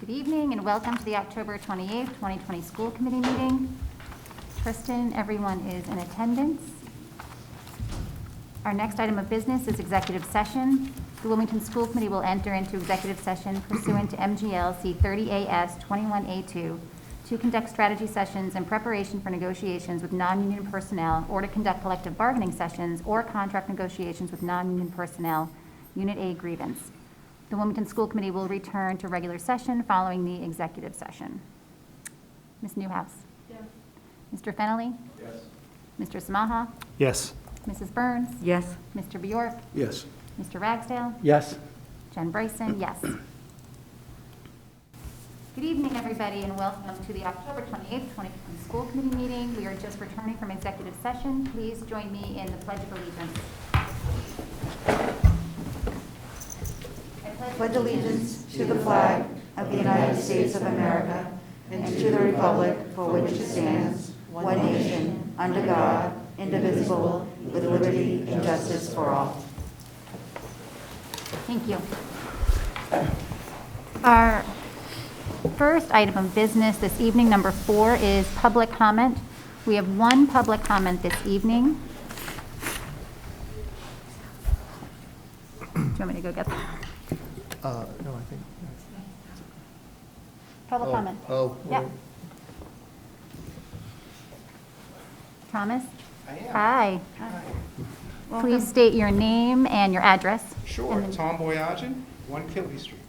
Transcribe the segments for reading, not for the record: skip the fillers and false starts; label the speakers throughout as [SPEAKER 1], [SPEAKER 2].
[SPEAKER 1] Good evening and welcome to the October 28th, 2020 school committee meeting. Kristen, everyone is in attendance. Our next item of business is executive session. The Wilmington School Committee will enter into executive session pursuant to MGL C30AS 21A2 to conduct strategy sessions in preparation for negotiations with non-union personnel or to conduct collective bargaining sessions or contract negotiations with non-union personnel, Unit A grievance. The Wilmington School Committee will return to regular session following the executive session. Ms. Newhouse?
[SPEAKER 2] Yes.
[SPEAKER 1] Mr. Fennelly?
[SPEAKER 3] Yes.
[SPEAKER 1] Mr. Samaha?
[SPEAKER 3] Yes.
[SPEAKER 1] Mrs. Byrnes?
[SPEAKER 2] Yes.
[SPEAKER 1] Mr. Bjork?
[SPEAKER 3] Yes.
[SPEAKER 1] Mr. Ragsdale?
[SPEAKER 3] Yes.
[SPEAKER 1] Jen Bryson, yes. Good evening, everybody, and welcome to the October 28th, 2020 school committee meeting. We are just returning from executive session. Please join me in the Pledge of Allegiance. I
[SPEAKER 4] pledge allegiance to the flag of the United States of America and to the republic for which it stands, one nation, under God, indivisible, with liberty and justice for all.
[SPEAKER 1] Thank you. Our first item of business this evening, number 4, is public comment. We have one public comment this evening. Do you want me to go get that?
[SPEAKER 3] No, I think.
[SPEAKER 1] Public comment.
[SPEAKER 3] Oh.
[SPEAKER 1] Yep. Thomas?
[SPEAKER 5] I am.
[SPEAKER 1] Hi.
[SPEAKER 5] Hi.
[SPEAKER 1] Please state your name and your address.
[SPEAKER 5] Sure,
[SPEAKER 1] And then-
[SPEAKER 5] Tom Boyajian, 1 Kilby Street.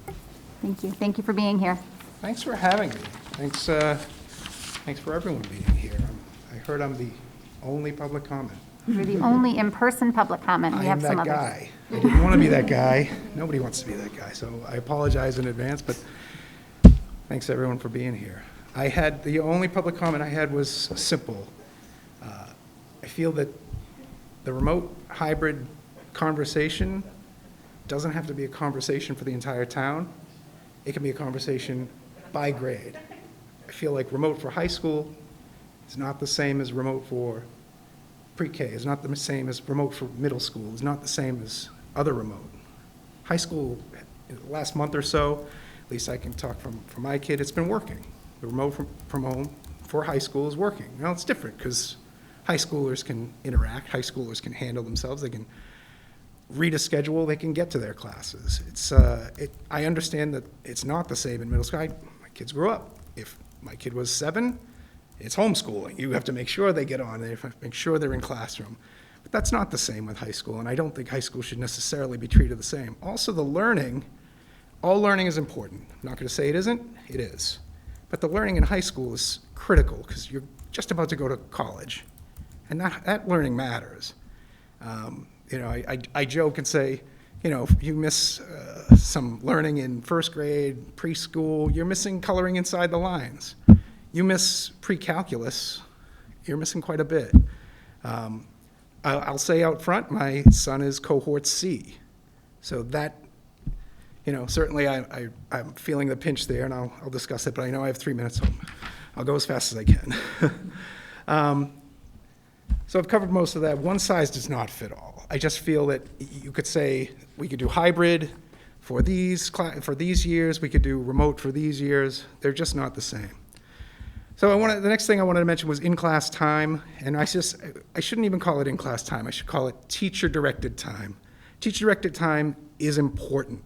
[SPEAKER 1] Thank you. Thank you for being here.
[SPEAKER 5] Thanks for having me. Thanks for everyone being here. I heard I'm the only public comment.
[SPEAKER 1] You're the only in-person public comment. We
[SPEAKER 5] I am
[SPEAKER 1] have some
[SPEAKER 5] that
[SPEAKER 1] others.
[SPEAKER 5] guy. I didn't want to be that guy. Nobody wants to be that guy, so I apologize in advance, but thanks everyone for being here. The only public comment I had was simple. I feel that the remote hybrid conversation doesn't have to be a conversation for the entire town. It can be a conversation by grade. I feel like remote for high school is not the same as remote for pre-K, is not the same as remote for middle school, is not the same as other remote. High school, in the last month or so, at least I can talk from my kid, it's been working. The remote from home for high school is working. Now, it's different because high schoolers can interact, high schoolers can handle themselves, they can read a schedule, they can get to their classes. I understand that it's not the same in middle school. My kids grew up. If my kid was 7, it's homeschooling. You have to make sure they get on, they have to make sure they're in classroom. But that's not the same with high school, and I don't think high school should necessarily be treated the same. Also, the learning, all learning is important. I'm not going to say it isn't, it is. But the learning in high school is critical because you're just about to go to college, and that learning matters. I joke and say, if you miss some learning in first grade, preschool, you're missing coloring inside the lines. You miss pre-calculus, you're missing quite a bit. I'll say out front, my son is cohort C. So that, certainly I'm feeling the pinch there, and I'll discuss it, but I know I have 3 minutes, so I'll go as fast as I can. So I've covered most of that. One size does not fit all. I just feel that you could say we could do hybrid for these years, we could do remote for these years. They're just not the same. So the next thing I wanted to mention was in-class time, and I shouldn't even call it in-class time. I should call it teacher-directed time. Teacher-directed time is important.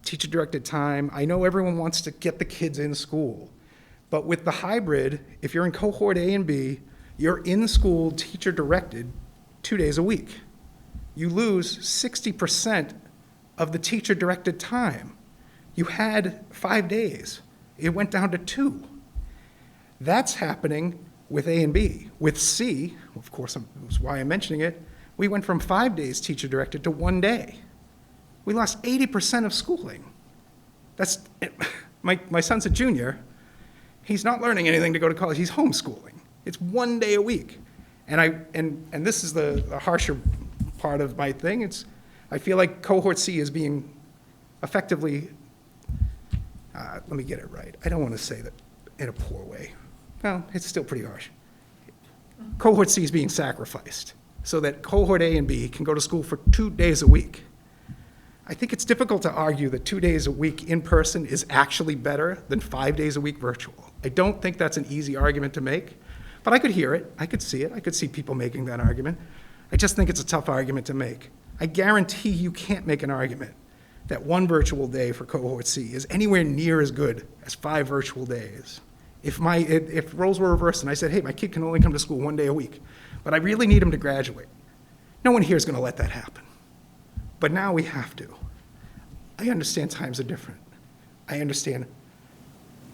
[SPEAKER 5] Teacher-directed time, I know everyone wants to get the kids in school, but with the hybrid, if you're in cohort A and B, you're in school teacher-directed 2 days a week. You lose 60% of the teacher-directed time. You had 5 days. It went down to 2. That's happening with A and B. With C, of course, that's why I'm mentioning it, we went from 5 days teacher-directed to 1 day. We lost 80% of schooling. That's my son's a junior. He's not learning anything to go to college. He's homeschooling. It's 1 day a week. And this is the harsher part of my thing. I feel like cohort C is being effectively, let me get it right. I don't want to say that in a poor way. Well, it's still pretty harsh. Cohort C is being sacrificed so that cohort A and B can go to school for 2 days a week. I think it's difficult to argue that 2 days a week in person is actually better than 5 days a week virtual. I don't think that's an easy argument to make, but I could hear it, I could see it, I could see people making that argument. I just think it's a tough argument to make. I guarantee you can't make an argument that 1 virtual day for cohort C is anywhere near as good as 5 virtual days. If roles were reversed and I said, hey, my kid can only come to school 1 day a week, but I really need him to graduate, no one here is going to let that happen. But now we have to. I understand times are different. I understand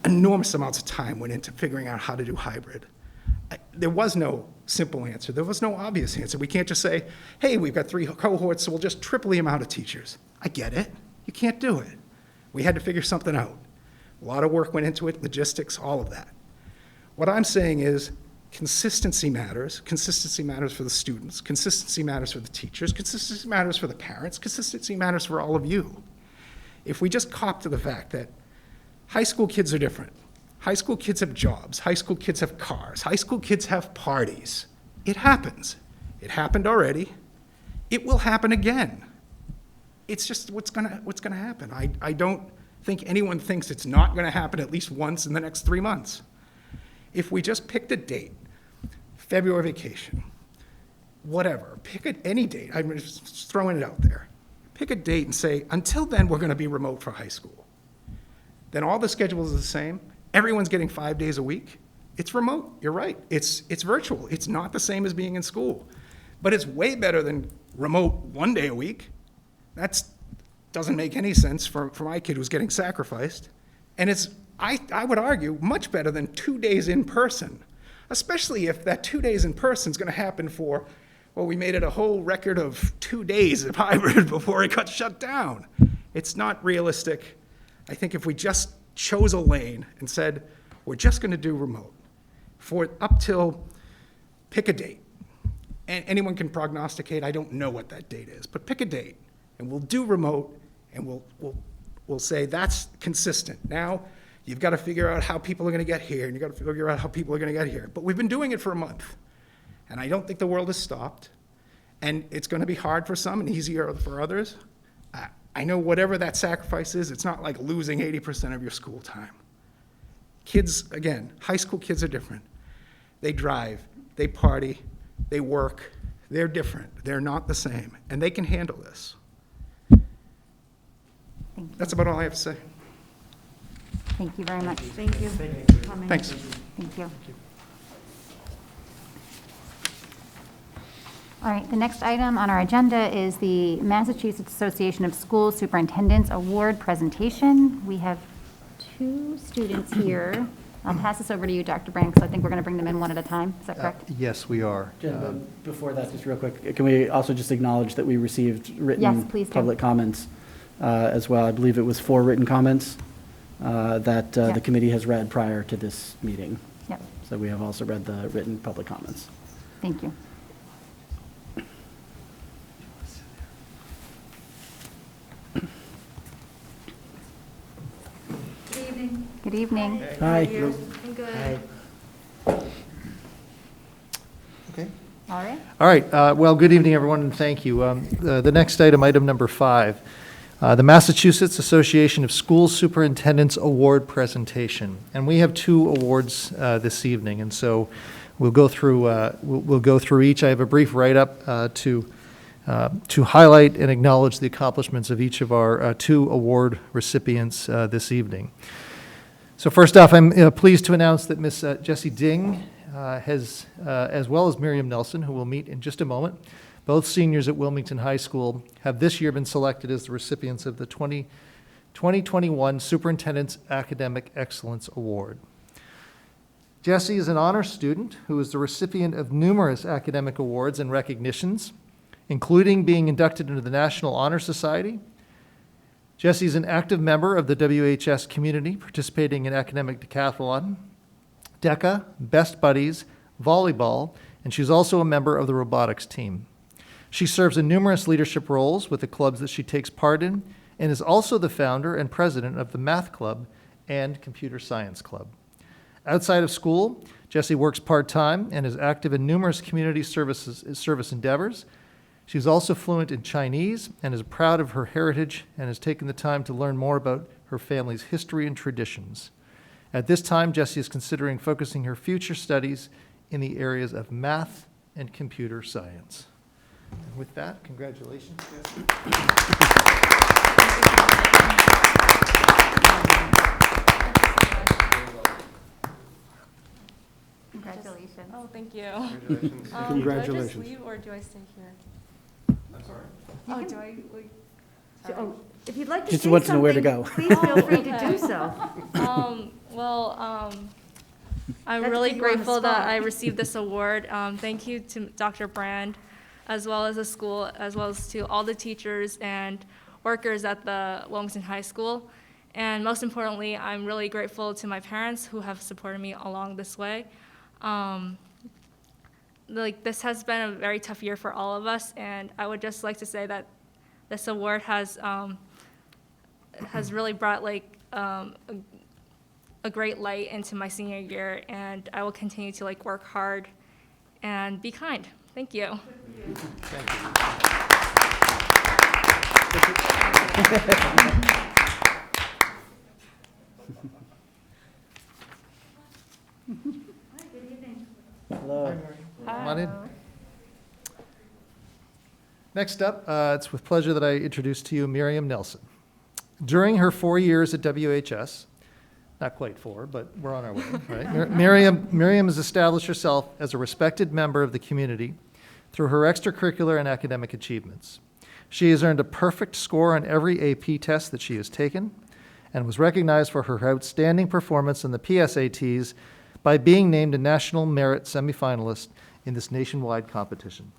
[SPEAKER 5] enormous amounts of time went into figuring out how to do hybrid. There was no simple answer. There was no obvious answer. We can't just say, hey, we've got 3 cohorts, so we'll just triple the amount of teachers. I get it. You can't do it. We had to figure something out. A lot of work went into it, logistics, all of that. What I'm saying is consistency matters. Consistency matters for the students. Consistency matters for the teachers. Consistency matters for the parents. Consistency matters for all of you. If we just cop to the fact that high school kids are different, high school kids have jobs, high school kids have cars, high school kids have parties, it happens. It happened already. It will happen again. It's just what's gonna happen. I don't think anyone thinks it's not gonna happen at least once in the next 3 months. If we just picked a date, February vacation, whatever, any date, I'm just throwing it out there. Pick a date and say, until then, we're gonna be remote for high school. Then all the schedules are the same. Everyone's getting 5 days a week. It's remote, you're right. It's virtual. It's not the same as being in school. But it's way better than remote 1 day a week. That doesn't make any sense for my kid who's getting sacrificed. And it's, I would argue, much better than 2 days in person, especially if that 2 days in person is going to happen for, well, we made it a whole record of 2 days of hybrid before it got shut down. It's not realistic. I think if we just chose a lane and said, we're just going to do remote for up till, pick a date. And anyone can prognosticate, I don't know what that date is, but pick a date and we'll do remote and we'll say that's consistent. Now, you've got to figure out how people are going to get here and you've got to figure out how people are going to get here. But we've been doing it for a month and I don't think the world has stopped. And it's going to be hard for some and easier for others. I know whatever that sacrifice is, it's not like losing 80% of your school time. Kids, again, high school kids are different. They drive, they party, they work. They're different. They're not the same. And they can handle this.
[SPEAKER 1] Thank you.
[SPEAKER 5] That's about all I have to say.
[SPEAKER 1] Thank you very much.
[SPEAKER 4] Thank you. Coming.
[SPEAKER 5] Thanks.
[SPEAKER 1] Thank you. All right, the next item on our agenda is the Massachusetts Association of School Superintendents Award presentation. We have 2 students here. I'll pass this over to you, Dr. Brand, because I think we're going to bring them in one at a time. Is that correct?
[SPEAKER 3] Yes, we are.
[SPEAKER 2] Jen, before that, just real quick, can we also just acknowledge that we received
[SPEAKER 1] Yes,
[SPEAKER 2] written
[SPEAKER 1] please do.
[SPEAKER 2] public comments as well? I believe it was 4 written comments that
[SPEAKER 1] Yeah.
[SPEAKER 2] the committee has read prior to this meeting.
[SPEAKER 1] Yep,
[SPEAKER 2] So we have also read the written public comments.
[SPEAKER 1] thank you.
[SPEAKER 4] Good evening.
[SPEAKER 1] Good evening.
[SPEAKER 2] Hi.
[SPEAKER 4] I'm good.
[SPEAKER 3] Okay.
[SPEAKER 1] All right.
[SPEAKER 3] All right. Well, good evening, everyone, and thank you. The next item, item number 5, the Massachusetts Association of School Superintendents Award presentation. And we have 2 awards this evening, and so we'll go through each. I have a brief write-up to highlight and acknowledge the accomplishments of each of our 2 award recipients this evening. So first off, I'm pleased to announce that Miss Jessie Ding has, as well as Miriam Nelson, who we'll meet in just a moment, both seniors at Wilmington High School, have this year been selected as the recipients of the 2021 Superintendent's Academic Excellence Award. Jessie is an honor student who is the recipient of numerous academic awards and recognitions, including being inducted into the National Honor Society. Jessie is an active member of the WHS community, participating in academic decathlon, DECA, Best Buddies, volleyball, and she's also a member of the robotics team. She serves in numerous leadership roles with the clubs that she takes part in, and is also the founder and president of the Math Club and Computer Science Club. Outside of school, Jessie works part-time and is active in numerous community service endeavors. She's also fluent in Chinese and is proud of her heritage and has taken the time to learn more about her family's history and traditions. At this time, Jessie is considering focusing her future studies in the areas of math and computer science. And with that, congratulations, Jessie.
[SPEAKER 1] Congratulations.
[SPEAKER 6] Oh, thank you.
[SPEAKER 3] Congratulations.
[SPEAKER 6] Do I
[SPEAKER 2] Congratulations.
[SPEAKER 6] just leave or do I stay here?
[SPEAKER 3] I'm sorry.
[SPEAKER 6] Oh, do I, like,
[SPEAKER 4] Oh, if you'd like to
[SPEAKER 2] Just
[SPEAKER 4] say
[SPEAKER 2] wants to know where to
[SPEAKER 4] something,
[SPEAKER 2] go.
[SPEAKER 4] please feel free to do so.
[SPEAKER 6] I'm
[SPEAKER 4] That's
[SPEAKER 6] really
[SPEAKER 4] put you on the
[SPEAKER 6] grateful that
[SPEAKER 4] spot.
[SPEAKER 6] I received this award. Thank you to Dr. Brand, as well as the school, as well as to all the teachers and workers at the Wilmington High School. And most importantly, I'm really grateful to my parents who have supported me along this way. This has been a very tough year for all of us, and I would just like to say that this award has really brought a great light into my senior year, and I will continue to work hard and be kind. Thank you.
[SPEAKER 2] Hello.
[SPEAKER 3] Come on in. Next up, it's with pleasure that I introduce to you Miriam Nelson. During her 4 years at WHS, not quite 4, but we're on our way, right? Miriam has established herself as a respected member of the community through her extracurricular and academic achievements. She has earned a perfect score on every AP test that she has taken and was recognized for her outstanding performance in the PSATs by being named a National Merit semifinalist in this nationwide competition.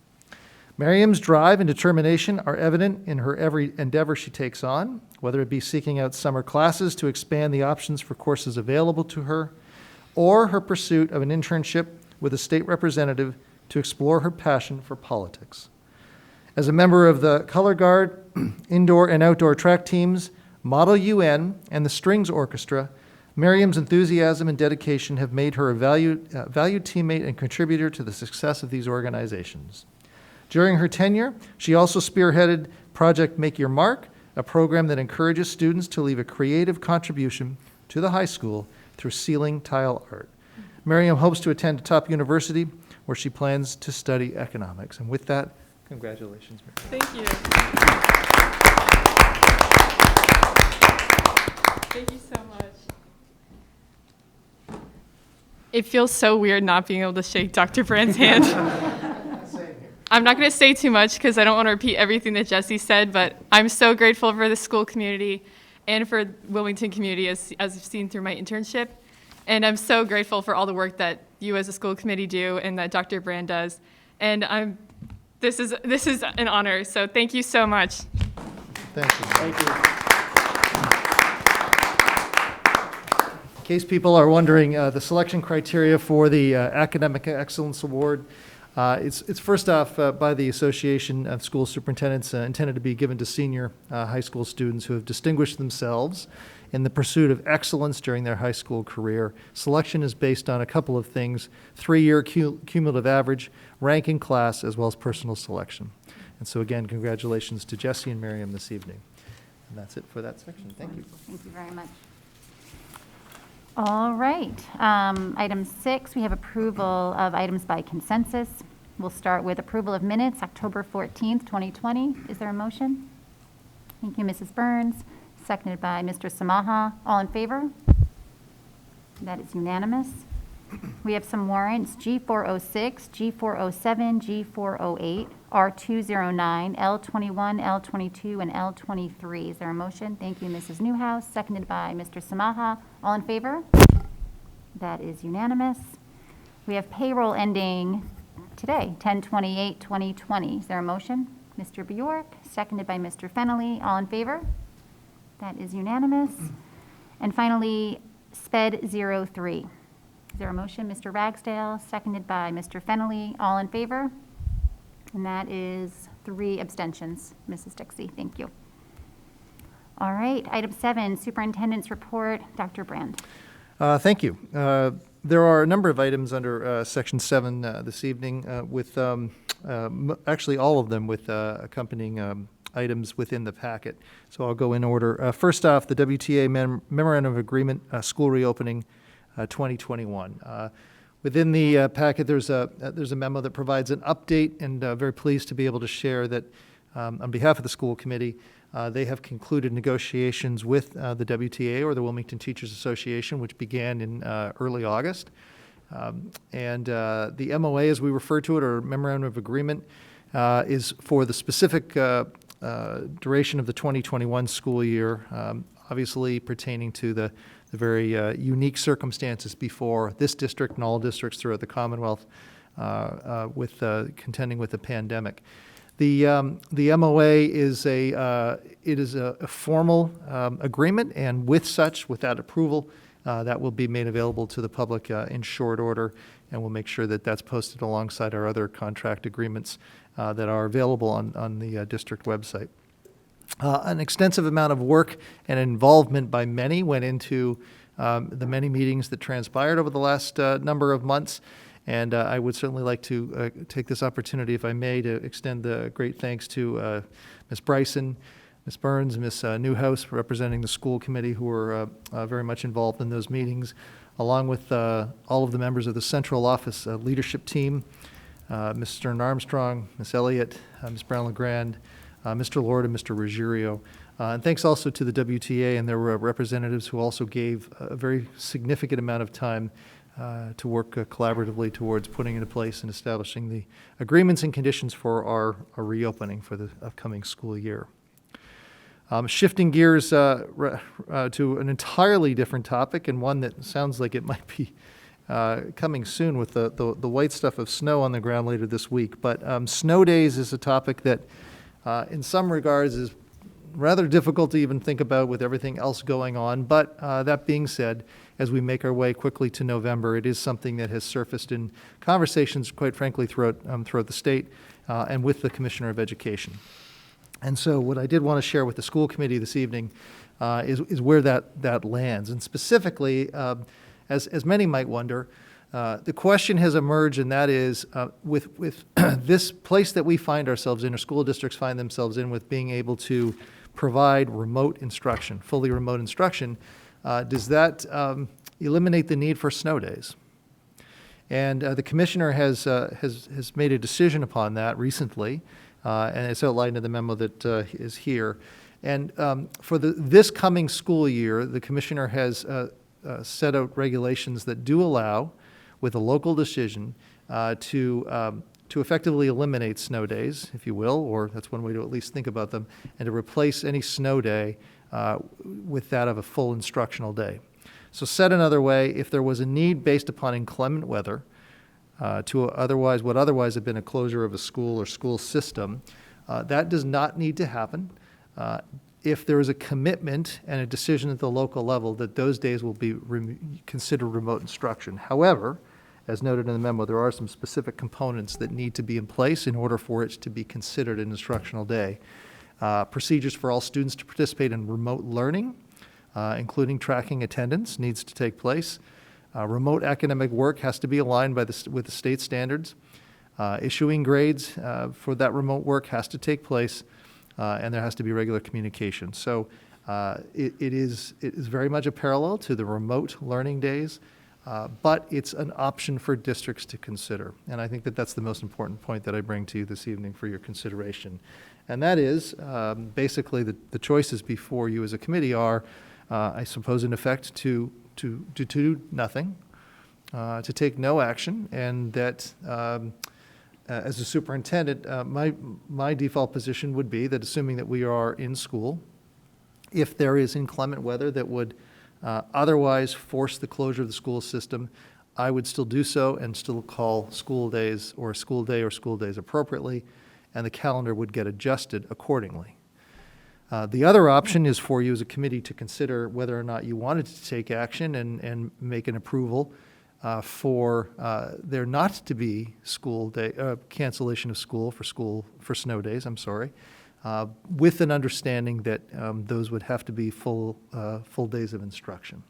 [SPEAKER 3] Miriam's drive and determination are evident in her every endeavor she takes on, whether it be seeking out summer classes to expand the options for courses available to her, or her pursuit of an internship with a state representative to explore her passion for politics. As a member of the Color Guard, indoor and outdoor track teams, Model UN, and the Strings Orchestra, Miriam's enthusiasm and dedication have made her a valued teammate and contributor to the success of these organizations. During her tenure, she also spearheaded Project Make Your Mark, a program that encourages students to leave a creative contribution to the high school through ceiling tile art. Miriam hopes to attend a top university where she plans to study economics. And with that, congratulations, Miriam.
[SPEAKER 6] Thank you. Thank you so much. It feels so weird not being able to shake Dr. Brand's hand. I'm not going to say too much because I don't want to repeat everything that Jessie said, but I'm so grateful for the school community and for Wilmington community as you've seen through my internship. And I'm so grateful for all the work that you as a school committee do and that Dr. Brand does. And this is an honor, so thank you so much.
[SPEAKER 3] Thank you.
[SPEAKER 2] Thank you.
[SPEAKER 3] In case people are wondering, the selection criteria for the Academic Excellence Award, it's first off by the Association of School Superintendents, intended to be given to senior high school students who have distinguished themselves in the pursuit of excellence during their high school career. Selection is based on a couple of things: 3-year cumulative average, rank in class, as well as personal selection. And so again, congratulations to Jessie and Miriam this evening. And that's it for that section. Thank you.
[SPEAKER 1] Thank you very much. All right. Item 6, we have approval of items by consensus. We'll start with approval of minutes, October 14th, 2020. Is there a motion? Thank you, Mrs. Byrnes. Seconded by Mr. Samaha. All in favor? That is unanimous. We have some warrants, G406, G407, G408, R209, L21, L22, and L23. Is there a motion? Thank you, Mrs. Newhouse, seconded by Mr. Samaha. All in favor? That is unanimous. We have payroll ending today, 10/28/2020. Is there a motion? Mr. Bjork, seconded by Mr. Fennelly. All in favor? That is unanimous. And finally, SPED 03. Is there a motion? Mr. Ragsdale, seconded by Mr. Fennelly. All in favor? And that is 3 abstentions. Mrs. Dixie, thank you. All right, item 7, Superintendent's Report. Dr. Brand.
[SPEAKER 3] Thank you. There are a number of items under Section 7 this evening, with actually all of them with accompanying items within the packet. So I'll go in order. First off, the WTA Memorandum of Agreement, School Reopening 2021. Within the packet, there's a memo that provides an update, and very pleased to be able to share that on behalf of the school committee, they have concluded negotiations with the WTA, or the Wilmington Teachers Association, which began in early August. And the MOA, as we refer to it, or Memorandum of Agreement, is for the specific duration of the 2021 school year, obviously pertaining to the very unique circumstances before this district and all districts throughout the Commonwealth with contending with the pandemic. The MOA is a formal agreement, and with such, with that approval, that will be made available to the public in short order, and we'll make sure that that's posted alongside our other contract agreements that are available on the district website. An extensive amount of work and involvement by many went into the many meetings that transpired over the last number of months. And I would certainly like to take this opportunity, if I may, to extend great thanks to Ms. Bryson, Ms. Byrnes, Ms. Newhouse, representing the school committee, who were very much involved in those meetings, along with all of the members of the central office leadership team, Ms. Stern Armstrong, Ms. Elliott, Ms. Brown-LeGrand, Mr. Lord, and Mr. Ruggiero. And thanks also to the WTA and their representatives, who also gave a very significant amount of time to work collaboratively towards putting into place and establishing the agreements and conditions for our reopening for the upcoming school year. Shifting gears to an entirely different topic, and one that sounds like it might be coming soon with the white stuff of snow on the ground later this week. But snow days is a topic that in some regards is rather difficult to even think about with everything else going on. But that being said, as we make our way quickly to November, it is something that has surfaced in conversations, quite frankly, throughout the state and with the Commissioner of Education. And so what I did want to share with the school committee this evening is where that lands. And specifically, as many might wonder, the question has emerged, and that is, with this place that we find ourselves in, or school districts find themselves in, with being able to provide remote instruction, fully remote instruction, does that eliminate the need for snow days? And the commissioner has made a decision upon that recently, and it's outlined in the memo that is here. And for this coming school year, the commissioner has set out regulations that do allow, with a local decision, to effectively eliminate snow days, if you will, or that's one way to at least think about them, and to replace any snow day with that of a full instructional day. So said another way, if there was a need based upon inclement weather to what otherwise have been a closure of a school or school system, that does not need to happen. If there is a commitment and a decision at the local level that those days will be considered remote instruction. However, as noted in the memo, there are some specific components that need to be in place in order for it to be considered an instructional day. Procedures for all students to participate in remote learning, including tracking attendance, needs to take place. Remote academic work has to be aligned with the state standards. Issuing grades for that remote work has to take place, and there has to be regular communication. So it is very much a parallel to the remote learning days, but it's an option for districts to consider. And I think that that's the most important point that I bring to you this evening for your consideration. And that is basically the choices before you as a committee are, I suppose, in effect, to do nothing, to take no action, and that as a superintendent, my default position would be that, assuming that we are in school, if there is inclement weather that would otherwise force the closure of the school system, I would still do so and still call school days or school day or school days appropriately, and the calendar would get adjusted accordingly. The other option is for you as a committee to consider whether or not you wanted to take action and make an approval for there not to be school day cancellation of school for snow days. I'm sorry, with an understanding that those would have to be full days of instruction.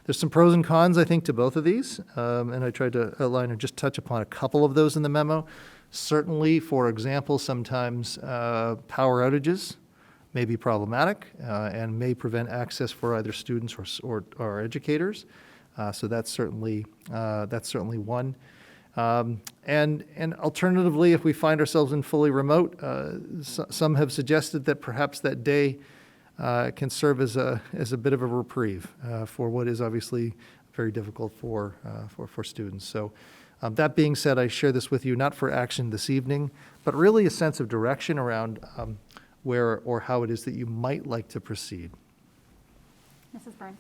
[SPEAKER 3] There's some pros and cons, I think, to both of these, and I tried to outline and just touch upon a couple of those in the memo. Certainly, for example, sometimes power outages may be problematic and may prevent access for either students or educators. So that's certainly one. And alternatively, if we find ourselves in fully remote, some have suggested that perhaps that day can serve as a bit of a reprieve for what is obviously very difficult for students. So that being said, I share this with you not for action this evening, but really a sense of direction around where or how it is that you might like to proceed.
[SPEAKER 1] Mrs. Byrnes?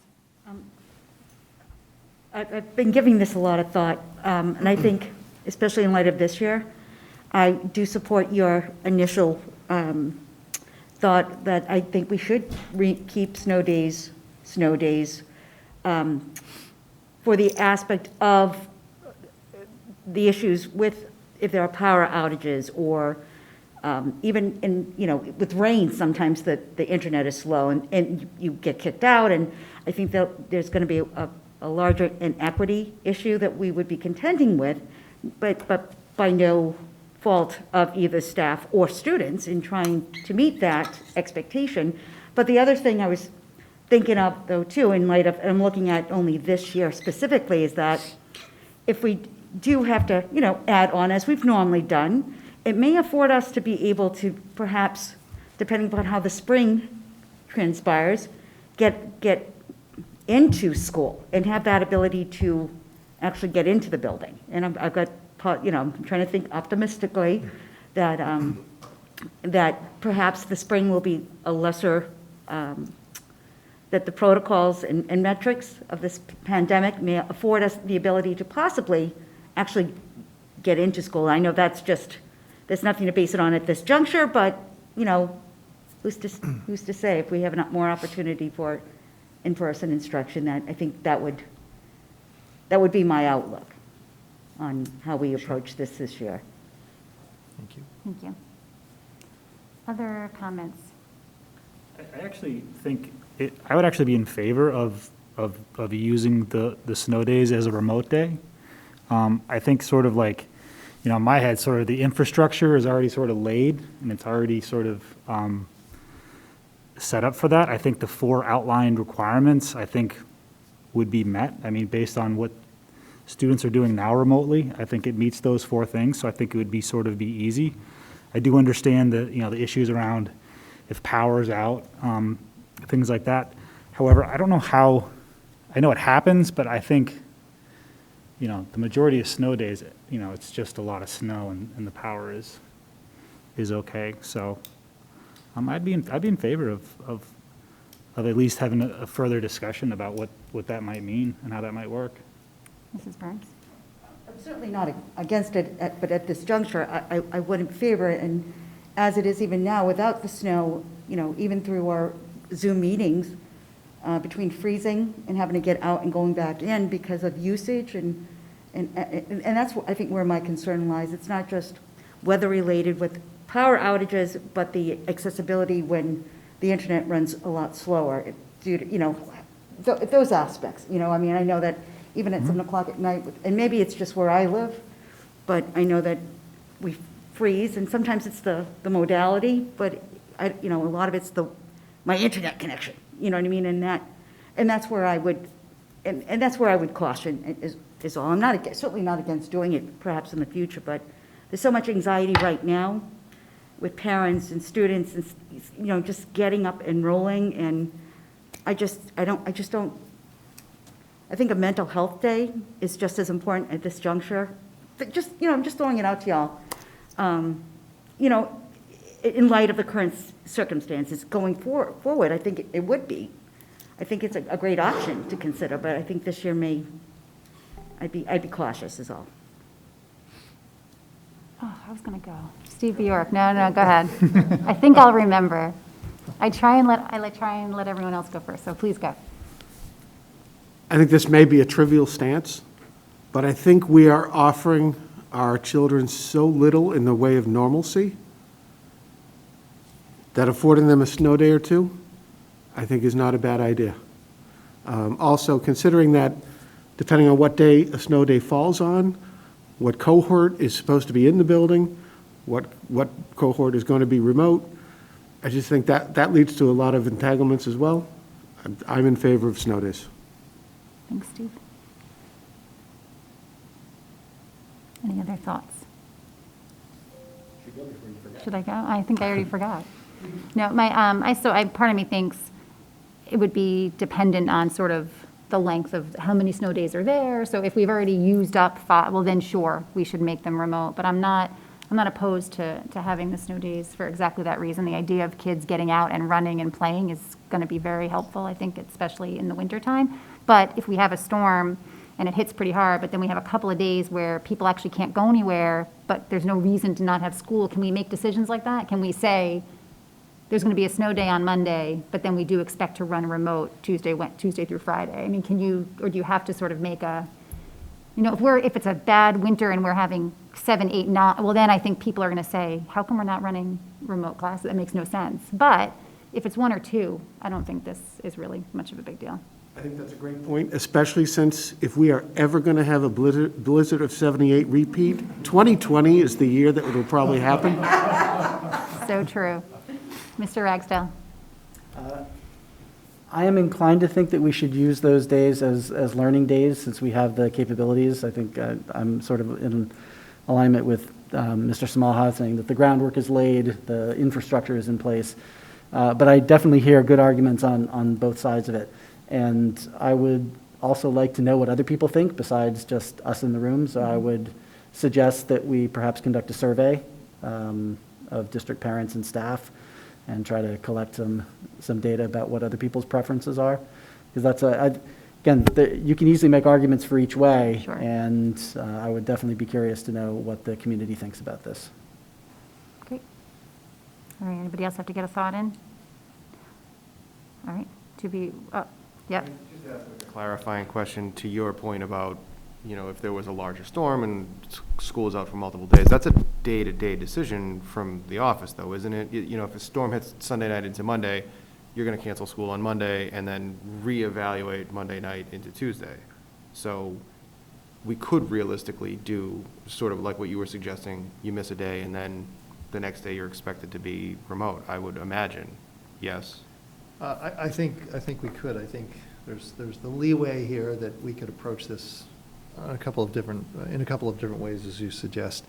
[SPEAKER 4] I've been giving this a lot of thought, and I think, especially in light of this year, I do support your initial thought that I think we should keep snow days, for the aspect of the issues with, if there are power outages or even in, with rain, sometimes the internet is slow and you get kicked out. And I think that there's going to be a larger inequity issue that we would be contending with, but by no fault of either staff or students in trying to meet that expectation. But the other thing I was thinking of, though, too, in light of, and I'm looking at only this year specifically, is that if we do have to, add on, as we've normally done, it may afford us to be able to perhaps, depending upon how the spring transpires, get into school and have that ability to actually get into the building. And I've got, I'm trying to think optimistically that that perhaps the spring will be a lesser, that the protocols and metrics of this pandemic may afford us the ability to possibly actually get into school. I know there's nothing to base it on at this juncture, but, who's to say if we have more opportunity for in-person instruction, that I think that would be my outlook on how we approach this year.
[SPEAKER 3] Thank you.
[SPEAKER 1] Thank you. Other comments?
[SPEAKER 7] I actually think I would actually be in favor of using the snow days as a remote day. I think sort of like, in my head, sort of the infrastructure is already sort of laid and it's already sort of set up for that. I think the 4 outlined requirements, I think, would be met. I mean, based on what students are doing now remotely, I think it meets those 4 things. So I think it would be easy. I do understand the issues around if power's out, things like that. However, I don't know how. I know it happens, but I think the majority of snow days, it's just a lot of snow and the power is okay. So I'd be in favor of at least having a further discussion about what that might mean and how that might work.
[SPEAKER 1] Mrs. Byrnes?
[SPEAKER 4] I'm certainly not against it, but at this juncture, I wouldn't favor it. And as it is even now, without the snow, even through our Zoom meetings, between freezing and having to get out and going back in because of usage, and that's I think where my concern lies. It's not just weather related with power outages, but the accessibility when the internet runs a lot slower due to those aspects. I mean, I know that even at 7 o'clock at night, and maybe it's just where I live, but I know that we freeze, and sometimes it's the modality, but a lot of it's my internet connection. You know what I mean? And that's where I would, and that's where I would caution is all. I'm certainly not against doing it perhaps in the future, but there's so much anxiety right now with parents and students and, just getting up and rolling. And I think a mental health day is just as important at this juncture. But I'm just throwing it out to y'all. In light of the current circumstances going forward, I think it would be. I think it's a great option to consider, but I think this year I'd be cautious is all.
[SPEAKER 1] Oh, I was going to go. Steve Bjork. No, go ahead. I think I'll remember. I try and let everyone else go first, so please go.
[SPEAKER 8] I think this may be a trivial stance, but I think we are offering our children so little in the way of normalcy that affording them a snow day or two, I think, is not a bad idea. Also, considering that depending on what day a snow day falls on, what cohort is supposed to be in the building, what cohort is going to be remote. I just think that leads to a lot of entanglements as well. I'm in favor of snow days.
[SPEAKER 1] Thanks, Steve. Any other thoughts? Should I go? I think I already forgot. No, part of me thinks it would be dependent on sort of the length of how many snow days are there. So if we've already used up 5, well, then sure, we should make them remote. But I'm not opposed to having the snow days for exactly that reason. The idea of kids getting out and running and playing is going to be very helpful, I think, especially in the wintertime. But if we have a storm and it hits pretty hard, but then we have a couple of days where people actually can't go anywhere, but there's no reason to not have school, can we make decisions like that? Can we say, there's going to be a snow day on Monday, but then we do expect to run remote Tuesday through Friday? I mean, or do you have to sort of make if it's a bad winter and we're having 7, 8, 9, well, then I think people are going to say, how come we're not running remote classes? That makes no sense. But if it's 1 or 2, I don't think this is really much of a big deal.
[SPEAKER 8] I think that's a great point, especially since if we are ever going to have a blizzard of 78 repeat, 2020 is the year that it will probably happen.
[SPEAKER 1] So true. Mr. Ragsdale?
[SPEAKER 2] I am inclined to think that we should use those days as learning days since we have the capabilities. I think I'm sort of in alignment with Mr. Smalha saying that the groundwork is laid, the infrastructure is in place. But I definitely hear good arguments on both sides of it. And I would also like to know what other people think besides just us in the room. So I would suggest that we perhaps conduct a survey of district parents and staff and try to collect some data about what other people's preferences are. Because you can easily make arguments for each way.
[SPEAKER 1] Sure.
[SPEAKER 2] And I would definitely be curious to know what the community thinks about this.
[SPEAKER 1] Great. All right, anybody else have to get a thought in? All right, yep.
[SPEAKER 9] Just ask a clarifying question to your point about, if there was a larger storm and school is out for multiple days, that's a day-to-day decision from the office though, isn't it? If a storm hits Sunday night into Monday, you're going to cancel school on Monday and then reevaluate Monday night into Tuesday. So we could realistically do sort of like what you were suggesting, you miss a day and then the next day you're expected to be remote, I would imagine. Yes?
[SPEAKER 3] I think we could. I think there's the leeway here that we could approach this in a couple of different ways, as you suggest.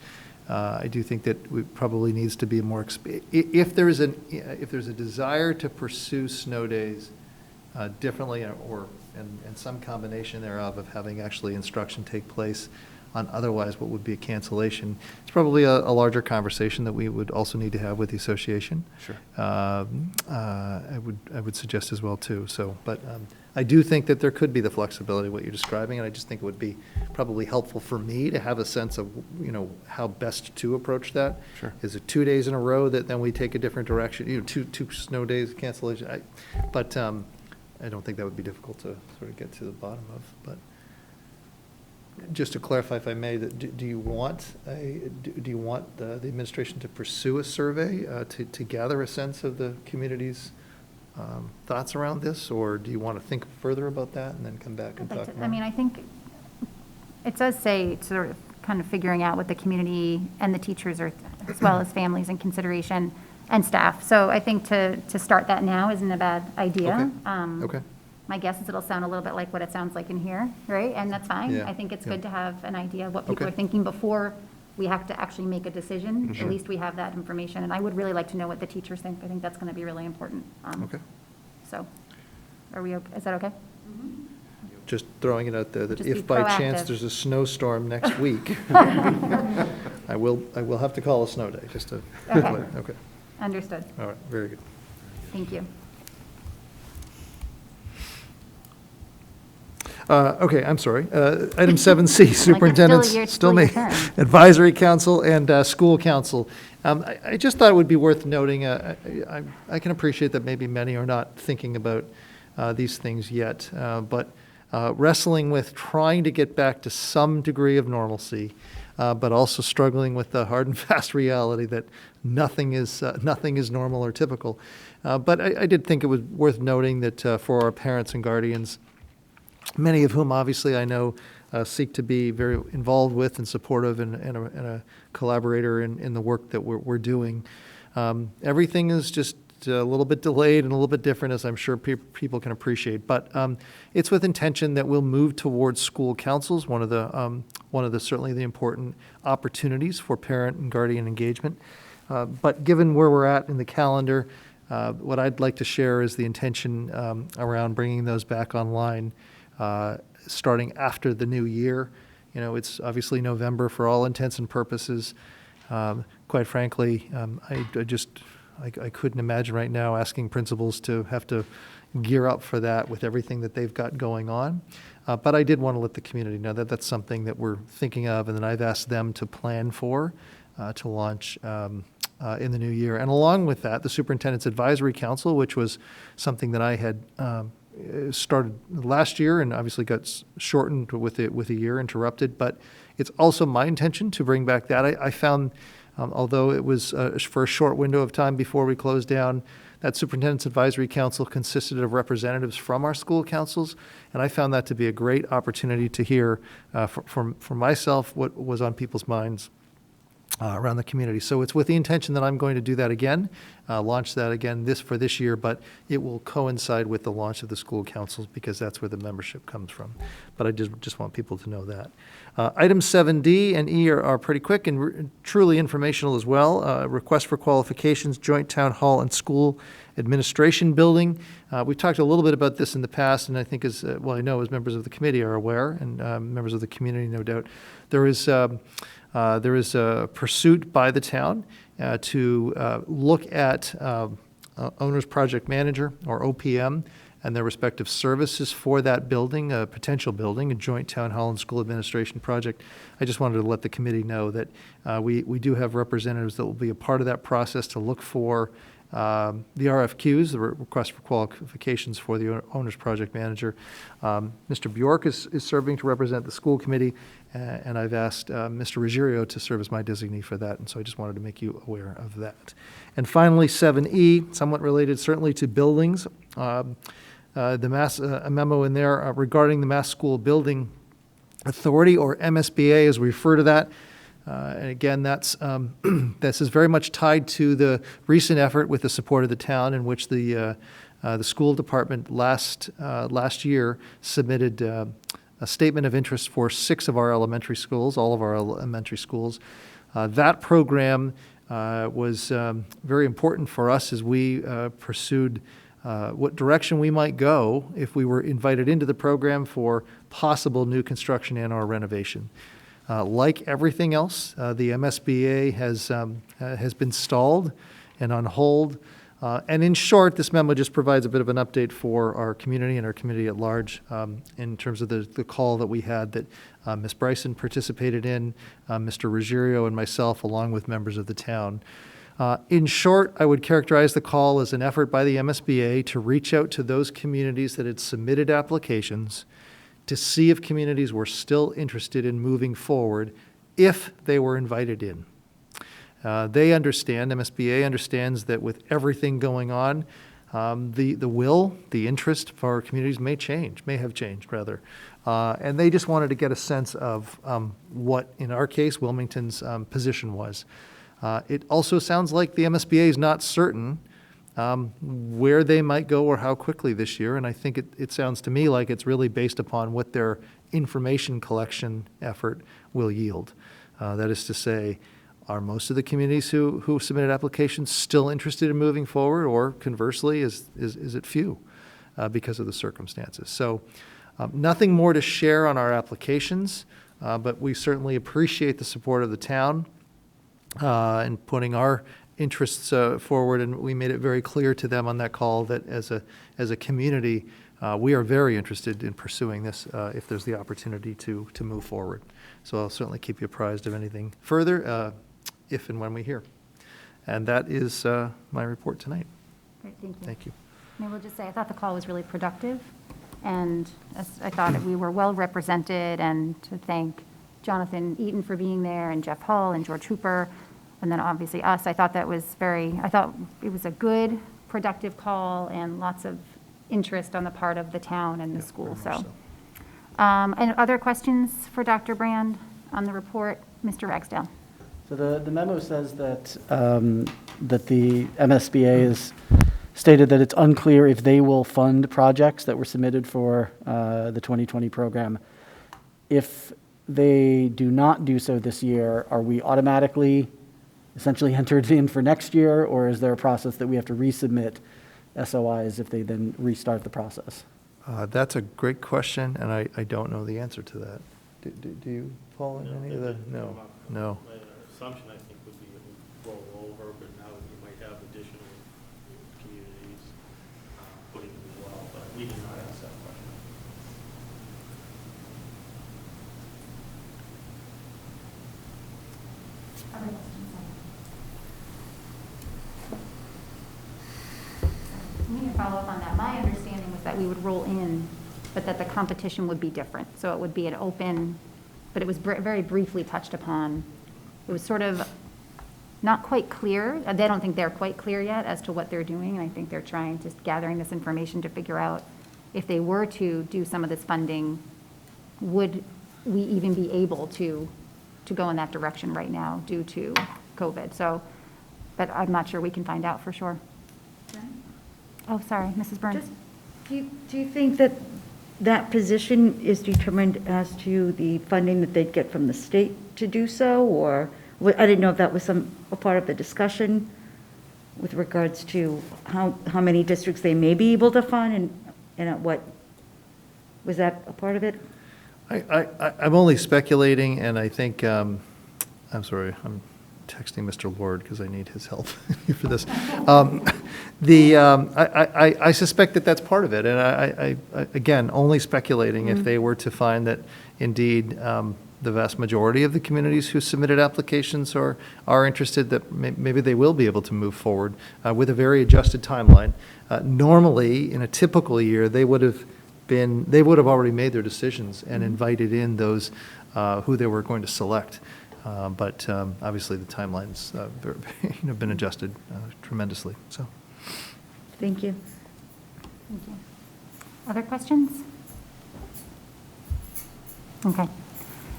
[SPEAKER 3] I do think that we probably needs to be more if there's a desire to pursue snow days differently, or some combination thereof of having actually instruction take place on otherwise what would be a cancellation. It's probably a larger conversation that we would also need to have with the association.
[SPEAKER 9] Sure.
[SPEAKER 3] I would suggest as well too. So, but I do think that there could be the flexibility what you're describing, and I just think it would be probably helpful for me to have a sense of how best to approach that.
[SPEAKER 9] Sure.
[SPEAKER 3] Is it 2 days in a row that then we take a different direction? Two snow days cancellation. But I don't think that would be difficult to sort of get to the bottom of. But just to clarify, if I may, do you want the administration to pursue a survey to gather a sense of the community's thoughts around this, or do you want to think further about that and then come back and talk more?
[SPEAKER 1] I mean, I think it does say sort of kind of figuring out what the community and the teachers are, as well as families in consideration and staff. So I think to start that now isn't a bad idea.
[SPEAKER 3] Okay.
[SPEAKER 1] My guess is it'll sound a little bit like what it sounds like in here, right? And that's fine.
[SPEAKER 3] Yeah,
[SPEAKER 1] I think it's
[SPEAKER 3] yeah.
[SPEAKER 1] good to have an idea of what people
[SPEAKER 3] Okay.
[SPEAKER 1] are thinking before we have to actually make a decision.
[SPEAKER 3] Sure.
[SPEAKER 1] At least we have that information. And I would really like to know what the teachers think. I think that's going to be really important.
[SPEAKER 3] Okay.
[SPEAKER 1] So are we, is that okay?
[SPEAKER 3] Just throwing it out there that
[SPEAKER 1] Just be
[SPEAKER 3] if by chance
[SPEAKER 1] proactive.
[SPEAKER 3] there's a snowstorm next week, I will have to call a snow day, just to.
[SPEAKER 1] Okay.
[SPEAKER 3] Okay.
[SPEAKER 1] Understood.
[SPEAKER 3] All right, very good.
[SPEAKER 1] Thank you.
[SPEAKER 3] Okay, I'm sorry. Item 7C, Superintendent's,
[SPEAKER 1] your
[SPEAKER 3] still me,
[SPEAKER 1] turn.
[SPEAKER 3] Advisory Council and School Council. I just thought it would be worth noting, I can appreciate that maybe many are not thinking about these things yet, but wrestling with trying to get back to some degree of normalcy, but also struggling with the hard and fast reality that nothing is normal or typical. But I did think it was worth noting that for our parents and guardians, many of whom obviously I know seek to be very involved with and supportive and a collaborator in the work that we're doing. Everything is just a little bit delayed and a little bit different, as I'm sure people can appreciate. But it's with intention that we'll move towards school councils, one of the certainly the important opportunities for parent and guardian engagement. But given where we're at in the calendar, what I'd like to share is the intention around bringing those back online starting after the new year. You know, it's obviously November for all intents and purposes. Quite frankly, I couldn't imagine right now asking principals to have to gear up for that with everything that they've got going on. But I did want to let the community know that that's something that we're thinking of, and then I've asked them to plan for to launch in the new year. And along with that, the Superintendent's Advisory Council, which was something that I had started last year and obviously got shortened with a year, interrupted. But it's also my intention to bring back that. I found, although it was for a short window of time before we closed down, that Superintendent's Advisory Council consisted of representatives from our school councils, and I found that to be a great opportunity to hear from myself what was on people's minds around the community. So it's with the intention that I'm going to do that again, launch that again for this year, but it will coincide with the launch of the school councils because that's where the membership comes from. But I just want people to know that. Items 7D and E are pretty quick and truly informational as well. Request for qualifications, joint town hall and school administration building. We've talked a little bit about this in the past, and I think I know as members of the committee are aware, and members of the community, no doubt, there is a pursuit by the town to look at owner's project manager, or OPM, and their respective services for that building, a potential building, a joint town hall and school administration project. I just wanted to let the committee know that we do have representatives that will be a part of that process to look for the RFQs, the request for qualifications for the owner's project manager. Mr. Bjork is serving to represent the school committee, and I've asked Mr. Ruggiero to serve as my designee for that, and so I just wanted to make you aware of that. And finally, 7E, somewhat related certainly to buildings. A memo in there regarding the Mass School Building Authority, or MSBA as we refer to that. And again, this is very much tied to the recent effort with the support of the town, in which the school department last year submitted a statement of interest for 6 of our elementary schools, all of our elementary schools. That program was very important for us as we pursued what direction we might go if we were invited into the program for possible new construction and/or renovation. Like everything else, the MSBA has been stalled and on hold. And in short, this memo just provides a bit of an update for our community and our community at large in terms of the call that we had that Ms. Bryson participated in, Mr. Ruggiero and myself, along with members of the town. In short, I would characterize the call as an effort by the MSBA to reach out to those communities that had submitted applications to see if communities were still interested in moving forward if they were invited in. They understand, MSBA understands that with everything going on, the interest for our communities may have changed rather. And they just wanted to get a sense of what, in our case, Wilmington's position was. It also sounds like the MSBA is not certain where they might go or how quickly this year, and I think it sounds to me like it's really based upon what their information collection effort will yield. That is to say, are most of the communities who submitted applications still interested in moving forward, or conversely, is it few because of the circumstances? So nothing more to share on our applications, but we certainly appreciate the support of the town in putting our interests forward, and we made it very clear to them on that call that as a community, we are very interested in pursuing this if there's the opportunity to move forward. So I'll certainly keep you apprised of anything further if and when we hear. And that is my report tonight.
[SPEAKER 1] Great, thank you.
[SPEAKER 3] Thank you.
[SPEAKER 1] And I will just say, I thought the call was really productive, and I thought that we were well represented, and to thank Jonathan Eaton for being there, and Jeff Hull, and George Hooper, and then obviously us. I thought it was a good, productive call, and lots of interest on the part of the town and the school.
[SPEAKER 3] very much
[SPEAKER 1] And other questions for Dr. Brand on the report? Mr. Ragsdale.
[SPEAKER 2] So the memo says that, that the MSBA has stated that it's unclear if they will fund projects that were submitted for the 2020 program. If they do not do so this year, are we automatically essentially entered in for next year, or is there a process that we have to resubmit SOIs if they then restart the process?
[SPEAKER 3] That's a great question, and I don't know the answer to that. Do you, Paul, in any of the? No.
[SPEAKER 10] My assumption, I think, would be it would roll over, but now you might have additional communities putting in as well, but we did not ask that question.
[SPEAKER 1] Other questions? Let me follow up on that. My understanding was that we would roll in, but that the competition would be different. So it would be an open, but it was very briefly touched upon. It was sort of not quite clear. They don't think they're quite clear yet as to what they're doing, and I think they're trying, just gathering this information to figure out if they were to do some of this funding, would we even be able to go in that direction right now due to COVID? So, but I'm not sure we can find out for sure. Oh, sorry, Mrs. Byrnes.
[SPEAKER 4] Do you think that that position is determined as to the funding that they'd get from the state to do so? Or, I didn't know if that was a part of the discussion with regards to how many districts they may be able to fund and at what, was that a part of it?
[SPEAKER 3] I'm only speculating, and I think, I'm sorry, I'm texting Mr. Lord because I need his help for this. I suspect that that's part of it, and I again, only speculating if they were to find that indeed the vast majority of the communities who submitted applications are interested, that maybe they will be able to move forward with a very adjusted timeline. Normally, in a typical year, they would have already made their decisions and invited in those who they were going to select. But obviously, the timelines have been adjusted tremendously. So,
[SPEAKER 4] Thank you.
[SPEAKER 1] Thank you. Other questions? Okay.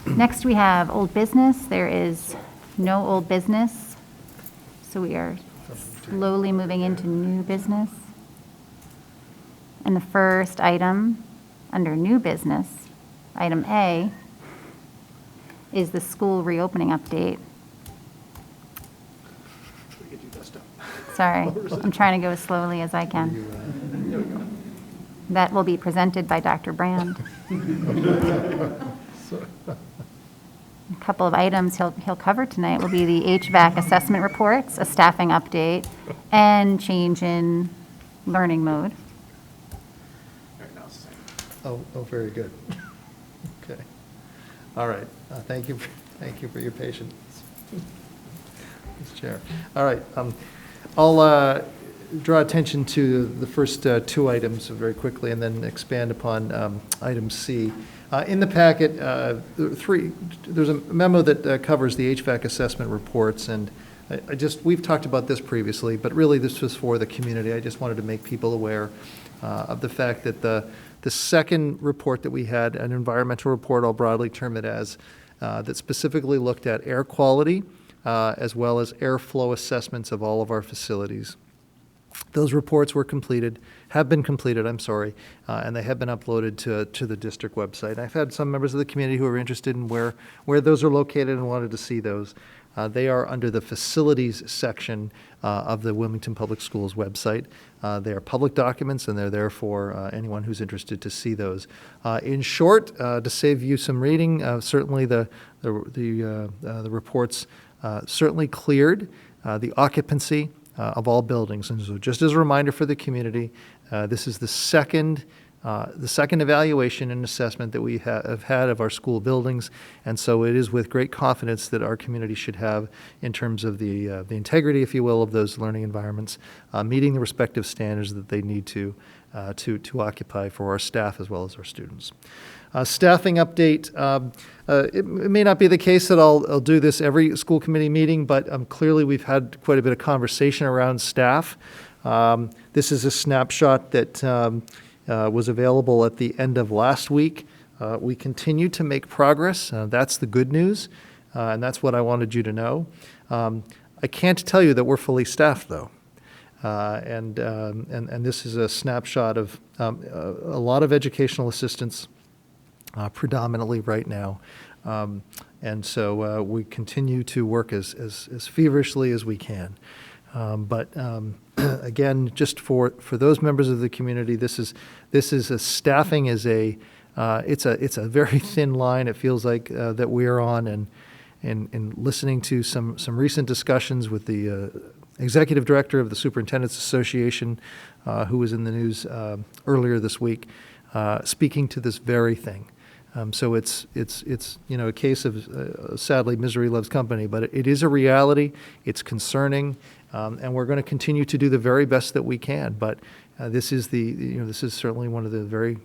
[SPEAKER 1] Next, we have old business. There is no old business, so we are slowly moving into new business. And the first item under new business, item A, is the school reopening update. Sorry, I'm trying to go as slowly as I can. That will be presented by Dr. Brand. A couple of items he'll cover tonight will be the HVAC assessment reports, a staffing update, and change in learning mode.
[SPEAKER 3] oh, very good. Okay. All right. Thank you for your patience, Mr. Chair. All right. I'll draw attention to the first two items very quickly and then expand upon item C. In the packet, there's a memo that covers the HVAC assessment reports, and we've talked about this previously, but really this was for the community. I just wanted to make people aware of the fact that the second report that we had, an environmental report, I'll broadly term it as, that specifically looked at air quality as well as airflow assessments of all of our facilities. Those reports have been completed, and they have been uploaded to the district website. I've had some members of the community who are interested in where those are located and wanted to see those. They are under the facilities section of the Wilmington Public Schools website. They are public documents, and they're there for anyone who's interested to see those. In short, to save you some reading, certainly the reports certainly cleared the occupancy of all buildings. And so just as a reminder for the community, this is the second evaluation and assessment that we have had of our school buildings, and so it is with great confidence that our community should have in terms of the integrity, if you will, of those learning environments, meeting the respective standards that they need to occupy for our staff as well as our students. Staffing update. It may not be the case that I'll do this every school committee meeting, but clearly we've had quite a bit of conversation around staff. This is a snapshot that was available at the end of last week. We continue to make progress. That's the good news, and that's what I wanted you to know. I can't tell you that we're fully staffed, though. And this is a snapshot of a lot of educational assistants predominantly right now. And so we continue to work as feverishly as we can. But again, just for those members of the community, this is a staffing is it's a very thin line. It feels like that we are on, and listening to some recent discussions with the executive director of the Superintendent's Association, who was in the news earlier this week, speaking to this very thing. So it's a case of sadly misery loves company, but it is a reality. It's concerning, and we're going to continue to do the very best that we can. But this is certainly one of the very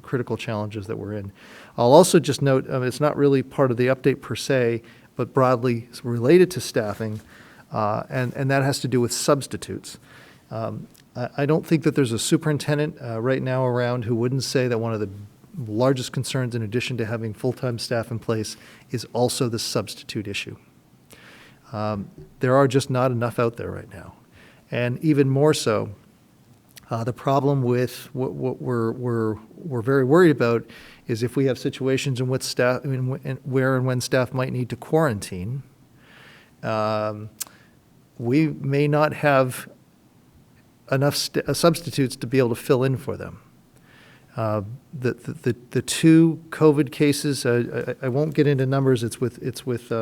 [SPEAKER 3] critical challenges that we're in. I'll also just note it's not really part of the update per se, but broadly related to staffing, and that has to do with substitutes. I don't think that there's a superintendent right now around who wouldn't say that one of the largest concerns, in addition to having full-time staff in place, is also the substitute issue. There are just not enough out there right now. And even more so, the problem with what we're very worried about is if we have situations in which staff, where and when staff might need to quarantine, we may not have enough substitutes to be able to fill in for them. The two COVID cases, I won't get into numbers. It's with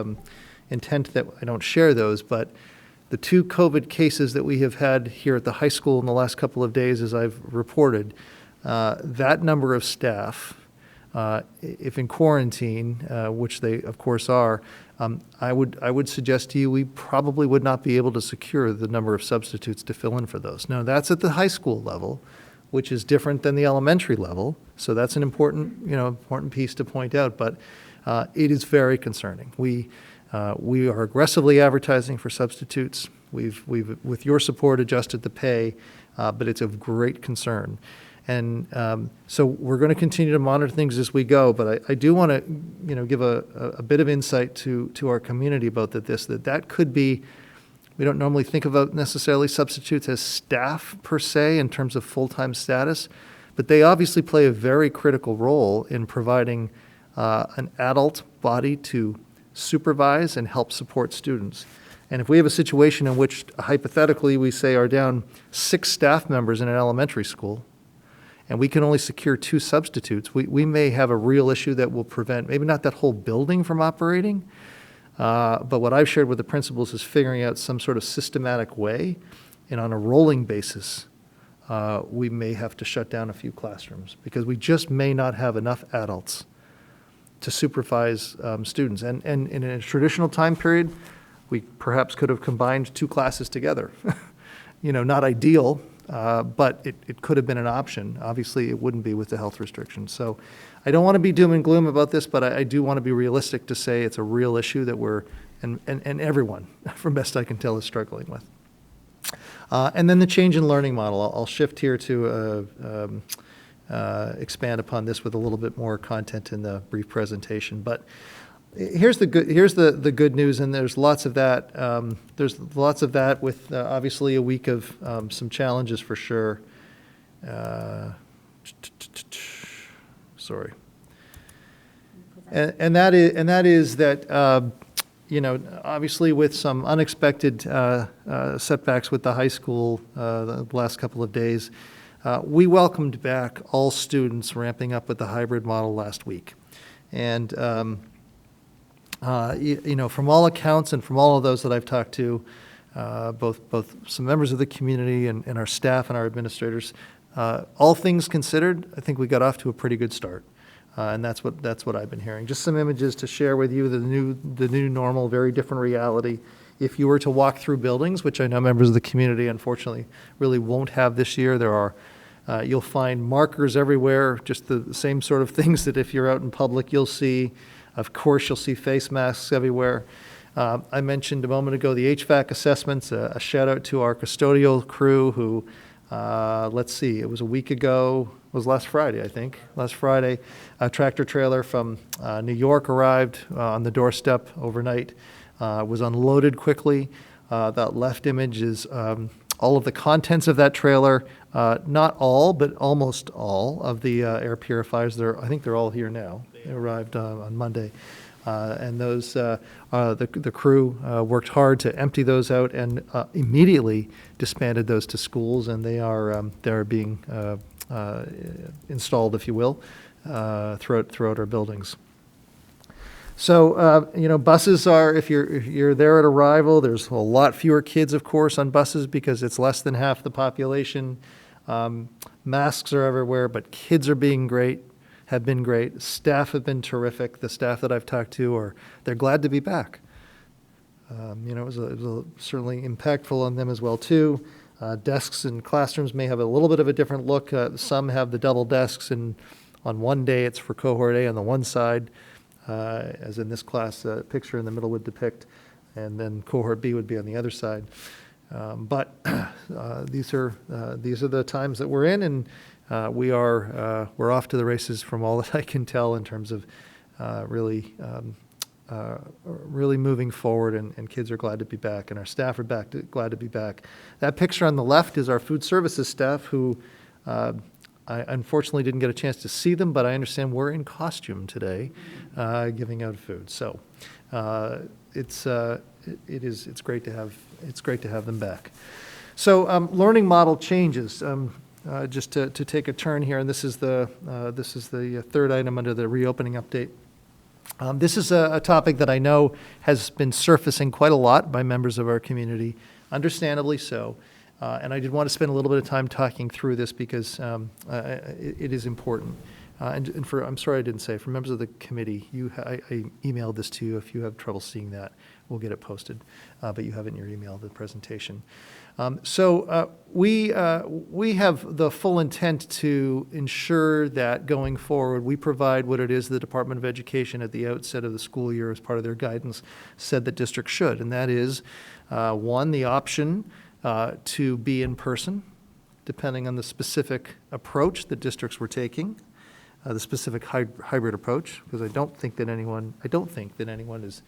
[SPEAKER 3] intent that I don't share those. But the two COVID cases that we have had here at the high school in the last couple of days, as I've reported, that number of staff, if in quarantine, which they of course are, I would suggest to you we probably would not be able to secure the number of substitutes to fill in for those. Now that's at the high school level, which is different than the elementary level. So that's an important piece to point out. But it is very concerning. We are aggressively advertising for substitutes. We've with your support adjusted the pay, but it's of great concern. And so we're going to continue to monitor things as we go. But I do want to give a bit of insight to our community about that could be. We don't normally think about necessarily substitutes as staff per se in terms of full-time status, but they obviously play a very critical role in providing an adult body to supervise and help support students. And if we have a situation in which hypothetically we say are down 6 staff members in an elementary school, and we can only secure 2 substitutes, we may have a real issue that will prevent maybe not that whole building from operating, but what I've shared with the principals is figuring out some sort of systematic way, and on a rolling basis, we may have to shut down a few classrooms because we just may not have enough adults to supervise students. And in a traditional time period, we perhaps could have combined 2 classes together. Not ideal, but it could have been an option. Obviously, it wouldn't be with the health restrictions. So I don't want to be doom and gloom about this, but I do want to be realistic to say it's a real issue that we're, and everyone, from best I can tell, is struggling with. And then the change in learning model. I'll shift here to expand upon this with a little bit more content in the brief presentation. But here's the good news, and there's lots of that. There's lots of that with obviously a week of some challenges for sure. Sorry. And that is that obviously with some unexpected setbacks with the high school the last couple of days, we welcomed back all students ramping up with the hybrid model last week. And from all accounts and from all of those that I've talked to, both some members of the community and our staff and our administrators, all things considered, I think we got off to a pretty good start. And that's what I've been hearing. Just some images to share with you, the new normal, very different reality. If you were to walk through buildings, which I know members of the community unfortunately really won't have this year, you'll find markers everywhere, just the same sort of things that if you're out in public you'll see. Of course, you'll see face masks everywhere. I mentioned a moment ago the HVAC assessments. A shout out to our custodial crew who Let's see, it was a week ago, it was last Friday, I think. Last Friday, a tractor trailer from New York arrived on the doorstep overnight, was unloaded quickly. That left image is all of the contents of that trailer, not all, but almost all of the air purifiers. I think they're all here now. They arrived on Monday. And those, the crew worked hard to empty those out and immediately disbanded those to schools, and they're being installed, if you will, throughout our buildings. So, buses are, if you're there at arrival, there's a lot fewer kids, of course, on buses because it's less than half the population. Masks are everywhere, but kids are have been great. Staff have been terrific. The staff that I've talked to they're glad to be back. It was certainly impactful on them as well, too. Desks in classrooms may have a little bit of a different look. Some have the double desks, and on one day it's for cohort A on the one side, as in this class picture in the middle would depict, and then cohort B would be on the other side. But these are the times that we're in, and we're off to the races from all that I can tell in terms of really moving forward, and kids are glad to be back, and our staff are glad to be back. That picture on the left is our food services staff who I unfortunately didn't get a chance to see them, but I understand we're in costume today giving out food. So it's great to have them back. So learning model changes. Just to take a turn here, and this is the third item under the reopening update. This is a topic that I know has been surfacing quite a lot by members of our community, understandably so. And I did want to spend a little bit of time talking through this because it is important. And I'm sorry I didn't say, for members of the committee, I emailed this to you. If you have trouble seeing that, we'll get it posted. But you have it in your email, the presentation. So we have the full intent to ensure that going forward, we provide what it is the Department of Education at the outset of the school year as part of their guidance said that districts should. And that is, one, the option to be in person, depending on the specific approach that districts were taking, the specific hybrid approach, because I don't think that anyone is,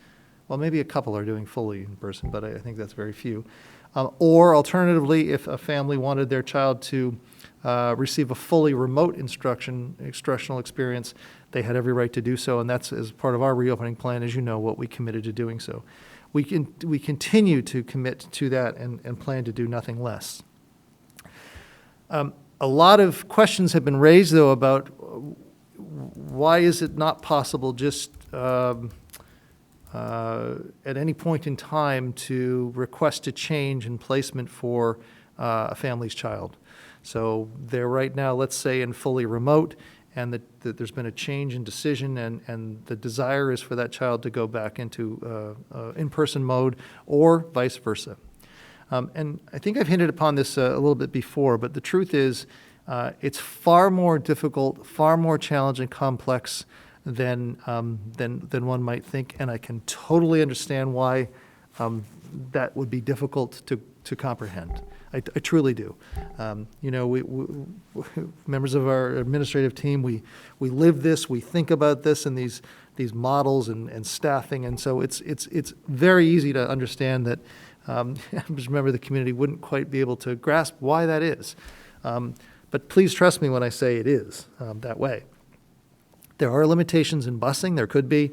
[SPEAKER 3] well, maybe a couple are doing fully in person, but I think that's very few. Or alternatively, if a family wanted their child to receive a fully remote instructional experience, they had every right to do so, and that's as part of our reopening plan, as you know, what we committed to doing so. We continue to commit to that and plan to do nothing less. A lot of questions have been raised, though, about why is it not possible just at any point in time to request a change in placement for a family's child. So they're right now, let's say, in fully remote, and that there's been a change in decision, and the desire is for that child to go back into in-person mode, or vice versa. And I think I've hinted upon this a little bit before, but the truth is it's far more difficult, far more challenging, complex than one might think, and I can totally understand why that would be difficult to comprehend. I truly do. We members of our administrative team, we live this, we think about this and these models and staffing, and so it's very easy to understand that members of the community wouldn't quite be able to grasp why that is. But please trust me when I say it is that way. There are limitations in busing, there could be.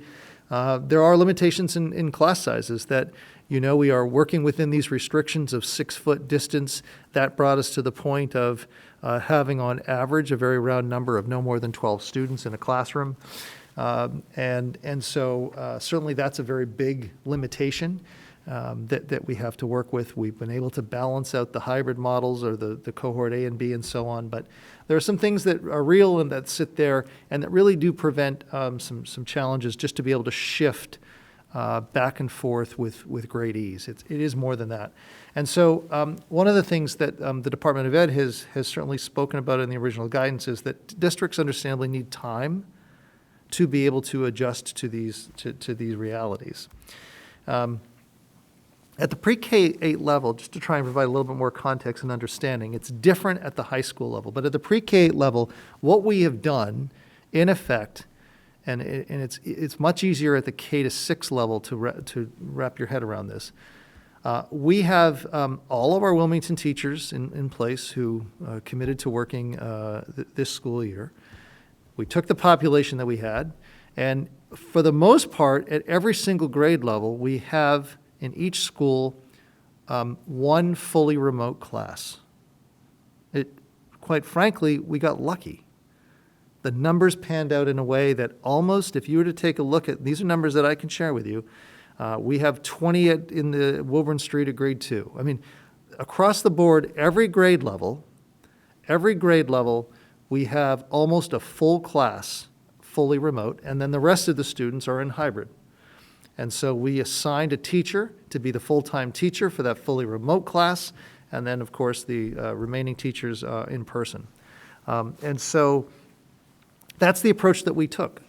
[SPEAKER 3] There are limitations in class sizes that, we are working within these restrictions of 6-foot distance. That brought us to the point of having on average a very round number of no more than 12 students in a classroom. And so certainly that's a very big limitation that we have to work with. We've been able to balance out the hybrid models or the cohort A and B and so on, but there are some things that are real and that sit there and that really do prevent some challenges just to be able to shift back and forth with great ease. It is more than that. And so one of the things that the Department of Ed has certainly spoken about in the original guidance is that districts understandably need time to be able to adjust to these realities. At the pre-K-8 level, just to try and provide a little bit more context and understanding, it's different at the high school level. But at the pre-K-8 level, what we have done, in effect, and it's much easier at the K-6 level to wrap your head around this. We have all of our Wilmington teachers in place who committed to working this school year. We took the population that we had, and for the most part, at every single grade level, we have in each school one fully remote class. Quite frankly, we got lucky. The numbers panned out in a way that almost, if you were to take a look at, these are numbers that I can share with you, we have 20 in the Woburn Street at grade 2. I mean, across the board, every grade level, we have almost a full class, fully remote, and then the rest of the students are in hybrid. And so we assigned a teacher to be the full-time teacher for that fully remote class, and then, of course, the remaining teachers in person. And so that's the approach that we took.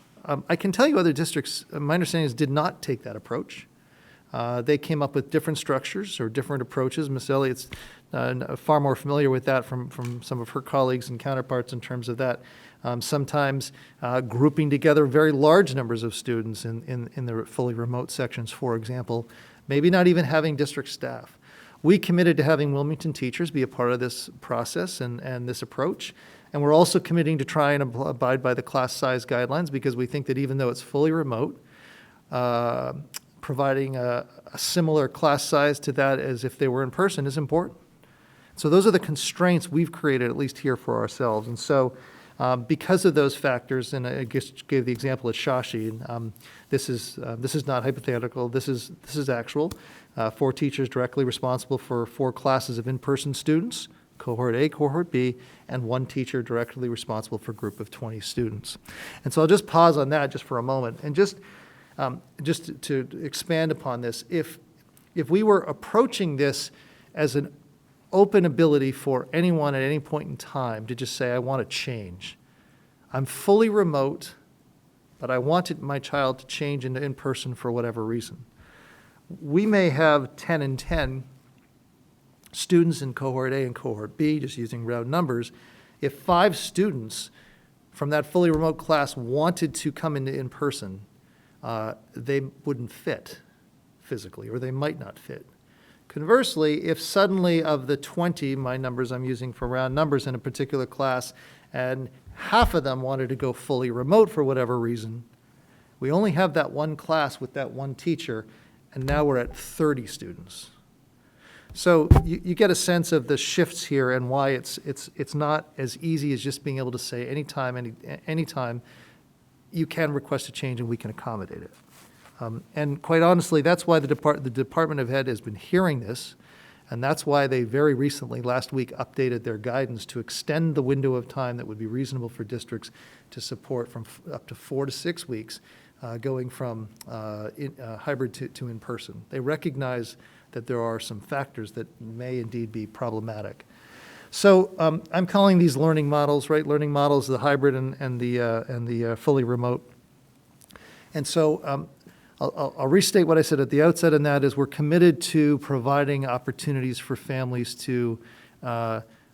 [SPEAKER 3] I can tell you other districts, my understanding is, did not take that approach. They came up with different structures or different approaches. Miss Elliott's far more familiar with that from some of her colleagues and counterparts in terms of that. Sometimes grouping together very large numbers of students in the fully remote sections, for example, maybe not even having district staff. We committed to having Wilmington teachers be a part of this process and this approach. And we're also committing to try and abide by the class size guidelines, because we think that even though it's fully remote, providing a similar class size to that as if they were in person is important. So those are the constraints we've created, at least here for ourselves. And so because of those factors, and I just gave the example at Shashi, this is not hypothetical, this is actual. 4 teachers directly responsible for 4 classes of in-person students, cohort A, cohort B, and 1 teacher directly responsible for a group of 20 students. And so I'll just pause on that just for a moment. And just to expand upon this, if we were approaching this as an open ability for anyone at any point in time to just say, I want to change. I'm fully remote, but I wanted my child to change into in-person for whatever reason. We may have 10 and 10 students in cohort A and cohort B, just using round numbers. If 5 students from that fully remote class wanted to come into in-person, they wouldn't fit physically, or they might not fit. Conversely, if suddenly of the 20, my numbers I'm using for round numbers in a particular class, and half of them wanted to go fully remote for whatever reason, we only have that one class with that one teacher, and now we're at 30 students. So you get a sense of the shifts here and why it's not as easy as just being able to say anytime you can request a change and we can accommodate it. And quite honestly, that's why the Department of Ed has been hearing this, and that's why they very recently, last week, updated their guidance to extend the window of time that would be reasonable for districts to support from up to 4 to 6 weeks, going from hybrid to in-person. They recognize that there are some factors that may indeed be problematic. So I'm calling these learning models, right? Learning models, the hybrid and the fully remote. And so I'll restate what I said at the outset, and that is we're committed to providing opportunities for families to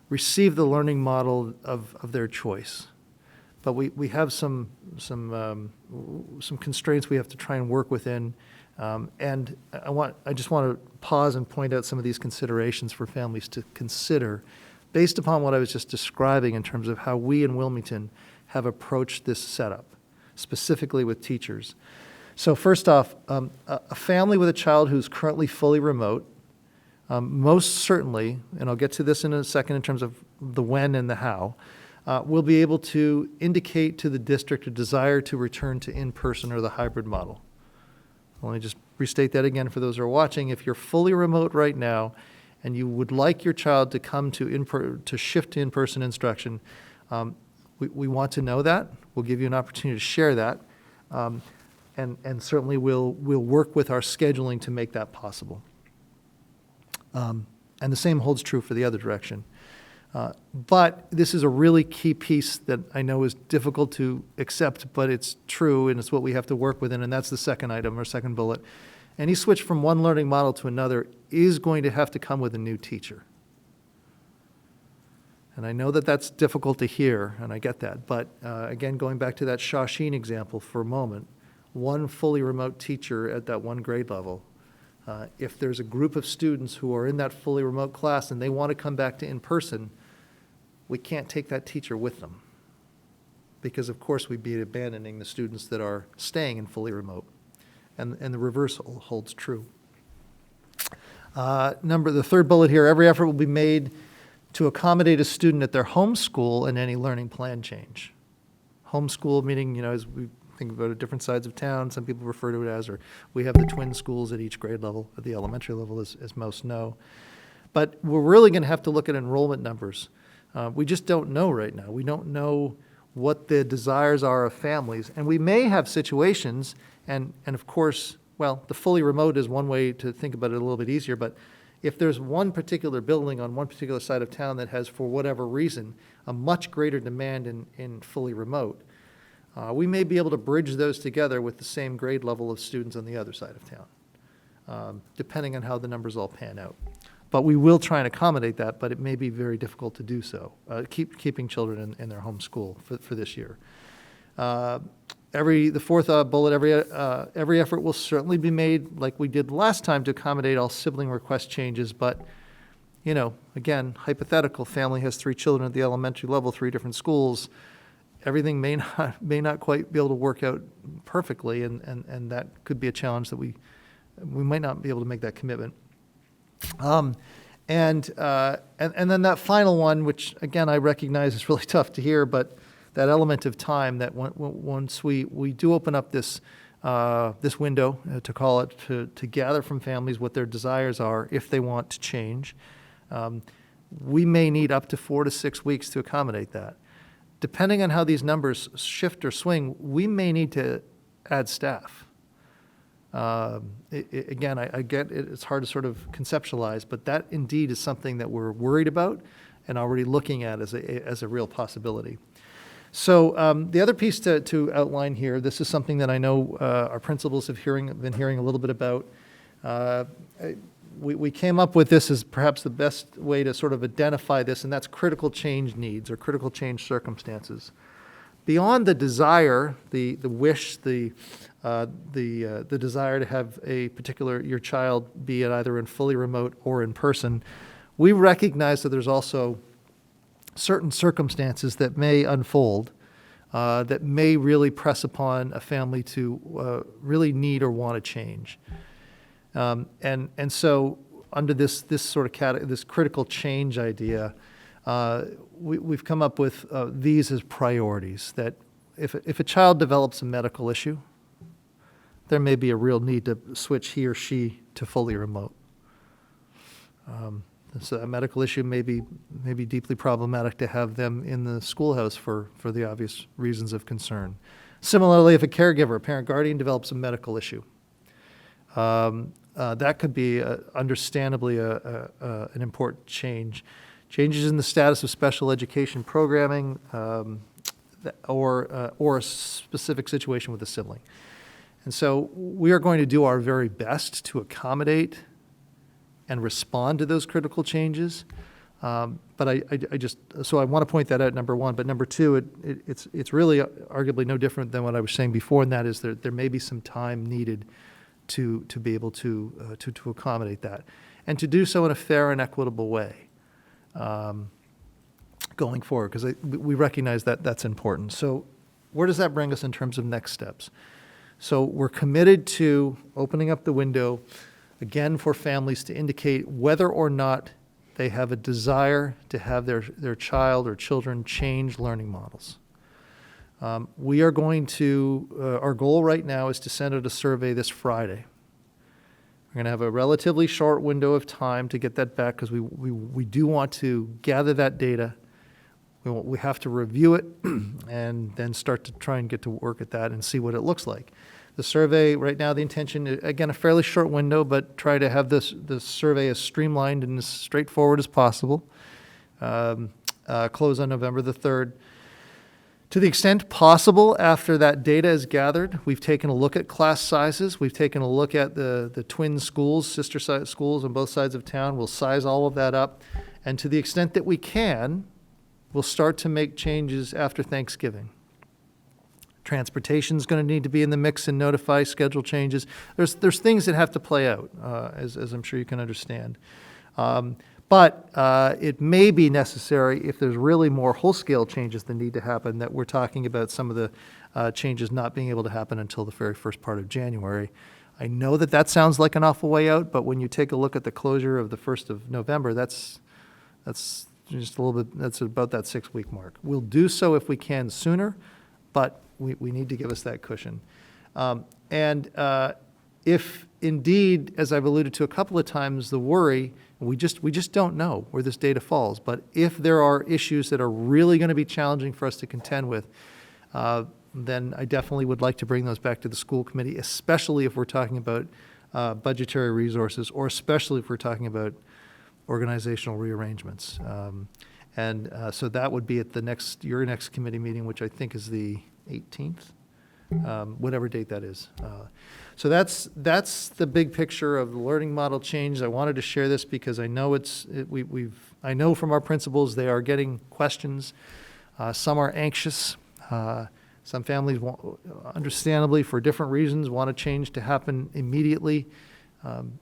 [SPEAKER 3] receive the learning model of their choice. But we have some constraints we have to try and work within. And I just want to pause and point out some of these considerations for families to consider based upon what I was just describing in terms of how we in Wilmington have approached this setup, specifically with teachers. So first off, a family with a child who's currently fully remote, most certainly, and I'll get to this in a second in terms of the when and the how, will be able to indicate to the district a desire to return to in-person or the hybrid model. Let me just restate that again for those who are watching. If you're fully remote right now and you would like your child to come to shift to in-person instruction, we want to know that. We'll give you an opportunity to share that. And certainly we'll work with our scheduling to make that possible. And the same holds true for the other direction. But this is a really key piece that I know is difficult to accept, but it's true, and it's what we have to work within, and that's the second item or second bullet. Any switch from one learning model to another is going to have to come with a new teacher. And I know that that's difficult to hear, and I get that, but again, going back to that Shawsheen example for a moment, one fully remote teacher at that one grade level, if there's a group of students who are in that fully remote class and they want to come back to in-person, we can't take that teacher with them, because of course we'd be abandoning the students that are staying in fully remote, and the reverse holds true. The third bullet here, every effort will be made to accommodate a student at their home school in any learning plan change. Homeschool meaning, as we think about it, different sides of town, some people refer to it as, or we have the twin schools at each grade level, at the elementary level, as most know. But we're really going to have to look at enrollment numbers. We just don't know right now. We don't know what the desires are of families. And we may have situations, and of course, well, the fully remote is one way to think about it a little bit easier, but if there's one particular building on one particular side of town that has, for whatever reason, a much greater demand in fully remote, we may be able to bridge those together with the same grade level of students on the other side of town, depending on how the numbers all pan out. But we will try and accommodate that, but it may be very difficult to do so, keeping children in their home school for this year. The fourth bullet, every effort will certainly be made, like we did last time, to accommodate all sibling request changes, but, again, hypothetical, family has 3 children at the elementary level, 3 different schools, everything may not quite be able to work out perfectly, and that could be a challenge that we might not be able to make that commitment. And then that final one, which again I recognize is really tough to hear, but that element of time, that once we do open up this window, to call it, to gather from families what their desires are if they want to change, we may need up to 4 to 6 weeks to accommodate that. Depending on how these numbers shift or swing, we may need to add staff. Again, I get it, it's hard to sort of conceptualize, but that indeed is something that we're worried about and already looking at as a real possibility. So the other piece to outline here, this is something that I know our principals have been hearing a little bit about. We came up with this as perhaps the best way to sort of identify this, and that's critical change needs or critical change circumstances. Beyond the desire, the wish, the desire to have your child be either in fully remote or in person, we recognize that there's also certain circumstances that may unfold that may really press upon a family to really need or want to change. And so under this sort of category, this critical change idea, we've come up with these as priorities, that if a child develops a medical issue, there may be a real need to switch he or she to fully remote. So a medical issue may be deeply problematic to have them in the schoolhouse for the obvious reasons of concern. Similarly, if a caregiver, a parent guardian, develops a medical issue, that could be understandably an important change. Changes in the status of special education programming, or a specific situation with a sibling. And so we are going to do our very best to accommodate and respond to those critical changes. But so I want to point that out, number one. But number two, it's really arguably no different than what I was saying before, and that is there may be some time needed to be able to accommodate that, and to do so in a fair and equitable way going forward, because we recognize that that's important. So where does that bring us in terms of next steps? So we're committed to opening up the window, again, for families to indicate whether or not they have a desire to have their child or children change learning models. We are going to, our goal right now is to send out a survey this Friday. We're going to have a relatively short window of time to get that back, because we do want to gather that data. We have to review it and then start to try and get to work at that and see what it looks like. The survey, right now, the intention, again, a fairly short window, but try to have this survey as streamlined and as straightforward as possible. Close on November the 3rd. To the extent possible, after that data is gathered, we've taken a look at class sizes. We've taken a look at the twin schools, sister schools on both sides of town. We'll size all of that up. And to the extent that we can, we'll start to make changes after Thanksgiving. Transportation's going to need to be in the mix and notify schedule changes. There's things that have to play out, as I'm sure you can understand. But it may be necessary, if there's really more whole-scale changes that need to happen, that we're talking about some of the changes not being able to happen until the very first part of January. I know that that sounds like an awful way out, but when you take a look at the closure of the 1st of November, that's just a little bit, that's about that 6-week mark. We'll do so if we can sooner, but we need to give us that cushion. If indeed, as I've alluded to a couple of times, the worry, we just don't know where this data falls. But if there are issues that are really going to be challenging for us to contend with, then I definitely would like to bring those back to the school committee, especially if we're talking about budgetary resources, or especially if we're talking about organizational rearrangements. So that would be at your next committee meeting, which I think is the 18th, whatever date that is. So that's the big picture of the learning model change. I wanted to share this because I know I know from our principals they are getting questions. Some are anxious. Some families, understandably, for different reasons, want a change to happen immediately.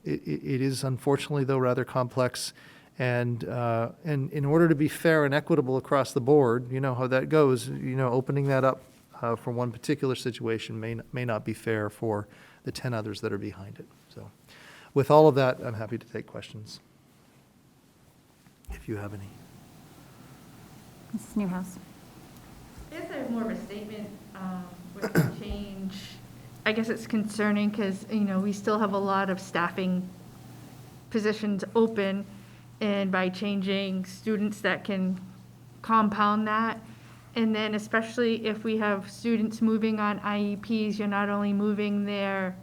[SPEAKER 3] It is unfortunately, though, rather complex. And in order to be fair and equitable across the board, you know how that goes. Opening that up for one particular situation may not be fair for the 10 others that are behind it. So with all of that, I'm happy to take questions, if you have any.
[SPEAKER 1] Mrs. Newhouse.
[SPEAKER 11] I guess I have more of a statement with the change. I guess it's concerning because, we still have a lot of staffing positions open, and by changing students that can compound that. And then especially if we have students moving on IEPs, you're not only moving their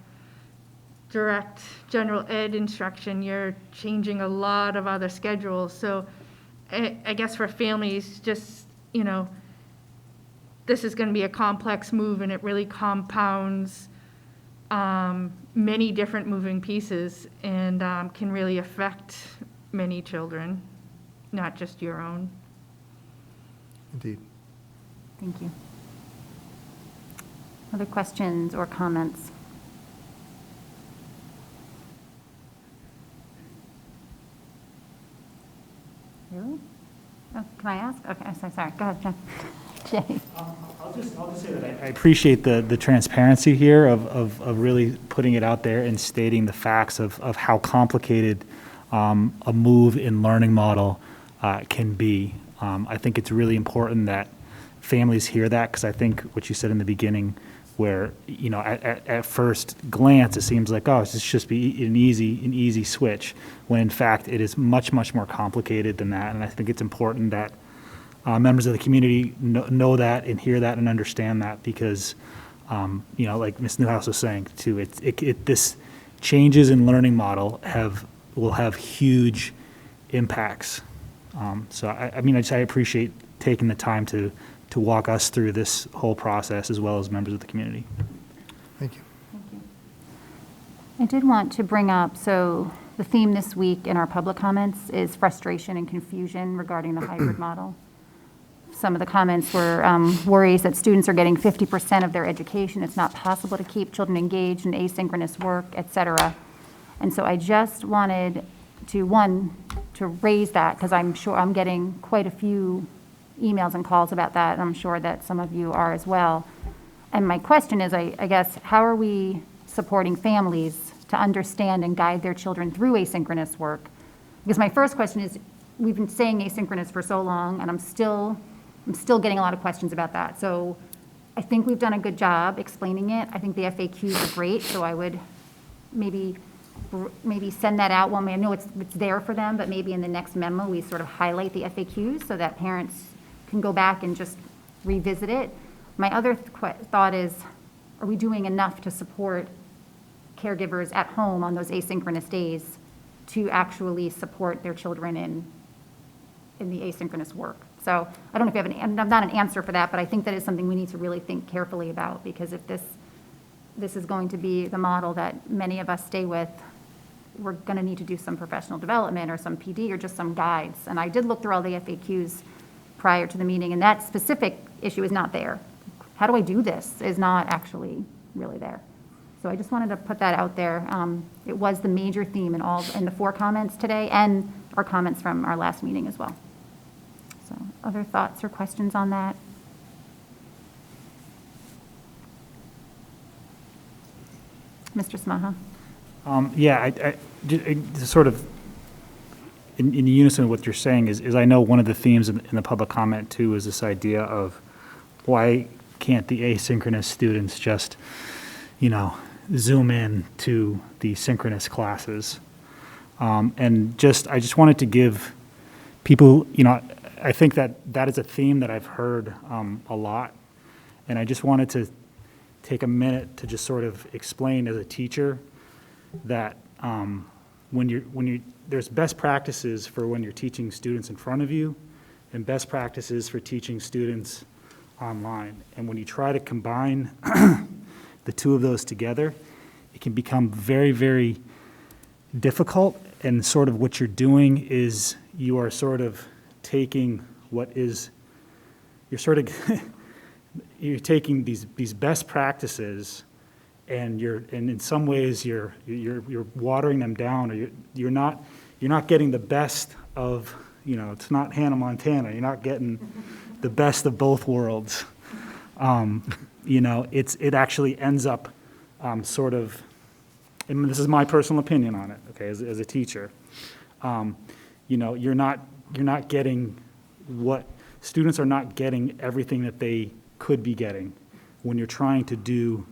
[SPEAKER 11] direct general ed instruction, you're changing a lot of other schedules. So I guess for families, just, this is going to be a complex move, and it really compounds many different moving pieces, and can really affect many children, not just your own.
[SPEAKER 3] Indeed.
[SPEAKER 1] Thank you. Other questions or comments? Really? Oh, can I ask? Okay, I'm so sorry. Go ahead, John. Jay.
[SPEAKER 7] I'll just say that I appreciate the transparency here of really putting it out there and stating the facts of how complicated a move in learning model can be. I think it's really important that families hear that, because I think what you said in the beginning, where at first glance it seems like, oh, this should be an easy switch, when in fact it is much more complicated than that. And I think it's important that members of the community know that and hear that and understand that, because like Ms. Newhouse was saying too, this changes in learning model will have huge impacts. So I appreciate taking the time to walk us through this whole process, as well as members of the community.
[SPEAKER 3] Thank you.
[SPEAKER 1] Thank you. I did want to bring up, so the theme this week in our public comments is frustration and confusion regarding the hybrid model. Some of the comments were worries that students are getting 50% of their education. It's not possible to keep children engaged in asynchronous work, et cetera. And so I just wanted to raise that, because I'm sure I'm getting quite a few emails and calls about that, and I'm sure that some of you are as well. And my question is, I guess, how are we supporting families to understand and guide their children through asynchronous work? Because my first question is, we've been saying asynchronous for so long, and I'm still getting a lot of questions about that. So I think we've done a good job explaining it. I think the FAQs are great, so I would maybe send that out one way. I know it's there for them, but maybe in the next memo we sort of highlight the FAQs so that parents can go back and just revisit it. My other thought is, are we doing enough to support caregivers at home on those asynchronous days to actually support their children in the asynchronous work? So I don't know if you have not an answer for that, but I think that is something we need to really think carefully about, because if this is going to be the model that many of us stay with, we're going to need to do some professional development or some PD or just some guides. And I did look through all the FAQs prior to the meeting, and that specific issue is not there. How do I do this is not actually really there. So I just wanted to put that out there. It was the major theme in the 4 comments today and our comments from our last meeting as well. So other thoughts or questions on that? Mr. Smaha?
[SPEAKER 7] Yeah, sort of in unison with what you're saying is I know one of the themes in the public comment too is this idea of why can't the asynchronous students just, zoom in to the synchronous classes? And I just wanted to give people, I think that is a theme that I've heard a lot. And I just wanted to take a minute to just sort of explain as a teacher that there's best practices for when you're teaching students in front of you and best practices for teaching students online. And when you try to combine the two of those together, it can become very, very difficult. And sort of what you're doing is you are sort of taking you're taking these best practices and in some ways you're watering them down, or you're not getting the best of, it's not Hannah Montana. You're not getting the best of both worlds. It actually ends up sort of, and this is my personal opinion on it, okay, as a teacher. You're not getting what students are not getting everything that they could be getting when you're trying to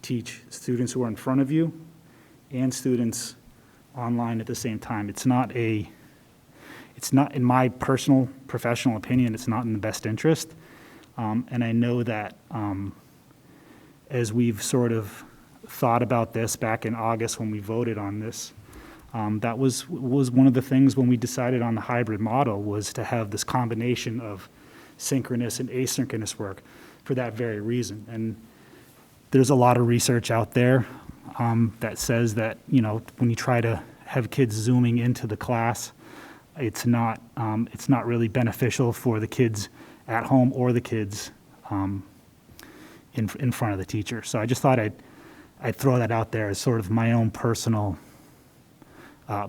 [SPEAKER 7] teach students who are in front of you and students online at the same time. It's not, in my personal professional opinion, it's not in the best interest. And I know that as we've sort of thought about this back in August when we voted on this, that was one of the things when we decided on the hybrid model, was to have this combination of synchronous and asynchronous work for that very reason. And there's a lot of research out there that says that, when you try to have kids zooming into the class, it's not really beneficial for the kids at home or the kids in front of the teacher. So I just thought I'd throw that out there as sort of my own personal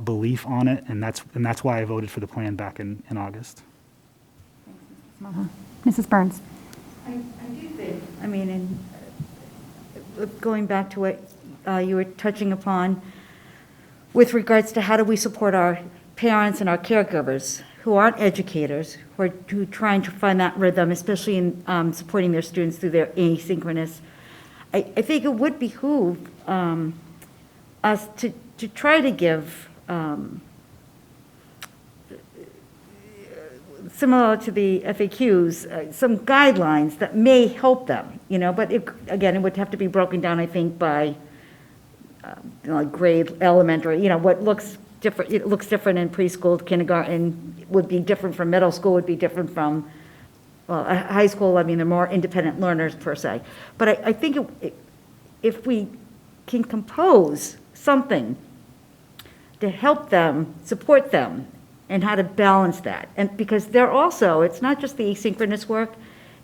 [SPEAKER 7] belief on it, and that's why I voted for the plan back in August.
[SPEAKER 1] Mrs. Byrnes?
[SPEAKER 4] I do think, and going back to what you were touching upon with regards to how do we support our parents and our caregivers who aren't educators, who are trying to find that rhythm, especially in supporting their students through their asynchronous. I think it would behoove us to try to give, similar to the FAQs, some guidelines that may help them, but again, it would have to be broken down, I think, by grade, elementary, what looks different. It looks different in preschool, kindergarten, would be different from middle school, would be different from, high school. They're more independent learners per se. But I think if we can compose something to help them, support them, and how to balance that. And because it's not just the asynchronous work,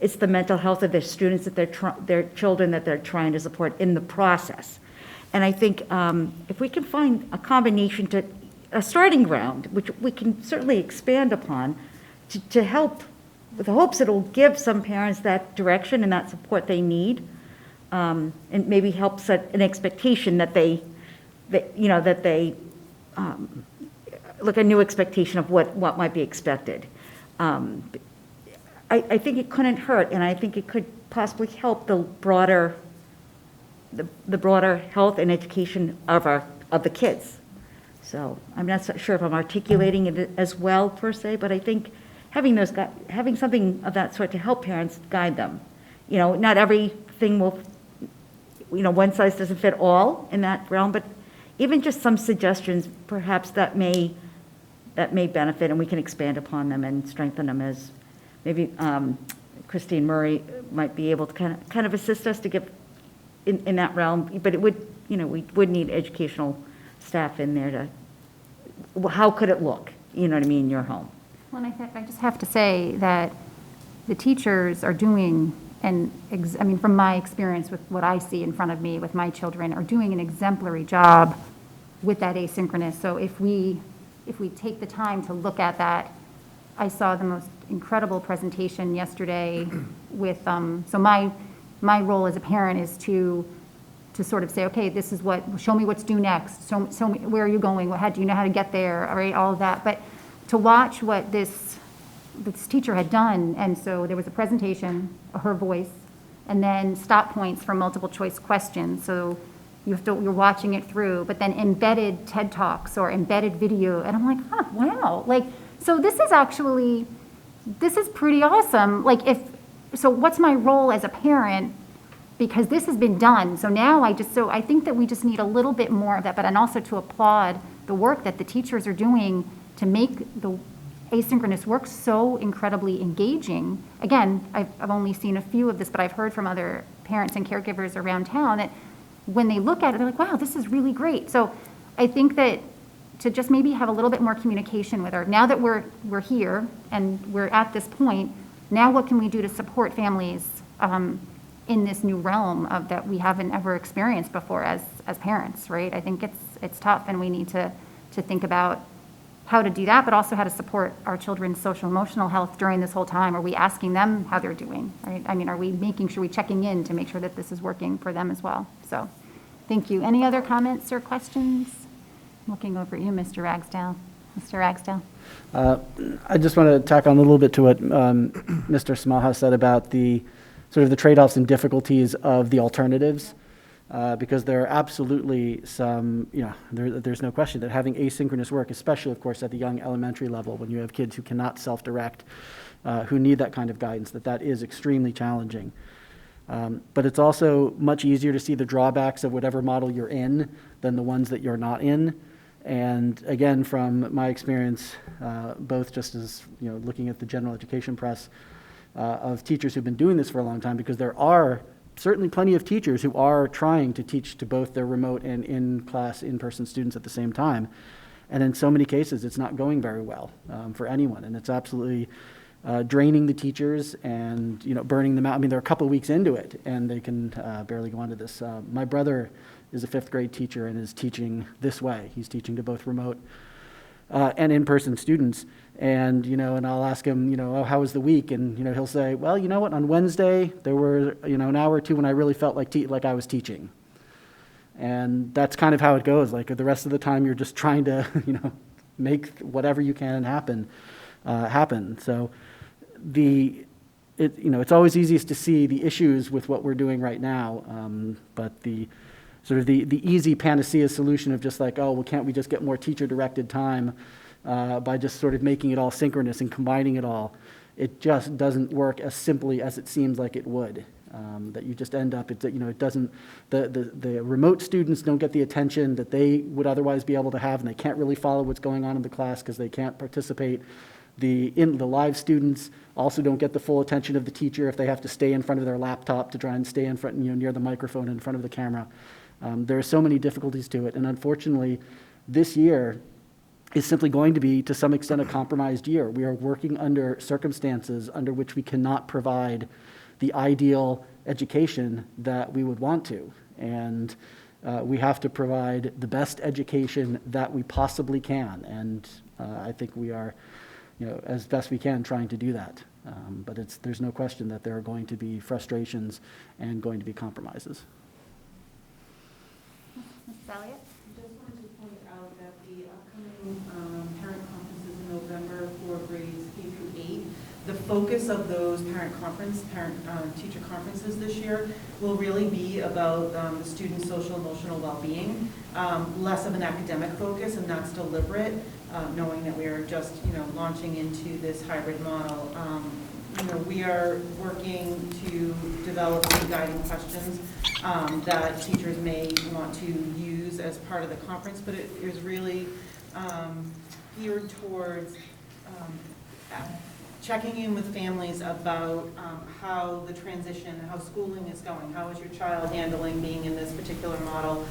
[SPEAKER 4] it's the mental health of their students, their children that they're trying to support in the process. And I think if we can find a combination a starting ground, which we can certainly expand upon, to help, with the hopes it'll give some parents that direction and that support they need, and maybe help set an expectation that they a new expectation of what might be expected. I think it couldn't hurt, and I think it could possibly help the broader health and education of the kids. So I'm not so sure if I'm articulating it as well per se, but I think having something of that sort to help parents guide them. Not everything will, one size doesn't fit all in that realm, but even just some suggestions perhaps that may benefit, and we can expand upon them and strengthen them as maybe Christine Murray might be able to kind of assist us to get in that realm, but it would, we would need educational staff in there to, how could it look, you know what I mean, in your home?
[SPEAKER 1] Well, and I just have to say that the teachers are doing, from my experience with what I see in front of me with my children, are doing an exemplary job with that asynchronous. So if we take the time to look at that, I saw the most incredible presentation yesterday with, so my role as a parent is to sort of say, okay, this is show me what's due next. Show me, where are you going? How do you know how to get there? All right, all of that. But to watch what this teacher had done, and so there was a presentation, her voice, and then stop points for multiple choice questions. So you're watching it through, but then embedded TED Talks or embedded video, and I'm like, wow. Like, so this is pretty awesome. Like, so what's my role as a parent? Because this has been done. So now I think that we just need a little bit more of that, and also to applaud the work that the teachers are doing to make the asynchronous work so incredibly engaging. Again, I've only seen a few of this, but I've heard from other parents and caregivers around town that when they look at it, they're like, wow, this is really great. So I think that to just maybe have a little bit more communication with her. Now that we're here and we're at this point, now what can we do to support families in this new realm of that we haven't ever experienced before as parents, right? I think it's tough, and we need to think about how to do that, but also how to support our children's social emotional health during this whole time. Are we asking them how they're doing, right? I mean, are we making sure we're checking in to make sure that this is working for them as well? So, thank you. Any other comments or questions? Looking over at you, Mr. Ragsdale. Mr. Ragsdale.
[SPEAKER 2] I just want to tack on a little bit to what Mr. Smallhouse said about the sort of the trade-offs and difficulties of the alternatives, because there are absolutely some, there's no question that having asynchronous work, especially, of course, at the young elementary level, when you have kids who cannot self-direct, who need that kind of guidance, that is extremely challenging. But it's also much easier to see the drawbacks of whatever model you're in than the ones that you're not in. And again, from my experience, both just as, looking at the general education press, of teachers who've been doing this for a long time, because there are certainly plenty of teachers who are trying to teach to both their remote and in-class, in-person students at the same time. And in so many cases, it's not going very well for anyone. And it's absolutely draining the teachers and, burning them out. I mean, they're a couple of weeks into it, and they can barely go on to this. My brother is a 5th grade teacher and is teaching this way. He's teaching to both remote and in-person students. And, and I'll ask him, oh, how was the week? And, he'll say, well, you know what, on Wednesday, there were, an hour or two when I really felt like I was teaching. And that's kind of how it goes. Like, the rest of the time, you're just trying to, make whatever you can happen. So it's always easiest to see the issues with what we're doing right now. But the sort of the easy panacea solution of just like, oh, well, can't we just get more teacher-directed time by just sort of making it all synchronous and combining it all? It just doesn't work as simply as it seems like it would. That you just end up, it doesn't, the remote students don't get the attention that they would otherwise be able to have, and they can't really follow what's going on in the class because they can't participate. The live students also don't get the full attention of the teacher if they have to stay in front of their laptop to try and stay in front, near the microphone in front of the camera. There are so many difficulties to it, and unfortunately, this year is simply going to be, to some extent, a compromised year. We are working under circumstances under which we cannot provide the ideal education that we would want to. And we have to provide the best education that we possibly can. And I think we are, as best we can, trying to do that. But there's no question that there are going to be frustrations and going to be compromises.
[SPEAKER 1] Mrs. Elliott?
[SPEAKER 12] I just wanted to point out that the upcoming parent conferences in November for grades K through 8, the focus of those teacher conferences this year will really be about the students' social emotional well-being, less of an academic focus, and that's deliberate, knowing that we are just launching into this hybrid model. We are working to develop some guiding questions that teachers may want to use as part of the conference, but it is really geared towards checking in with families about how the transition, how schooling is going, how is your child handling being in this particular model,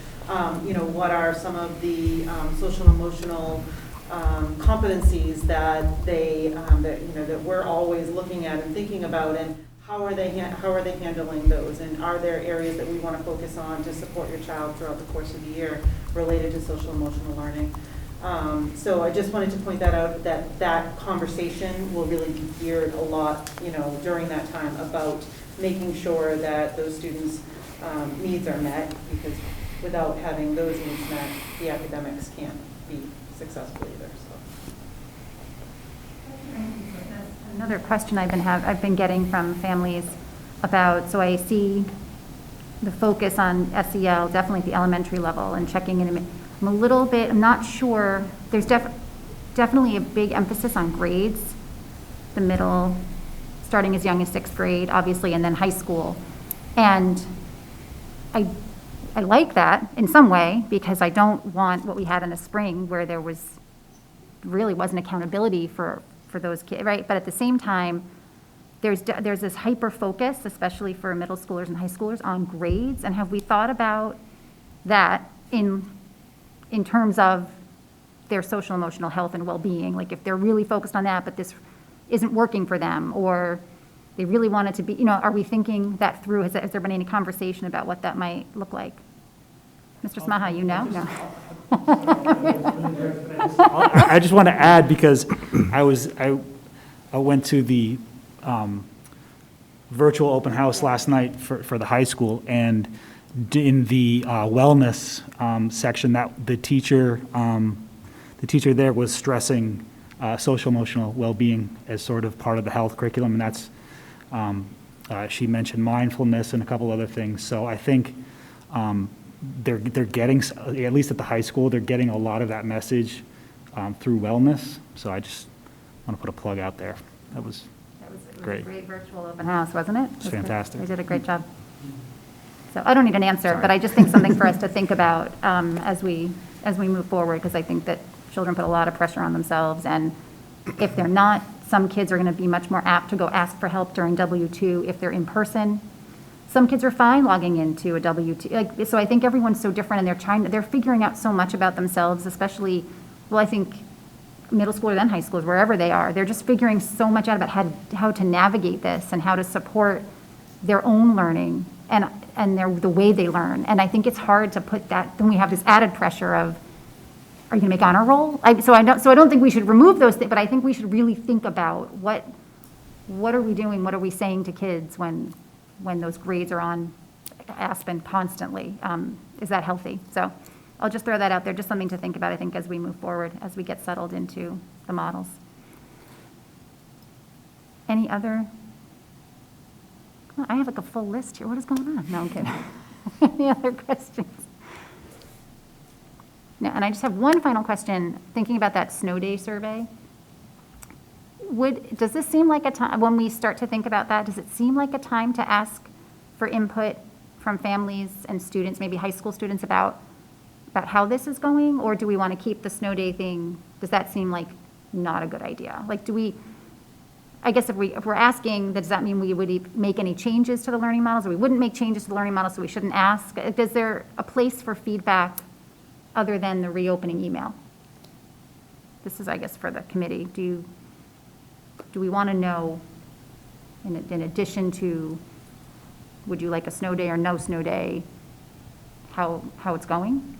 [SPEAKER 12] what are some of the social emotional competencies that that we're always looking at and thinking about, and how are they handling those, and are there areas that we want to focus on to support your child throughout the course of the year related to social emotional learning. So I just wanted to point that out, that conversation will really be geared a lot, during that time about making sure that those students' needs are met, because without having those needs met, the academics can't be successful either. So.
[SPEAKER 1] Another question I've been getting from families about, so I see the focus on SEL, definitely at the elementary level, and checking in. I'm a little bit, I'm not sure, there's definitely a big emphasis on grades, the middle, starting as young as 6th grade, obviously, and then high school. And I like that in some way, because I don't want what we had in the spring where there really wasn't accountability for those kids, right? But at the same time, there's this hyper focus, especially for middle schoolers and high schoolers, on grades. And have we thought about that in terms of their social emotional health and well-being? Like, if they're really focused on that, but this isn't working for them, or they really want it to be, are we thinking that through? Has there been any conversation about what that might look like? Mr. Smaha, No.
[SPEAKER 7] I just want to add, because I went to the virtual open house last night for the high school, and in the wellness section, that the teacher there was stressing social emotional well-being as sort of part of the health curriculum, and that's she mentioned mindfulness and a couple other things. So I think they're getting, at least at the high school, they're getting a lot of that message through wellness. So I just want to put a plug out there. It was great.
[SPEAKER 1] A great virtual open house, wasn't it?
[SPEAKER 7] It's fantastic.
[SPEAKER 1] They did a great job. So I don't need an answer, but I just think something for us to think about as we move forward, because I think that children put a lot of pressure on themselves, and if they're not, some kids are going to be much more apt to go ask for help during W2 if they're in person. Some kids are fine logging into a W2. So I think everyone's so different, and they're figuring out so much about themselves, especially, well, I think middle schoolers and high schoolers, wherever they are, they're just figuring so much out about how to navigate this and how to support their own learning and the way they learn. And I think it's hard to put that, then we have this added pressure of, are you going to make honor roll? So I don't think we should remove those things, but I think we should really think about what are we doing, what are we saying to kids when those grades are on Aspen constantly. Is that healthy? So I'll just throw that out there, just something to think about, I think, as we move forward, as we get settled into the models. Any other? I have like a full list here. What is going on? No, I'm kidding. Any other questions? No, and I just have one final question, thinking about that snow day survey. Does this seem like a time, when we start to think about that, does it seem like a time to ask for input from families and students, maybe high school students, about how this is going? Or do we want to keep the snow day thing? Does that seem like not a good idea? Like, I guess if we're asking, does that mean we would make any changes to the learning models, or we wouldn't make changes to the learning models, so we shouldn't ask? Is there a place for feedback other than the reopening email? This is, I guess, for the committee. Do we want to know, in addition to, would you like a snow day or no snow day, how it's going?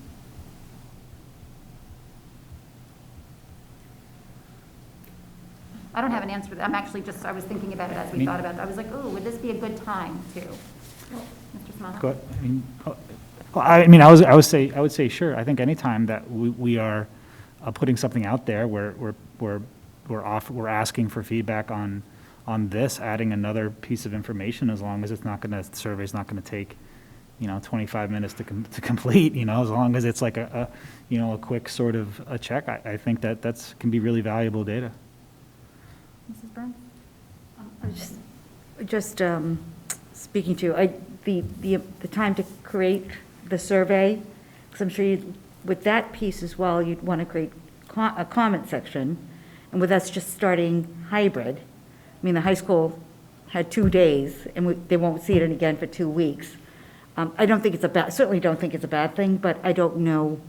[SPEAKER 1] I don't have an answer to that. I'm actually I was thinking about it as we thought about it. I was like, oh, would this be a good time to? Mr. Smaha?
[SPEAKER 7] Go ahead. I would say sure. I think anytime that we are putting something out there, we're asking for feedback on this, adding another piece of information, as long as it's not going to, the survey's not going to take 25 minutes to complete, as long as it's like a quick sort of a check. I think that can be really valuable data.
[SPEAKER 1] Mrs. Byrnes?
[SPEAKER 4] Just speaking to the time to create the survey, because I'm sure with that piece as well, you'd want to create a comment section, and with us just starting hybrid, mean, the high school had 2 days, and they won't see it again for 2 weeks. I don't think it's certainly don't think it's a bad thing, but I don't know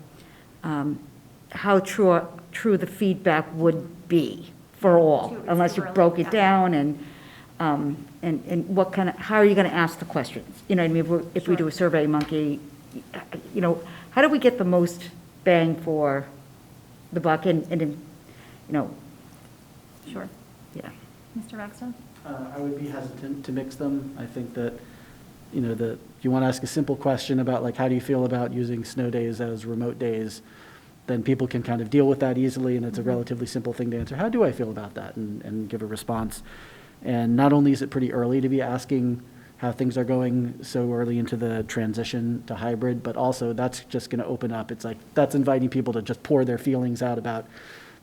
[SPEAKER 4] how true the feedback would be for all,
[SPEAKER 1] Too
[SPEAKER 4] unless you
[SPEAKER 1] early,
[SPEAKER 4] broke it
[SPEAKER 1] yeah.
[SPEAKER 4] down and what kind of, how are you going to ask the questions? You know what I mean? If we do a Survey Monkey, you know, how do we get the most bang for the buck and you know,
[SPEAKER 1] Sure.
[SPEAKER 4] yeah.
[SPEAKER 1] Mr. Ragsdale?
[SPEAKER 2] I would be hesitant to mix them. I think that, you know, if you want to ask a simple question about like, how do you feel about using snow days as remote days, then people can kind of deal with that easily, and it's a relatively simple thing to answer. How do I feel about that? And give a response. And not only is it pretty early to be asking how things are going so early into the transition to hybrid, but also that's just going to open up. It's like, that's inviting people to just pour their feelings out about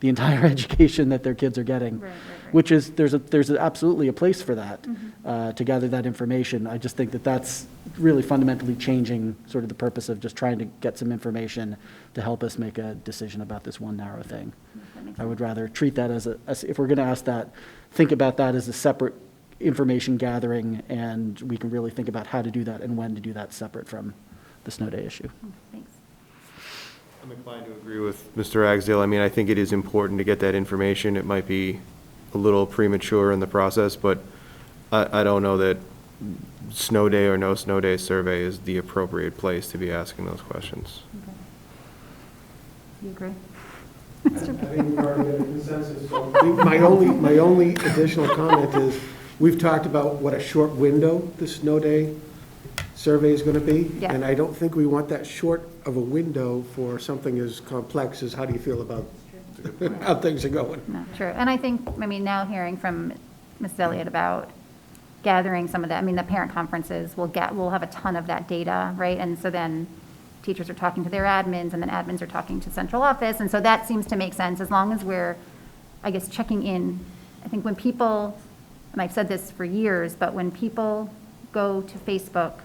[SPEAKER 2] the entire education that their kids are getting,
[SPEAKER 1] Right.
[SPEAKER 2] which is, there's absolutely a place for that, to gather that information. I just think that that's really fundamentally changing sort of the purpose of just trying to get some information to help us make a decision about this one narrow thing. I would rather treat that as if we're going to ask that, think about that as a separate information gathering, and we can really think about how to do that and when to do that separate from the snow day issue.
[SPEAKER 1] Thanks.
[SPEAKER 9] I'm inclined to agree with Mr. Ragsdale. I mean, I think it is important to get that information. It might be a little premature in the process, but I don't know that snow day or no snow day survey is the appropriate place to be asking those questions.
[SPEAKER 1] You agree?
[SPEAKER 8] I think we've already got a consensus. So my only additional comment is, we've talked about what a short window the snow day survey is going to be.
[SPEAKER 1] Yeah.
[SPEAKER 8] And I don't think we want that short of a window for something as complex as how do you feel about how things are going.
[SPEAKER 1] No, true. And I think, I mean, now hearing from Ms. Elliott about gathering some of that, I mean, the parent conferences, we'll have a ton of that data, right? And so then teachers are talking to their admins, and then admins are talking to central office. And so that seems to make sense, as long as we're, I guess, checking in. I think when people, and I've said this for years, but when people go to Facebook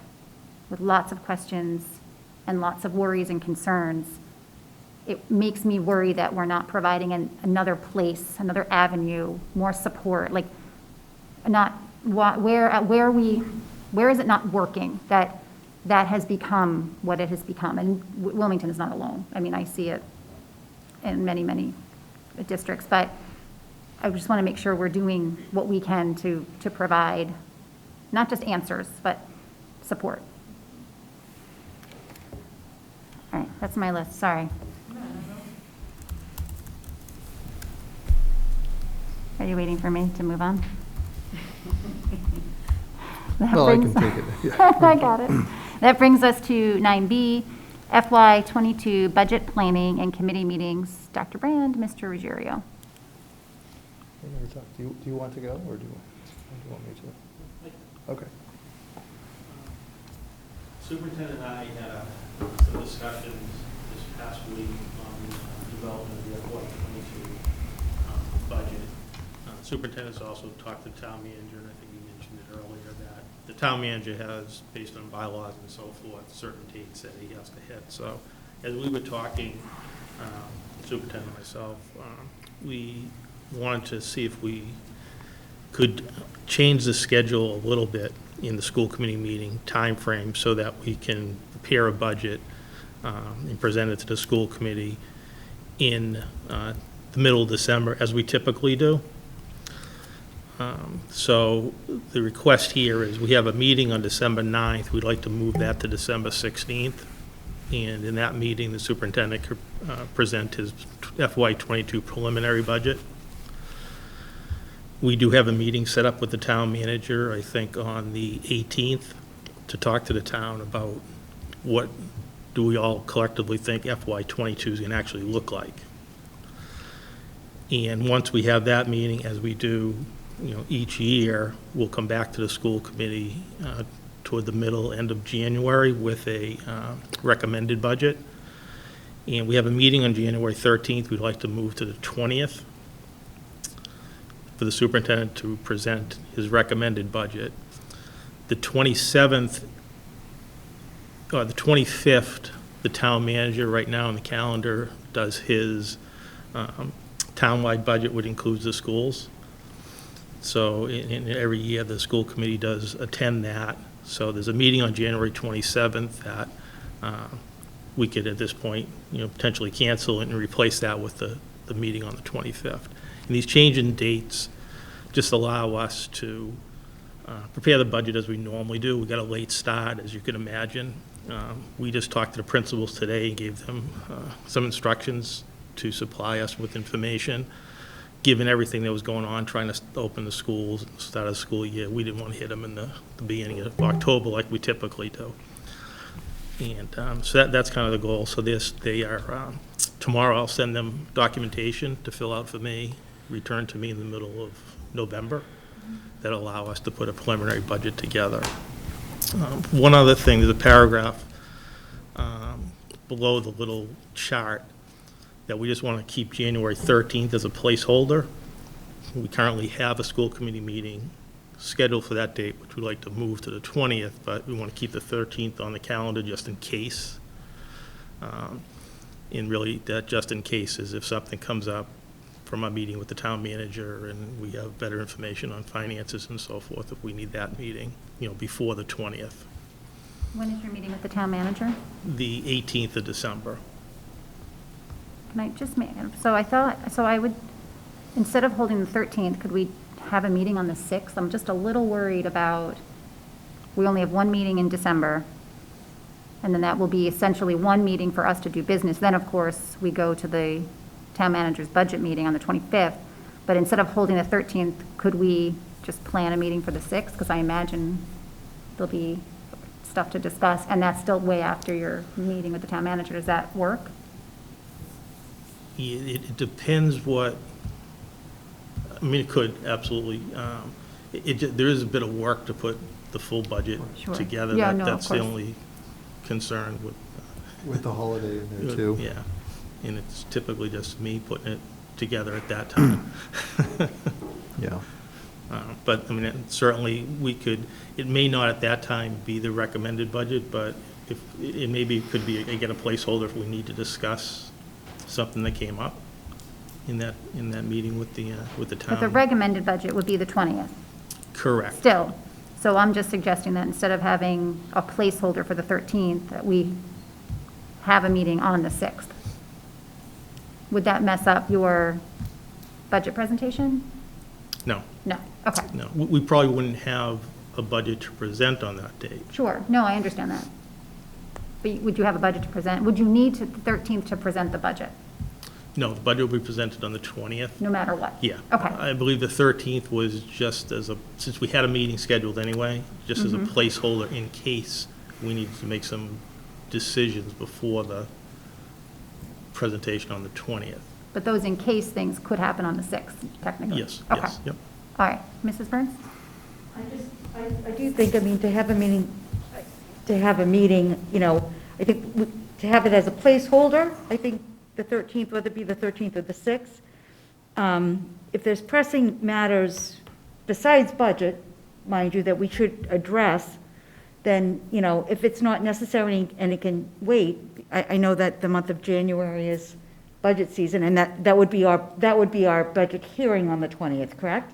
[SPEAKER 1] with lots of questions and lots of worries and concerns, it makes me worry that we're not providing another place, another avenue, more support, like not where is it not working that has become what it has become. And Wilmington is not alone. I mean, I see it in many, many districts, but I just want to make sure we're doing what we can to provide not just answers, but support. All right, that's my list, sorry. Are you waiting for me to move on?
[SPEAKER 3] Well, I can take it. Yeah.
[SPEAKER 1] I got it. That brings us to 9B, FY '22 budget planning and committee meetings. Dr. Brand, Mr. Ruggiero.
[SPEAKER 3] Do you want to go, or do you want me to? Okay.
[SPEAKER 10] Superintendent and I had some discussions this past week on the development of the FY '22 budget. Superintendent's also talked to town manager, and I think he mentioned it earlier, that the town manager has, based on bylaws and so forth, certain dates that he has to hit. So as we were talking, superintendent and myself, we wanted to see if we could change the schedule a little bit in the school committee meeting timeframe so that we can prepare a budget and present it to the school committee in the middle of December, as we typically do. So the request here is, we have a meeting on December 9th. We'd like to move that to December 16th. And in that meeting, the superintendent could present his FY '22 preliminary budget. We do have a meeting set up with the town manager, I think, on the 18th, to talk to the town about what do we all collectively think FY '22 is going to actually look like. And once we have that meeting, as we do, each year, we'll come back to the school committee toward the end of January with a recommended budget. And we have a meeting on January 13th. We'd like to move to the 20th for the superintendent to present his recommended budget. The 27th, or the 25th, the town manager right now on the calendar does his townwide budget, which includes the schools. So every year, the school committee does attend that. So there's a meeting on January 27th that we could, at this point, potentially cancel and replace that with the meeting on the 25th. And these change in dates just allow us to prepare the budget as we normally do. We got a late start, as you can imagine. We just talked to the principals today and gave them some instructions to supply us with information. Given everything that was going on, trying to open the schools, start of the school year, we didn't want to hit them in the beginning of October like we typically do. And so that's kind of the goal. So they are, tomorrow I'll send them documentation to fill out for me, return to me in the middle of November, that allow us to put a preliminary budget together. One other thing, there's a paragraph below the little chart that we just want to keep January 13th as a placeholder. We currently have a school committee meeting scheduled for that date, which we'd like to move to the 20th, but we want to keep the 13th on the calendar just in case. And really, that just in case is if something comes up from our meeting with the town manager and we have better information on finances and so forth, if we need that meeting, before the 20th.
[SPEAKER 1] When is your meeting with the town manager?
[SPEAKER 10] The 18th of December.
[SPEAKER 1] Can I just make, so I would, instead of holding the 13th, could we have a meeting on the 6th? I'm just a little worried about, we only have one meeting in December, and then that will be essentially one meeting for us to do business. Then, of course, we go to the town manager's budget meeting on the 25th. But instead of holding the 13th, could we just plan a meeting for the 6th? Because I imagine there'll be stuff to discuss, and that's still way after your meeting with the town manager. Does that work?
[SPEAKER 10] It depends what, it could, absolutely. There is a bit of work to put the full budget
[SPEAKER 1] Sure.
[SPEAKER 10] together.
[SPEAKER 1] Yeah, no, of
[SPEAKER 10] That's the
[SPEAKER 1] course.
[SPEAKER 10] only concern with.
[SPEAKER 3] With the holiday in there, too.
[SPEAKER 10] Yeah, and it's typically just me putting it together at that time.
[SPEAKER 3] Yeah.
[SPEAKER 10] But, certainly, we could, it may not at that time be the recommended budget, but if, it maybe could be, again, a placeholder if we need to discuss something that came up in that meeting with the town.
[SPEAKER 1] But the recommended budget would be the 20th.
[SPEAKER 10] Correct.
[SPEAKER 1] Still. So I'm just suggesting that instead of having a placeholder for the 13th, that we have a meeting on the 6th. Would that mess up your budget presentation?
[SPEAKER 10] No,
[SPEAKER 1] No, okay.
[SPEAKER 10] no. We probably wouldn't have a budget to present on that date.
[SPEAKER 1] Sure, no, I understand that. But would you have a budget to present? Would you need the 13th to present the budget,
[SPEAKER 10] No, the budget will be presented on the 20th.
[SPEAKER 1] no matter what?
[SPEAKER 10] Yeah.
[SPEAKER 1] Okay.
[SPEAKER 10] I believe the 13th was just since we had a meeting scheduled anyway, just as a placeholder in case we needed to make some decisions before the presentation on the 20th.
[SPEAKER 1] But those in case things could happen on the 6th, technically?
[SPEAKER 10] Yes,
[SPEAKER 1] Okay.
[SPEAKER 10] yes, yep.
[SPEAKER 1] All right, Mrs. Burns?
[SPEAKER 4] I do think, to have a meeting, I think to have it as a placeholder, I think the 13th, whether it be the 13th or the 6th, if there's pressing matters besides budget, mind you, that we should address, then, if it's not necessary and it can wait, I know that the month of January is budget season, and that would be our budget hearing on the 20th, correct?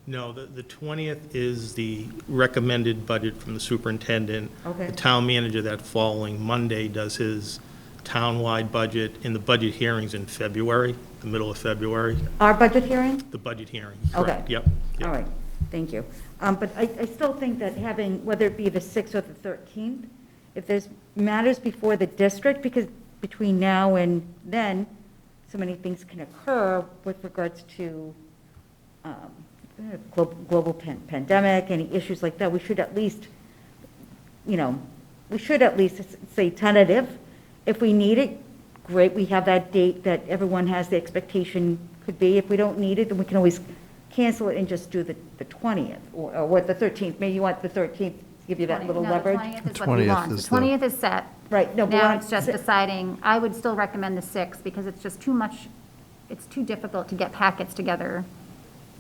[SPEAKER 10] No, the 20th is the recommended budget from the superintendent.
[SPEAKER 4] Okay.
[SPEAKER 10] The town manager that following Monday does his town-wide budget, and the budget hearings in February, the middle of February,
[SPEAKER 4] Our budget hearing?
[SPEAKER 10] the budget hearing.
[SPEAKER 4] Okay.
[SPEAKER 10] Correct. Yep. Yep.
[SPEAKER 4] All right, thank you. But I still think that having, whether it be the 6th or the 13th, if there's matters before the district, because between now and then, so many things can occur with regards to global pandemic, any issues like that, we should at least, say tentative. If we need it, great, we have that date that everyone has the expectation could be. If we don't need it, then we can always cancel it and just do the 20th, or what, the 13th. Maybe you want the 13th to give you that little leverage.
[SPEAKER 1] No, the 20th is what we want. The 20th is set.
[SPEAKER 4] Right, no, but
[SPEAKER 1] Now
[SPEAKER 4] what
[SPEAKER 1] it's just deciding, I would still recommend the 6th, because it's just too much, it's too difficult to get packets together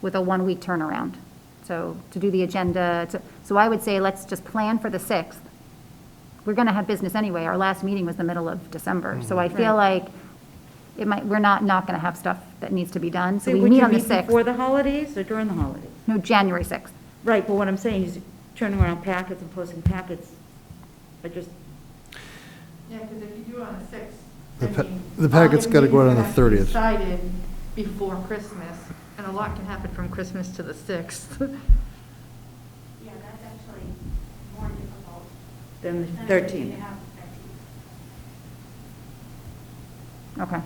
[SPEAKER 1] with a one-week turnaround. So to do the agenda, so I would say let's just plan for the 6th. We're going to have business anyway. Our last meeting was the middle of December. So I feel like we're not going to have stuff that needs to be done. So we
[SPEAKER 4] Would
[SPEAKER 1] meet
[SPEAKER 4] you
[SPEAKER 1] on the
[SPEAKER 4] meet
[SPEAKER 1] 6th.
[SPEAKER 4] before the holidays or during the holidays?
[SPEAKER 1] No, January 6th.
[SPEAKER 4] Right, but what I'm saying is turning around packets and posting packets, I just,
[SPEAKER 11] Yeah, because if you do it on the 6th,
[SPEAKER 3] The
[SPEAKER 11] I
[SPEAKER 3] pa-
[SPEAKER 11] mean,
[SPEAKER 3] the packet's
[SPEAKER 11] all
[SPEAKER 3] gotta
[SPEAKER 11] your
[SPEAKER 3] go out on
[SPEAKER 11] meetings
[SPEAKER 3] the
[SPEAKER 11] have to be
[SPEAKER 3] 30th.
[SPEAKER 11] Decided before Christmas, and a lot can happen from Christmas to the 6th.
[SPEAKER 13] Yeah, that's actually more difficult.
[SPEAKER 4] then the
[SPEAKER 13] than
[SPEAKER 4] 13th.
[SPEAKER 13] to have 13th.
[SPEAKER 1] Okay.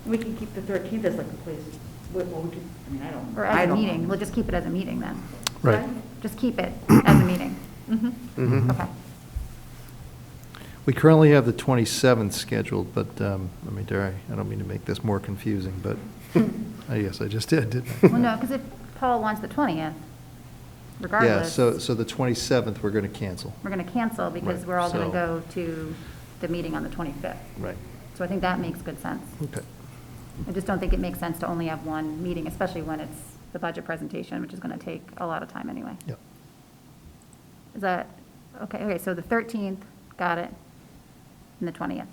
[SPEAKER 4] We can keep the 13th as like a place, well, we could, I mean, I don't.
[SPEAKER 1] Or
[SPEAKER 4] I
[SPEAKER 1] as a
[SPEAKER 4] don't-
[SPEAKER 1] meeting. We'll just keep it as a meeting then.
[SPEAKER 3] Right.
[SPEAKER 1] Just keep it as a meeting.
[SPEAKER 3] Mm-hmm.
[SPEAKER 1] Okay.
[SPEAKER 3] We currently have the 27th scheduled, but, I don't mean to make this more confusing, but I guess I just did, didn't I?
[SPEAKER 1] Well, no, because if Paul wants the 20th,
[SPEAKER 3] Yeah,
[SPEAKER 1] regardless,
[SPEAKER 3] so the 27th, we're going to cancel.
[SPEAKER 1] we're going to cancel because
[SPEAKER 3] Right,
[SPEAKER 1] we're all going to
[SPEAKER 3] so-
[SPEAKER 1] go to the meeting on the 25th.
[SPEAKER 3] Right.
[SPEAKER 1] So I think that makes good sense.
[SPEAKER 3] Okay.
[SPEAKER 1] I just don't think it makes sense to only have one meeting, especially when it's the budget presentation, which is going to take a lot of time anyway.
[SPEAKER 3] Yep.
[SPEAKER 1] Is that, okay, so the 13th, got it, and the 20th.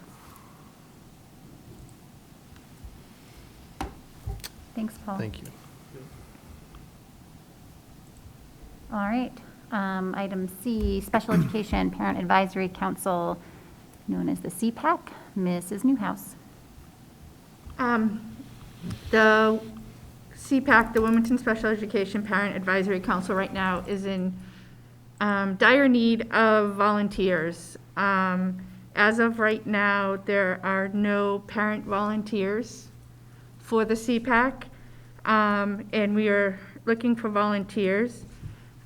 [SPEAKER 1] Thanks, Paul.
[SPEAKER 3] Thank you.
[SPEAKER 1] All right. Item C, Special Education Parent Advisory Council, known as the CPAC, Mrs. Newhouse.
[SPEAKER 11] The CPAC, the Wilmington Special Education Parent Advisory Council, right now is in dire need of volunteers. As of right now, there are no parent volunteers for the CPAC, and we are looking for volunteers.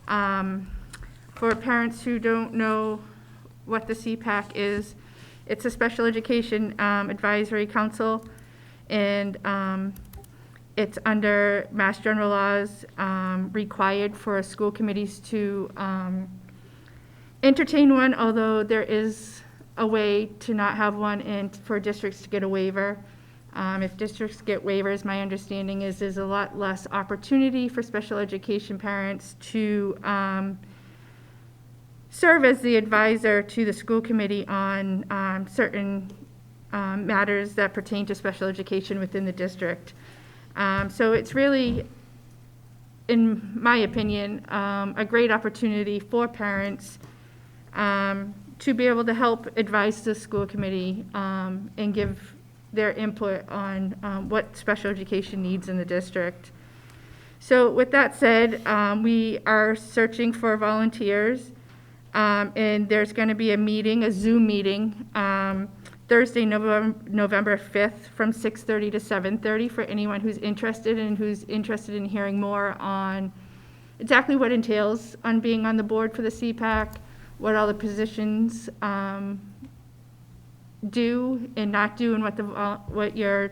[SPEAKER 11] For parents who don't know what the CPAC is, it's a Special Education Advisory Council, and it's under Mass General Laws, required for school committees to entertain one, although there is a way to not have one and for districts to get a waiver. If districts get waivers, my understanding is there's a lot less opportunity for special education parents to serve as the advisor to the school committee on certain matters that pertain to special education within the district. So it's really, in my opinion, a great opportunity for parents to be able to help advise the school committee and give their input on what special education needs in the district. So with that said, we are searching for volunteers, and there's going to be a meeting, a Zoom meeting, Thursday, November 5th from 6:30 to 7:30 for anyone who's interested in hearing more on exactly what entails on being on the board for the CPAC, what all the positions do and not do, and what your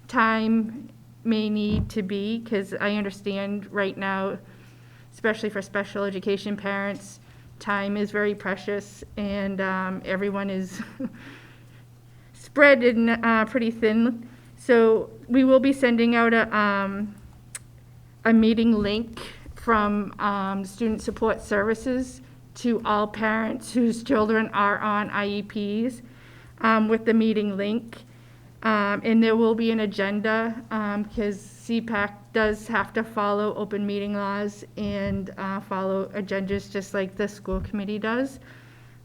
[SPEAKER 11] time may need to be, because I understand right now, especially for special education parents, time is very precious, and everyone is spread in pretty thin. So we will be sending out a meeting link from Student Support Services to all parents whose children are on IEPs with the meeting link. And there will be an agenda because CPAC does have to follow open meeting laws and follow agendas just like the school committee does.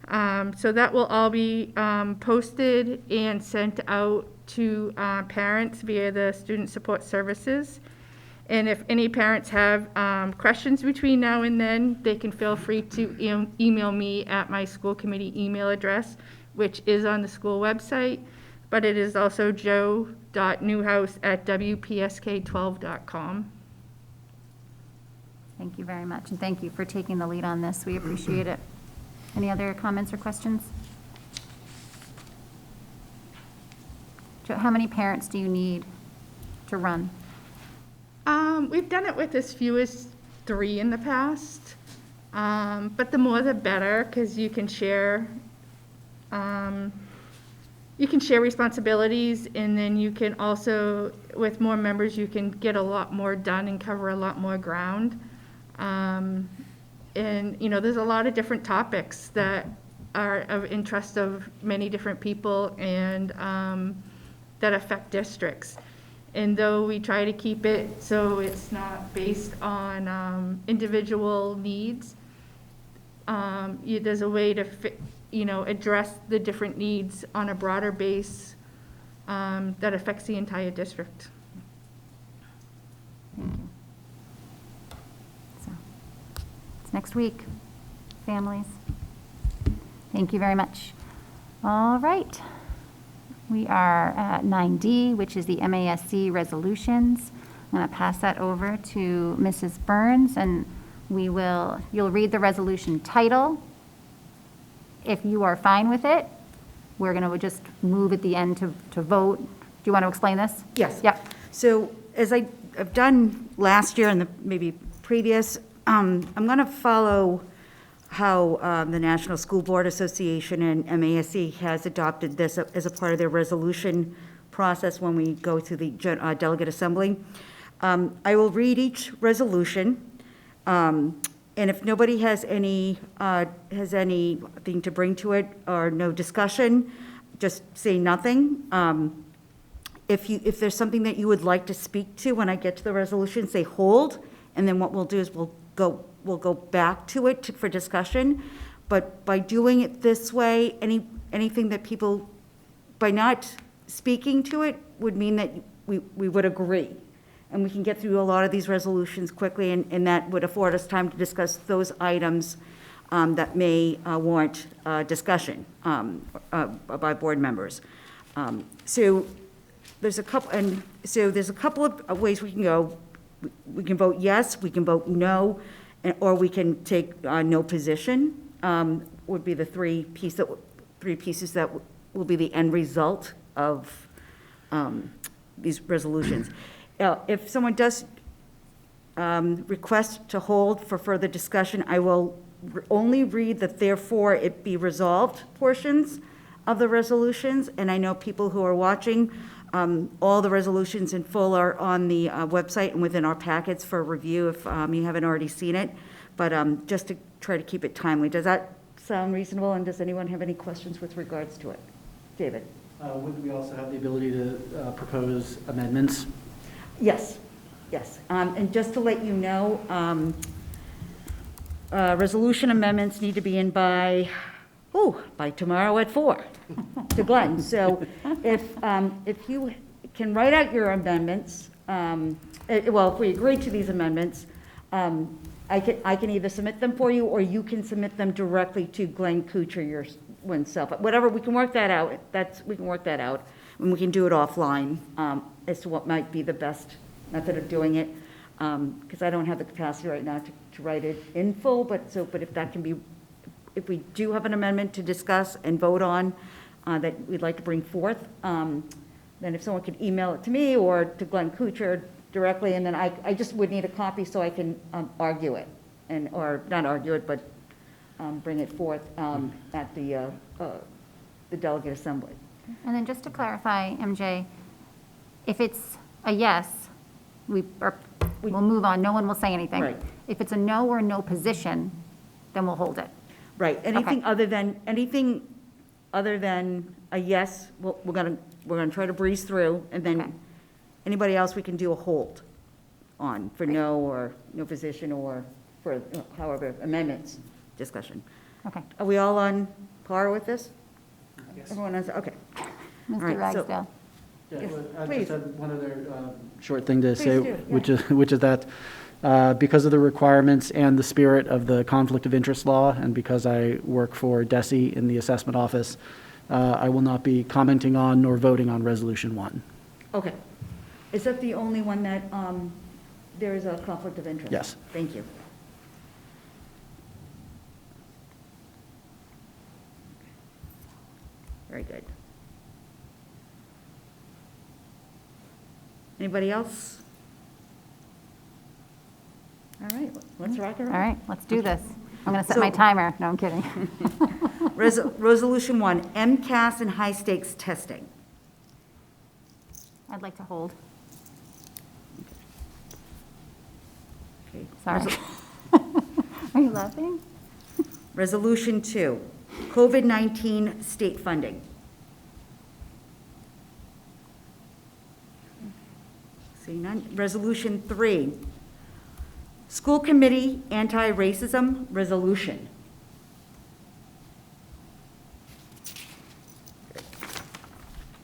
[SPEAKER 11] So that will all be posted and sent out to parents via the Student Support Services. And if any parents have questions between now and then, they can feel free to email me at my school committee email address, which is on the school website, but it is also joe.newhouse@wpsk12.com.
[SPEAKER 1] Thank you very much, and thank you for taking the lead on this. We appreciate it. Any other comments or questions? Joe, how many parents do you need to run?
[SPEAKER 11] We've done it with as few as 3 in the past, but the more the better, because you can share responsibilities, and then you can also, with more members, you can get a lot more done and cover a lot more ground. And, there's a lot of different topics that are of interest of many different people and that affect districts. And though we try to keep it so it's not based on individual needs, there's a way to address the different needs on a broader base that affects the entire district.
[SPEAKER 1] Thank you. So, it's next week, families. Thank you very much. All right. We are at 9D, which is the MASC resolutions. I'm going to pass that over to Mrs. Byrnes, and you'll read the resolution title. If you are fine with it, we're going to just move at the end to vote. Do you want to explain this?
[SPEAKER 4] Yes.
[SPEAKER 1] Yep.
[SPEAKER 4] So as I've done last year and the maybe previous, I'm going to follow how the National School Board Association and MASC has adopted this as a part of their resolution process when we go to the delegate assembly. I will read each resolution, and if nobody has anything to bring to it or no discussion, just say nothing. If there's something that you would like to speak to when I get to the resolution, say hold, and then what we'll do is we'll go back to it for discussion. But by doing it this way, anything that people, by not speaking to it, would mean that we would agree. And we can get through a lot of these resolutions quickly, and that would afford us time to discuss those items that may warrant discussion by board members. So there's a couple of ways we can go. We can vote yes, we can vote no, or we can take no position, would be the three pieces that will be the end result of these resolutions. If someone does request to hold for further discussion, I will only read the therefore it be resolved portions of the resolutions, and I know people who are watching, all the resolutions in full are on the website and within our packets for review if you haven't already seen it, but just to try to keep it timely. Does that sound reasonable, and does anyone have any questions with regards to it? David?
[SPEAKER 2] Would we also have the ability to propose amendments?
[SPEAKER 4] Yes, yes. And just to let you know, resolution amendments need to be in by tomorrow at 4 to Glenn. So if you can write out your amendments, if we agree to these amendments, I can either submit them for you, or you can submit them directly to Glenn Kuchar yourself. Whatever, we can work that out. We can work that out, and we can do it offline as to what might be the best method of doing it. Because I don't have the capacity right now to write it in full, but if that can be, if we do have an amendment to discuss and vote on that we'd like to bring forth, then if someone could email it to me or to Glenn Kuchar directly, and then I just would need a copy so I can argue it, or not argue it, but bring it forth at the delegate assembly.
[SPEAKER 1] And then just to clarify, MJ, if it's a yes, we'll move on, no one will say anything.
[SPEAKER 4] Right.
[SPEAKER 1] If it's a no or no position, then we'll hold it.
[SPEAKER 4] Right, anything other than a yes, we're gonna try to breeze through, and
[SPEAKER 1] Okay.
[SPEAKER 4] then anybody else we can do a hold on for no or no position, or for however amendments discussion.
[SPEAKER 1] Okay.
[SPEAKER 4] Are we all on par with this? Everyone has, okay.
[SPEAKER 1] Mr.
[SPEAKER 4] right, so-
[SPEAKER 1] Ragsdale.
[SPEAKER 2] Yeah,
[SPEAKER 4] Yes,
[SPEAKER 2] I
[SPEAKER 4] please.
[SPEAKER 2] just had one other short thing to
[SPEAKER 4] Please
[SPEAKER 2] say,
[SPEAKER 4] do,
[SPEAKER 2] which is that because of the requirements and the spirit of the conflict of interest law, and because I work for DESE in the assessment office, I will not be commenting on nor voting on Resolution 1.
[SPEAKER 4] Okay. Is that the only one that there is a conflict of interest?
[SPEAKER 2] Yes.
[SPEAKER 4] Thank you. Very good. Anybody else? All right, let's rock and roll.
[SPEAKER 1] All right, let's do this. I'm going to set my timer. No, I'm kidding.
[SPEAKER 4] Resolution 1, MCAS and high-stakes testing.
[SPEAKER 1] I'd like to hold.
[SPEAKER 4] Okay.
[SPEAKER 1] Sorry. Are you laughing?
[SPEAKER 4] Resolution 2, COVID-19 state funding. Seeing none. Resolution 3, School Committee Anti-Racism Resolution.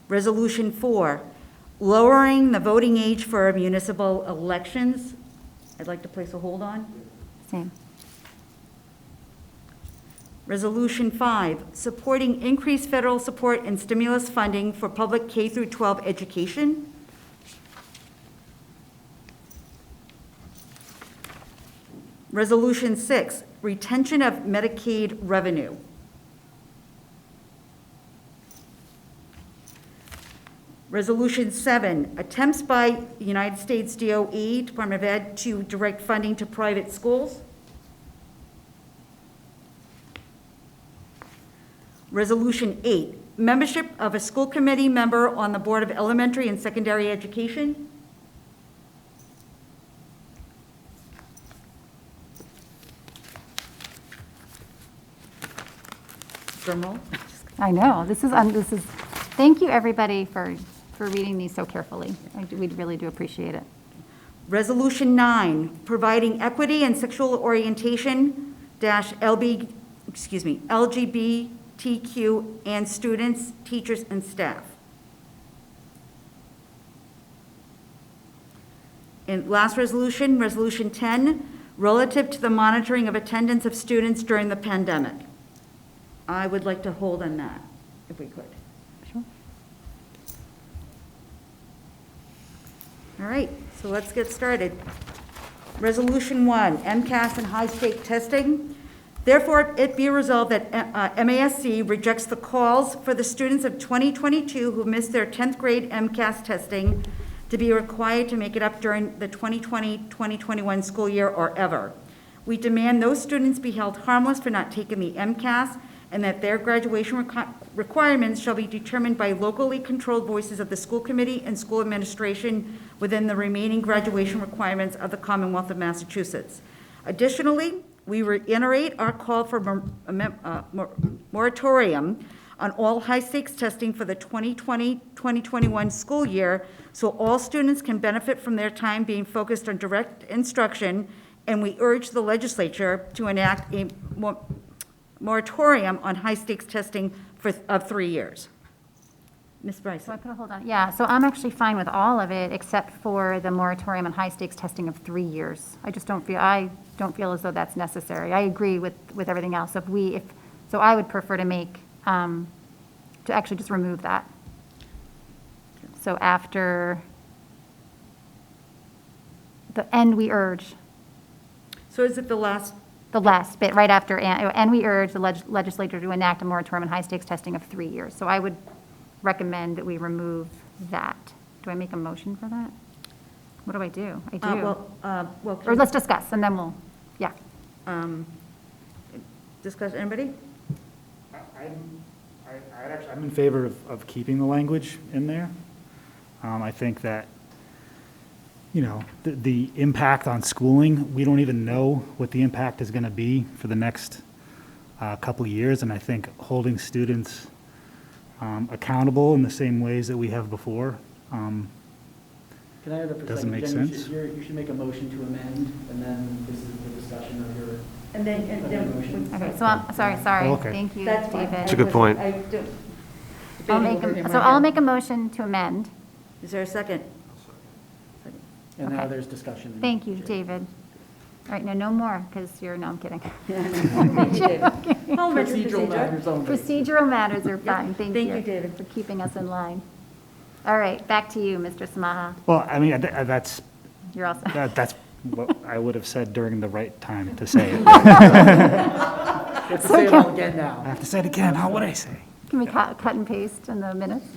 [SPEAKER 4] Resolution 4, lowering the voting age for municipal elections. I'd like to place a hold on.
[SPEAKER 1] Same.
[SPEAKER 4] Resolution 5, supporting increased federal support and stimulus funding for public K through 12 education. Resolution 6, retention of Medicaid revenue. Resolution 7, attempts by the United States DOE, Department of Ed, to direct funding to private schools. Resolution 8, membership of a school committee member on the Board of Elementary and Secondary Education. Drum roll.
[SPEAKER 1] I know, this is, thank you, everybody, for reading these so carefully. We really do appreciate it.
[SPEAKER 4] Resolution 9, providing equity and sexual orientation dash LGBTQ and students, teachers, and staff. And last resolution, Resolution 10, relative to the monitoring of attendance of students during the pandemic. I would like to hold on that, if we could.
[SPEAKER 1] Sure.
[SPEAKER 4] All right, so let's get started. Resolution 1, MCAS and high-stake testing. Therefore, it be resolved that MASC rejects the calls for the students of 2022 who missed their 10th grade MCAS testing to be required to make it up during the 2020-2021 school year or ever. We demand those students be held harmless for not taking the MCAS and that their graduation requirements shall be determined by locally controlled voices of the school committee and school administration within the remaining graduation requirements of the Commonwealth of Massachusetts. Additionally, we reiterate our call for moratorium on all high-stakes testing for the 2020-2021 school year so all students can benefit from their time being focused on direct instruction, and we urge the legislature to enact a moratorium on high-stakes testing of 3 years. Ms.
[SPEAKER 1] So I
[SPEAKER 4] Bryson.
[SPEAKER 1] put a hold on, yeah, so I'm actually fine with all of it except for the moratorium on high-stakes testing of 3 years. I don't feel as though that's necessary. I agree with everything else. So I would prefer to to actually just remove that. So after the end, we urge,
[SPEAKER 4] So is it the last?
[SPEAKER 1] the last bit, right after, and we urge the legislature to enact a moratorium on high-stakes testing of 3 years. So I would recommend that we remove that. Do I make a motion for that? What do? I do. Or let's discuss, and then we'll, yeah.
[SPEAKER 4] Discuss, anybody?
[SPEAKER 7] I'm in favor of keeping the language in there. I think that, the impact on schooling, we don't even know what the impact is going to be for the next couple of years, and I think holding students accountable in the same ways that we have before
[SPEAKER 2] Can I have that for a
[SPEAKER 7] doesn't
[SPEAKER 2] second?
[SPEAKER 7] make
[SPEAKER 2] Jen,
[SPEAKER 7] sense.
[SPEAKER 2] You should make a motion to amend, and then this is the discussion of your.
[SPEAKER 4] And then
[SPEAKER 2] motion.
[SPEAKER 1] Okay, so I'm, sorry,
[SPEAKER 7] Oh, okay.
[SPEAKER 1] thank you,
[SPEAKER 4] That's fine.
[SPEAKER 1] David.
[SPEAKER 9] It's a good point.
[SPEAKER 1] I'll make a motion to amend.
[SPEAKER 4] Is there a second?
[SPEAKER 2] And now
[SPEAKER 1] Okay.
[SPEAKER 2] there's discussion.
[SPEAKER 1] Thank you, David. All right, no more, because no, I'm kidding.
[SPEAKER 4] Parliamentary
[SPEAKER 2] Procedural matters only.
[SPEAKER 1] Procedural matters are fine, thank you.
[SPEAKER 4] Thank you, David.
[SPEAKER 1] For keeping us in line. All right, back to you, Mr. Samaha.
[SPEAKER 7] Well, I mean, that's
[SPEAKER 1] You're all set.
[SPEAKER 7] that's what I would have said during the right time to say it.
[SPEAKER 2] You have to say it all again
[SPEAKER 7] I
[SPEAKER 2] now.
[SPEAKER 7] have to say it again. How would I say?
[SPEAKER 1] Can we cut and paste in the minutes?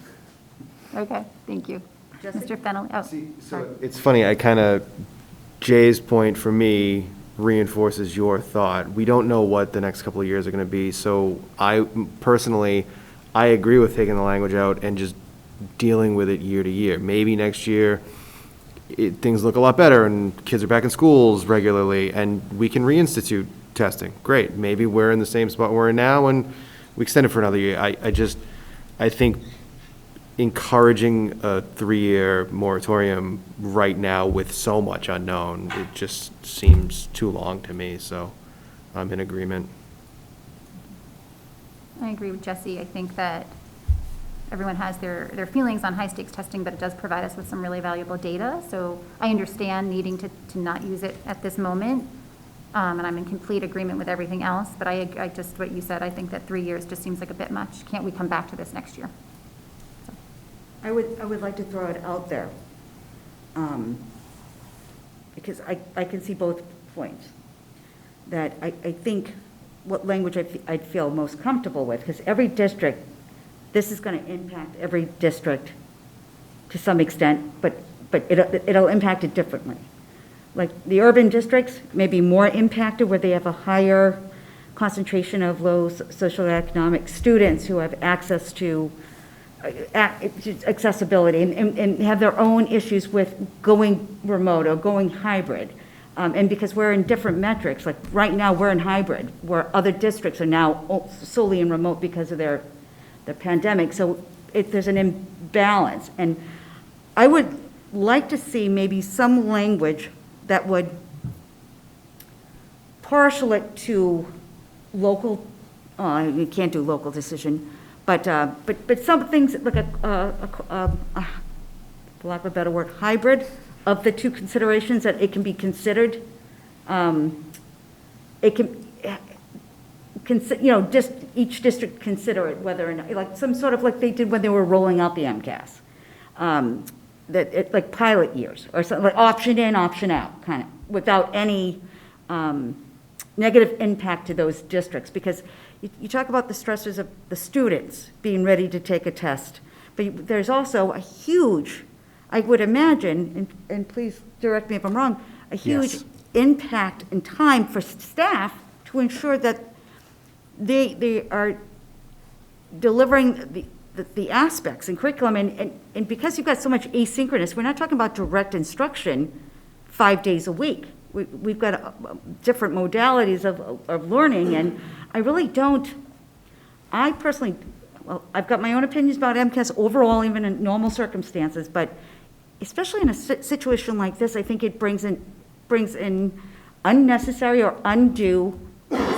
[SPEAKER 1] Okay, thank you. Mr. Fennelly, oh, sorry.
[SPEAKER 9] It's funny, Jay's point for me reinforces your thought. We don't know what the next couple of years are going to be, so I agree with taking the language out and just dealing with it year to year. Maybe next year, things look a lot better and kids are back in schools regularly and we can reinstitute testing. Great. Maybe we're in the same spot we're in now and we extend it for another year. I think encouraging a 3-year moratorium right now with so much unknown, it just seems too long to me, so I'm in agreement.
[SPEAKER 1] I agree with Jesse. I think that everyone has their feelings on high-stakes testing, but it does provide us with some really valuable data. So I understand needing to not use it at this moment, and I'm in complete agreement with everything else. But I just, what you said, I think that 3 years just seems like a bit much. Can't we come back to this next year?
[SPEAKER 4] I would like to throw it out there, because I can see both points. That I think what language I'd feel most comfortable with, because every district, this is going to impact every district to some extent, but it'll impact it differently. Like the urban districts may be more impacted where they have a higher concentration of low socioeconomic students who have access to accessibility and have their own issues with going remote or going hybrid. And because we're in different metrics, like right now we're in hybrid, where other districts are now solely in remote because of the pandemic. So there's an imbalance. And I would like to see maybe some language that would partial it to local, you can't do local decision, but some things like for lack of a better word, hybrid of the two considerations, that it can be considered. It can, just each district consider it whether or not, like some sort of like they did when they were rolling out the MCAS. Like pilot years or something, like option in, option out, kind of, without any negative impact to those districts. Because you talk about the stressors of the students being ready to take a test, but there's also a huge, I would imagine, and please direct me if I'm wrong, a huge impact and time for staff to ensure that they are delivering the aspects and curriculum. And because you've got so much asynchronous, we're not talking about direct instruction 5 days a week. We've got different modalities of learning, and I really don't, I personally, well, I've got my own opinions about MCAS overall, even in normal circumstances, but especially in a situation like this, I think it brings in unnecessary or undue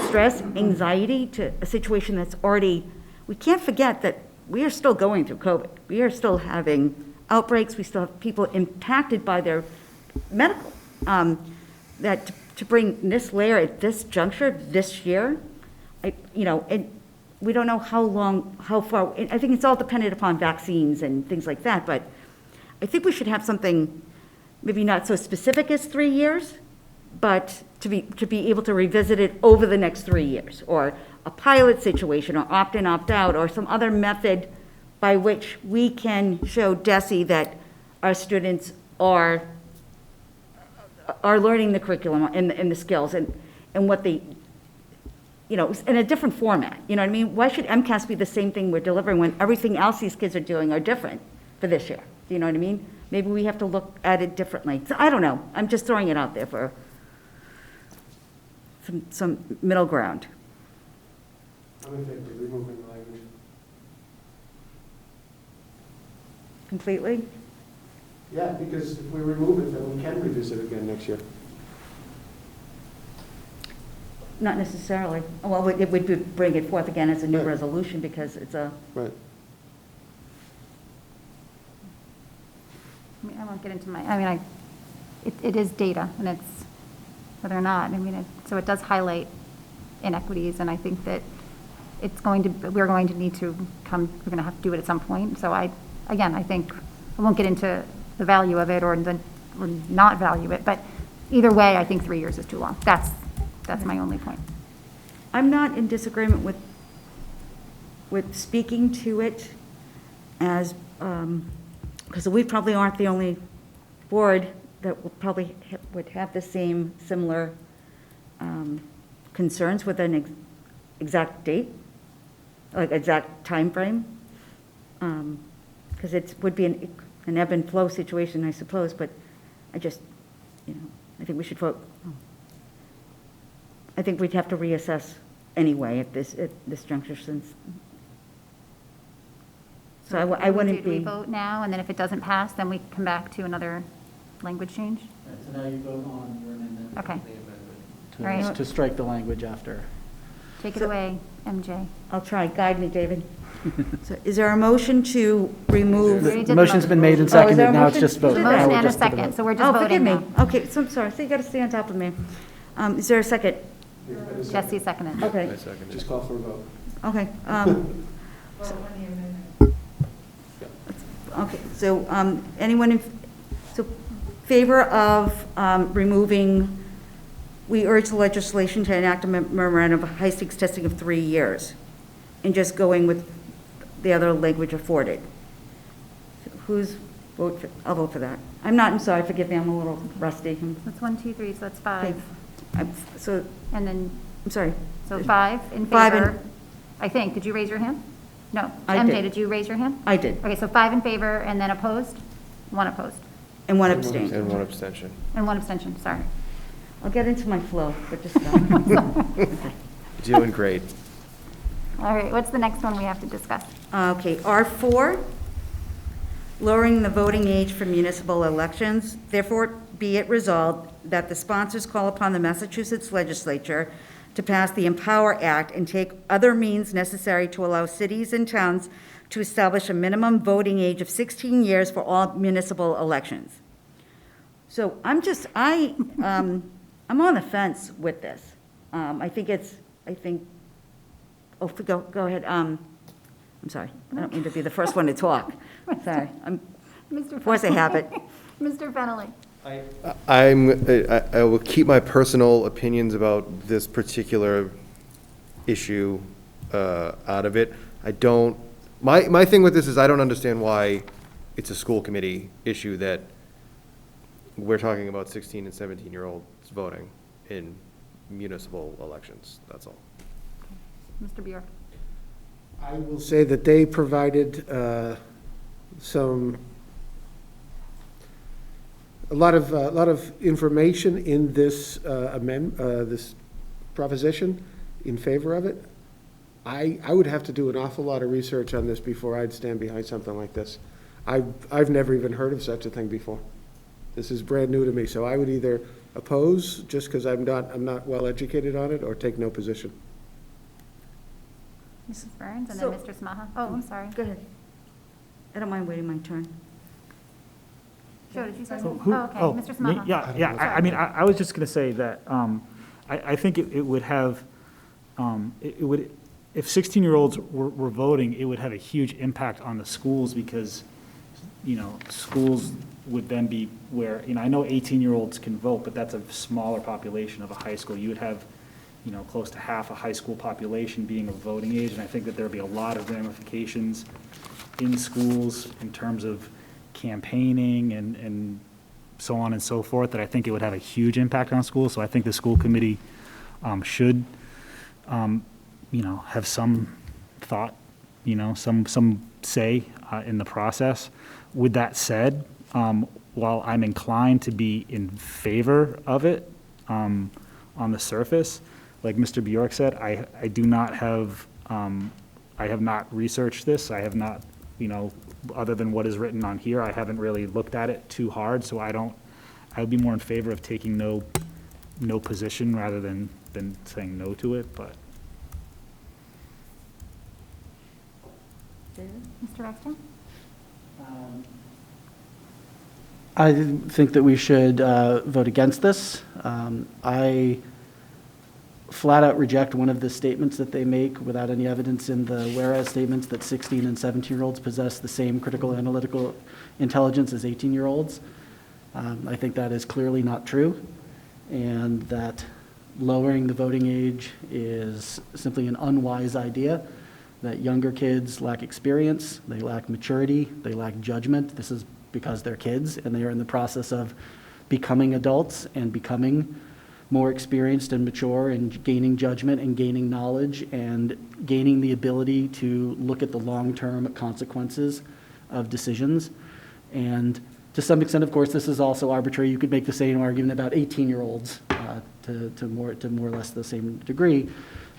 [SPEAKER 4] stress, anxiety to a situation that's already, we can't forget that we are still going through COVID. We are still having outbreaks. We still have people impacted by their medical. That to bring this layer at this juncture this year, and we don't know how long, how far. I think it's all dependent upon vaccines and things like that. But I think we should have something, maybe not so specific as 3 years, but to be able to revisit it over the next 3 years, or a pilot situation, or opt in, opt out, or some other method by which we can show DESE that our students are learning the curriculum and the skills and what they, in a different format. You know what I mean? Why should MCAS be the same thing we're delivering when everything else these kids are doing are different for this year? Do you know what I mean? Maybe we have to look at it differently. So I don't know. I'm just throwing it out there for some middle ground.
[SPEAKER 8] I'm in favor of removing the language.
[SPEAKER 4] Completely?
[SPEAKER 8] Yeah, because if we remove it, then we can revisit it again next year.
[SPEAKER 4] Not necessarily. Well, it would bring it forth again as a new
[SPEAKER 8] Right.
[SPEAKER 4] resolution because it's a,
[SPEAKER 8] Right.
[SPEAKER 1] I mean, I won't get into it is data, and it's whether or not, so it does highlight inequities, and I think that we're going to need to we're going to have to do it at some point. So I think I won't get into the value of it or not value it, but either way, I think 3 years is too long. That's my only point.
[SPEAKER 4] I'm not in disagreement with speaking to it as, because we probably aren't the only board that will probably would have the same similar concerns with an exact date, like exact time frame. Because it would be an ebb and flow situation, I suppose, but I just, I think we should vote. I think we'd have to reassess anyway at this juncture, since So I wouldn't
[SPEAKER 1] Do we
[SPEAKER 4] be,
[SPEAKER 1] vote now, and then if it doesn't pass, then we come back to another language change?
[SPEAKER 2] So now you vote on your amendment.
[SPEAKER 1] Okay.
[SPEAKER 2] To-
[SPEAKER 1] All right.
[SPEAKER 2] To strike the language after.
[SPEAKER 1] Take it away, MJ.
[SPEAKER 4] I'll try, guide me, David. So is there a motion to remove?
[SPEAKER 1] We already did
[SPEAKER 2] The
[SPEAKER 1] the
[SPEAKER 2] motion's been made and
[SPEAKER 4] Oh, is there a
[SPEAKER 2] seconded, now it's
[SPEAKER 4] motion?
[SPEAKER 2] just vote.
[SPEAKER 4] Did
[SPEAKER 2] Now
[SPEAKER 4] that?
[SPEAKER 1] Motion
[SPEAKER 2] we're
[SPEAKER 1] and a
[SPEAKER 2] just to the
[SPEAKER 1] second,
[SPEAKER 2] vote.
[SPEAKER 1] so we're
[SPEAKER 4] Oh,
[SPEAKER 1] just
[SPEAKER 4] forgive
[SPEAKER 1] voting
[SPEAKER 4] me.
[SPEAKER 1] now.
[SPEAKER 4] Okay, so I'm sorry, so you got to stay on top of me. Is there a second?
[SPEAKER 1] Jesse seconded.
[SPEAKER 4] Okay,
[SPEAKER 9] I second it.
[SPEAKER 8] Just call for a vote.
[SPEAKER 4] okay. Okay, so anyone in, so favor of removing, we urge the legislation to enact a memorandum of high stakes testing of 3 years, and just going with the other language afforded. Who's vote for, I'll vote for that. I'm sorry, forgive me, I'm a little rusty.
[SPEAKER 1] That's 1, 2, 3, so that's 5.
[SPEAKER 4] So,
[SPEAKER 1] And then,
[SPEAKER 4] I'm sorry.
[SPEAKER 1] so 5 in
[SPEAKER 4] Five in-
[SPEAKER 1] favor. I think, did you raise your hand? No.
[SPEAKER 4] I
[SPEAKER 1] MJ,
[SPEAKER 4] did.
[SPEAKER 1] did you raise your hand?
[SPEAKER 4] I did,
[SPEAKER 1] Okay, so 5 in favor, and then opposed? 1 opposed,
[SPEAKER 4] and one abstain.
[SPEAKER 9] And one abstention.
[SPEAKER 1] and 1 abstention, sorry.
[SPEAKER 4] I'll get into my flow, but just now.
[SPEAKER 9] Doing great.
[SPEAKER 1] All right, what's the next one we have to discuss?
[SPEAKER 4] Okay, R4, lowering the voting age for municipal elections. Therefore, be it resolved that the sponsors call upon the Massachusetts legislature to pass the Empower Act and take other means necessary to allow cities and towns to establish a minimum voting age of 16 years for all municipal elections. So I'm on the fence with this. I think, go ahead. I'm sorry, I don't mean to be the first one to talk. Sorry,
[SPEAKER 1] Mr.
[SPEAKER 4] force of habit.
[SPEAKER 1] Mr. Fennelly.
[SPEAKER 9] I will keep my personal opinions about this particular issue out of it. My thing with this is I don't understand why it's a school committee issue that we're talking about 16 and 17-year-olds voting in municipal elections, that's all.
[SPEAKER 1] Mr. Bjork.
[SPEAKER 8] I will say that they provided a lot of information in this this proposition in favor of it. I would have to do an awful lot of research on this before I'd stand behind something like this. I've never even heard of such a thing before. This is brand new to me, so I would either oppose just because I'm not well educated on it, or take no position.
[SPEAKER 1] Mrs. Byrnes, and
[SPEAKER 4] So-
[SPEAKER 1] then Mr. Smaha. Oh, I'm sorry.
[SPEAKER 4] Go ahead. I don't mind waiting my turn.
[SPEAKER 1] Joe, did you say
[SPEAKER 7] So
[SPEAKER 1] something?
[SPEAKER 7] who-
[SPEAKER 1] Oh, okay,
[SPEAKER 7] oh,
[SPEAKER 1] Mr.
[SPEAKER 7] me?
[SPEAKER 1] Smaha.
[SPEAKER 7] Yeah, I mean, I was just going to say that I think it would have, it would, if 16-year-olds were voting, it would have a huge impact on the schools because, schools would then be where, I know 18-year-olds can vote, but that's a smaller population of a high school. You would have, close to half a high school population being of voting age, and I think that there would be a lot of ramifications in schools in terms of campaigning and so on and so forth, that I think it would have a huge impact on schools. So I think the school committee should, have some thought, some say in the process. With that said, while I'm inclined to be in favor of it on the surface, like Mr. Bjork said, I do not have, I have not researched this. I have not, other than what is written on here, I haven't really looked at it too hard, so I would be more in favor of taking no position rather than saying no to it, but.
[SPEAKER 1] Mr. Exton?
[SPEAKER 2] I think that we should vote against this. I flat out reject one of the statements that they make without any evidence in the whereas statements that 16 and 17-year-olds possess the same critical analytical intelligence as 18-year-olds. I think that is clearly not true, and that lowering the voting age is simply an unwise idea, that younger kids lack experience, they lack maturity, they lack judgment. This is because they're kids and they are in the process of becoming adults and becoming more experienced and mature and gaining judgment and gaining knowledge and gaining the ability to look at the long-term consequences of decisions. And to some extent, of course, this is also arbitrary. You could make the same argument about 18-year-olds to more or less the same degree.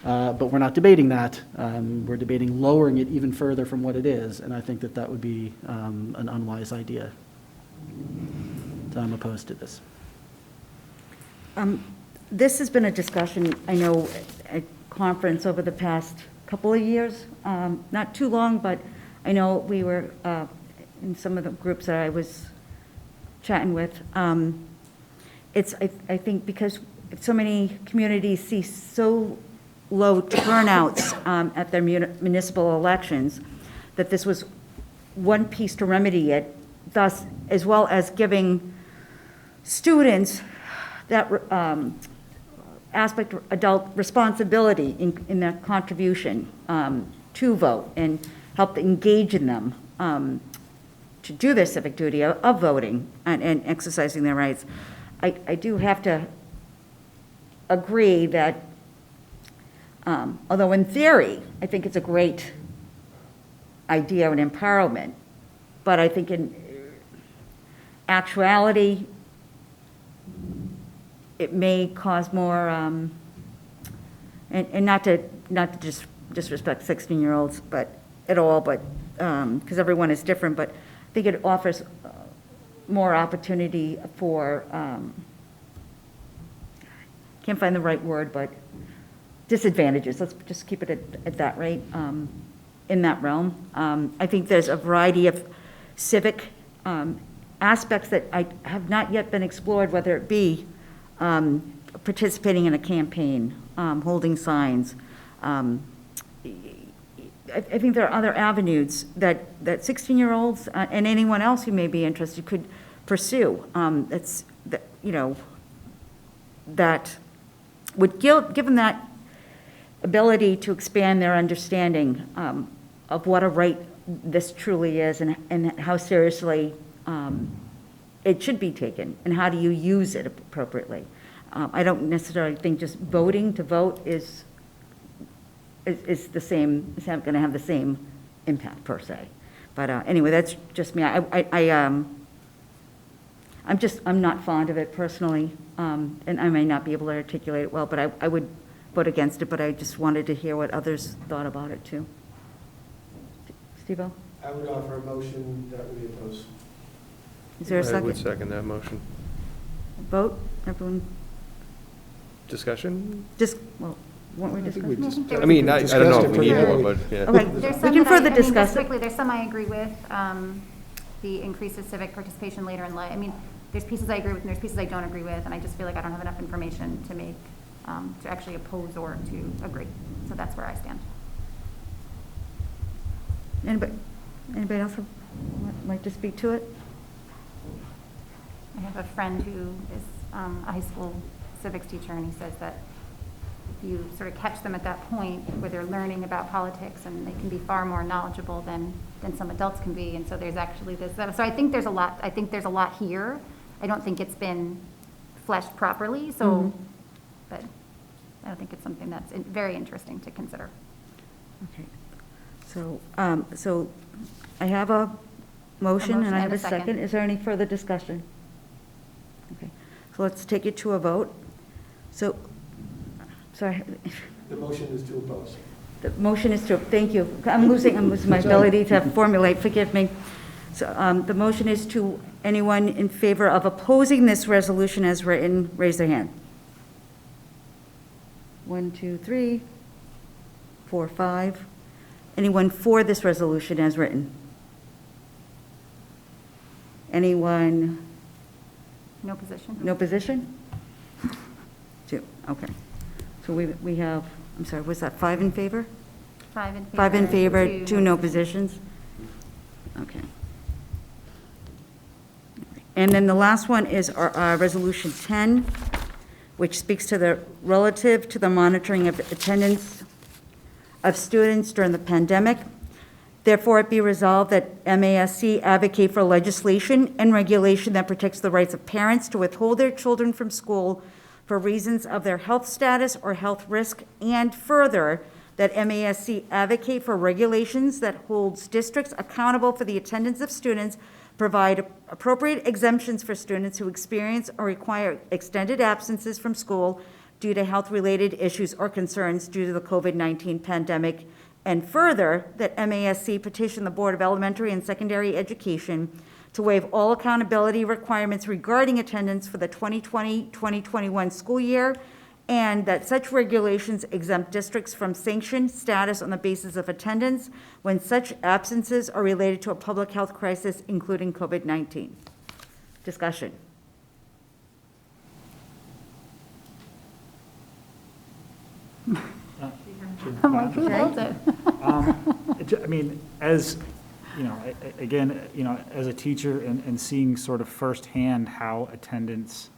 [SPEAKER 2] But we're not debating that. We're debating lowering it even further from what it is, and I think that that would be an unwise idea. So I'm opposed to this.
[SPEAKER 4] This has been a discussion, I know, at conference over the past couple of years, not too long, but I know we were, in some of the groups that I was chatting with, I think because so many communities see so low turnouts at their municipal elections, that this was one piece to remedy it, thus, as well as giving students that aspect of adult responsibility in their contribution to vote and help engage in them to do their civic duty of voting and exercising their rights. I do have to agree that, although in theory, I think it's a great idea and empowerment, but I think in actuality, it may cause more, and not to just disrespect 16-year-olds, but at all, but, because everyone is different, but I think it offers more opportunity for, can't find the right word, but disadvantages, let's just keep it at that rate, in that realm. I think there's a variety of civic aspects that I have not yet been explored, whether it be participating in a campaign, holding signs. I think there are other avenues that 16-year-olds and anyone else who may be interested could pursue. That would give them that ability to expand their understanding of what a right this truly is and how seriously it should be taken, and how do you use it appropriately. I don't necessarily think just voting to vote is the same, is not going to have the same impact per se. But anyway, that's just me. I'm not fond of it personally, and I may not be able to articulate it well, but I would vote against it, but I just wanted to hear what others thought about it too. Steve-O?
[SPEAKER 8] I would offer a motion that we oppose.
[SPEAKER 4] Is there a second?
[SPEAKER 9] I would second that motion.
[SPEAKER 4] Vote, everyone,
[SPEAKER 9] Discussion?
[SPEAKER 4] well, what we're discussing?
[SPEAKER 9] I mean, I don't know if we need more, but yeah.
[SPEAKER 4] Okay,
[SPEAKER 1] There's
[SPEAKER 4] we
[SPEAKER 1] some
[SPEAKER 4] can
[SPEAKER 1] that
[SPEAKER 4] further
[SPEAKER 1] I mean, just
[SPEAKER 4] discuss it.
[SPEAKER 1] quickly, there's some I agree with, the increase of civic participation later in life. I mean, there's pieces I agree with and there's pieces I don't agree with, and I just feel like I don't have enough information to make, to actually oppose or to agree. So that's where I stand.
[SPEAKER 4] Anybody else would like to speak to it?
[SPEAKER 1] I have a friend who is a high school civics teacher, and he says that if you sort of catch them at that point where they're learning about politics, and they can be far more knowledgeable than some adults can be. And so there's actually this, so I think there's a lot here. I don't think it's been fleshed properly, so, but I think it's something that's very interesting to consider.
[SPEAKER 4] Okay. So, so I have a motion and I have a second. Is there any further discussion? Okay, so let's take it to a vote. So, sorry.
[SPEAKER 8] The motion is to oppose.
[SPEAKER 4] The motion is to, thank you. I'm losing my ability to formulate, forgive me. So the motion is to anyone in favor of opposing this resolution as written, raise their hand. 1, 2, 3, 4, 5. Anyone for this resolution as written? Anyone?
[SPEAKER 1] No position?
[SPEAKER 4] No position? 2, okay. So we have, I'm sorry, was that 5 in favor?
[SPEAKER 1] 5 in favor.
[SPEAKER 4] 5 in favor, 2 no positions? Okay. And then the last one is our Resolution 10, which speaks to the relative to the monitoring of attendance of students during the pandemic. Therefore, it be resolved that MASC advocate for legislation and regulation that protects the rights of parents to withhold their children from school for reasons of their health status or health risk, and further, that MASC advocate for regulations that holds districts accountable for the attendance of students, provide appropriate exemptions for students who experience or require extended absences from school due to health-related issues or concerns due to the COVID-19 pandemic. And further, that MASC petition the Board of Elementary and Secondary Education to waive all accountability requirements regarding attendance for the 2020-2021 school year, and that such regulations exempt districts from sanctioned status on the basis of attendance when such absences are related to a public health crisis, including COVID-19. Discussion.
[SPEAKER 1] I'm like, who wrote it?
[SPEAKER 7] I mean, as, you know, again, you know, as a teacher and seeing sort of firsthand how attendance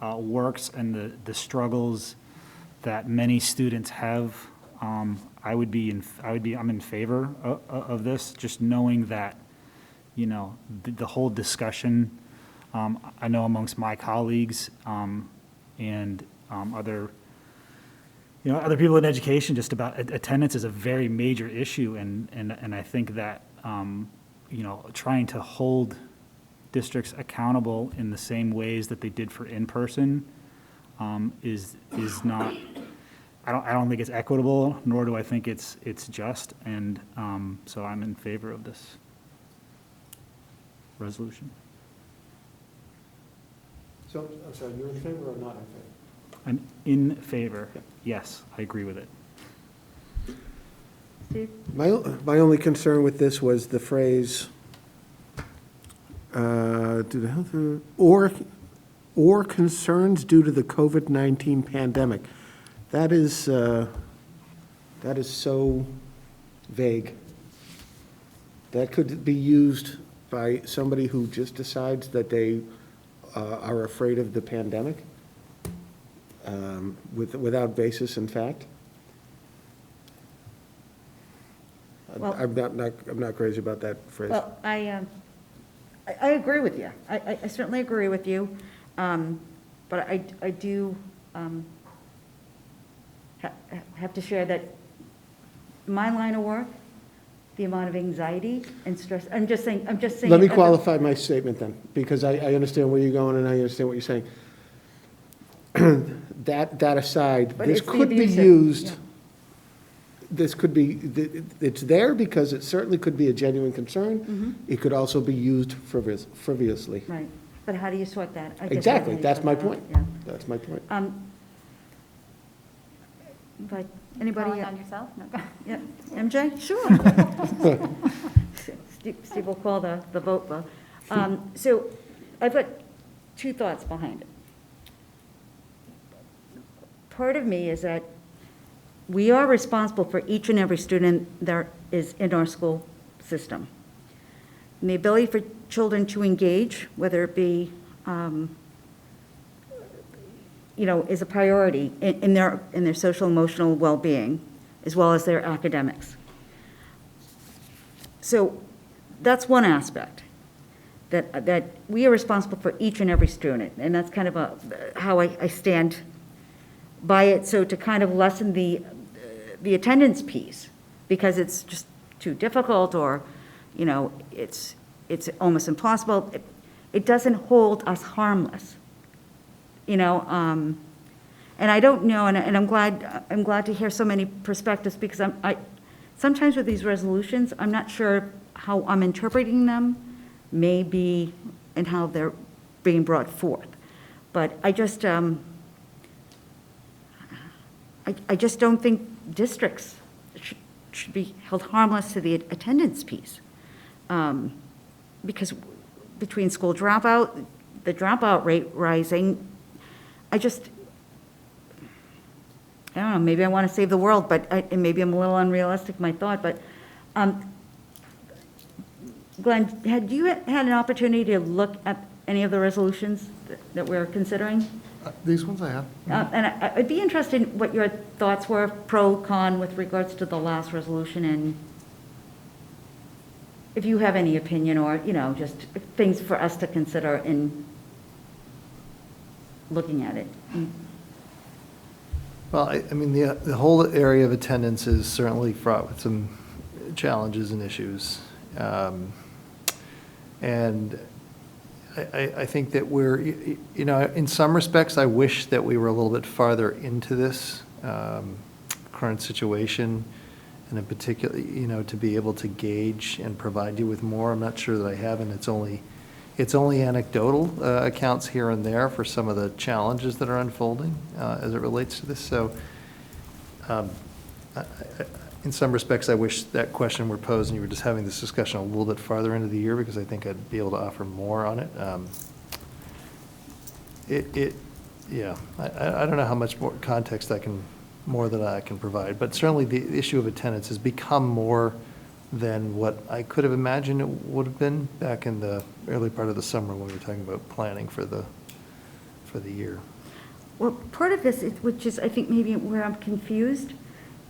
[SPEAKER 7] works and the struggles that many students have, I'm in favor of this, just knowing that, you know, the whole discussion, I know amongst my colleagues and other, you know, other people in education, just about attendance is a very major issue, and I think that, you know, trying to hold districts accountable in the same ways that they did for in-person is not, I don't think it's equitable, nor do I think it's just, and so I'm in favor of this resolution.
[SPEAKER 8] So, I'm sorry, you're in favor or not in favor?
[SPEAKER 7] I'm in favor, yes, I agree with it.
[SPEAKER 4] Steve?
[SPEAKER 8] My only concern with this was the phrase, due to health, or concerns due to the COVID-19 pandemic. That is so vague. That could be used by somebody who just decides that they are afraid of the pandemic without basis in fact.
[SPEAKER 4] Well-
[SPEAKER 8] I'm not crazy about that phrase.
[SPEAKER 4] Well, I agree with you. I certainly agree with you. But I do have to share that my line of work, the amount of anxiety and stress, I'm just saying.
[SPEAKER 8] Let me
[SPEAKER 4] it as a-
[SPEAKER 8] qualify my statement then, because I understand where you're going and I understand what you're saying. That aside,
[SPEAKER 4] But
[SPEAKER 8] this
[SPEAKER 4] it's the
[SPEAKER 8] could be
[SPEAKER 4] abusive,
[SPEAKER 8] used,
[SPEAKER 4] yeah.
[SPEAKER 8] this could be, it's there because it certainly could be a genuine concern.
[SPEAKER 4] Mm-hmm.
[SPEAKER 8] It could also be used frivolously.
[SPEAKER 4] Right, but how do you sort that? I guess
[SPEAKER 8] Exactly,
[SPEAKER 4] how do you
[SPEAKER 8] that's
[SPEAKER 4] sort
[SPEAKER 8] my
[SPEAKER 4] that out?
[SPEAKER 8] point.
[SPEAKER 4] Yeah.
[SPEAKER 8] That's my point.
[SPEAKER 4] But anybody?
[SPEAKER 1] Calling on yourself? No, go.
[SPEAKER 4] Yeah, MJ? Sure. Steve will call the vote, Will. So I've got two thoughts behind it. Part of me is that we are responsible for each and every student that is in our school system. And the ability for children to engage, whether it be, you know, is a priority in their social emotional well-being, as well as their academics. So that's one aspect, that we are responsible for each and every student, and that's kind of how I stand by it. So to kind of lessen the attendance piece, because it's just too difficult, or, you know, it's almost impossible, it doesn't hold us harmless. You know, and I don't know, and I'm glad to hear so many perspectives, because I sometimes with these resolutions, I'm not sure how I'm interpreting them, maybe, and how they're being brought forth. But I just don't think districts should be held harmless to the attendance piece, because between school dropout, the dropout rate rising, I don't know, maybe I want to save the world, but and maybe I'm a little unrealistic in my thought, but Glenn, had you had an opportunity to look at any of the resolutions that we're considering?
[SPEAKER 3] These ones I have.
[SPEAKER 4] And I'd be interested in what your thoughts were, pro, con, with regards to the last resolution, and if you have any opinion, or, you know, just things for us to consider in looking at it.
[SPEAKER 3] Well, I mean, the whole area of attendance is certainly fraught with some challenges and issues. And I think that we're, you know, in some respects, I wish that we were a little bit farther into this current situation, and in particular, you know, to be able to gauge and provide you with more. I'm not sure that I have, and it's only anecdotal accounts here and there for some of the challenges that are unfolding as it relates to this. So in some respects, I wish that question were posed and you were just having this discussion a little bit farther into the year, because I think I'd be able to offer more on it. Yeah, I don't know how much more context more than I can provide, but certainly the issue of attendance has become more than what I could have imagined it would have been back in the early part of the summer when we were talking about planning for the year.
[SPEAKER 4] Well, part of this, which is, I think, maybe where I'm confused,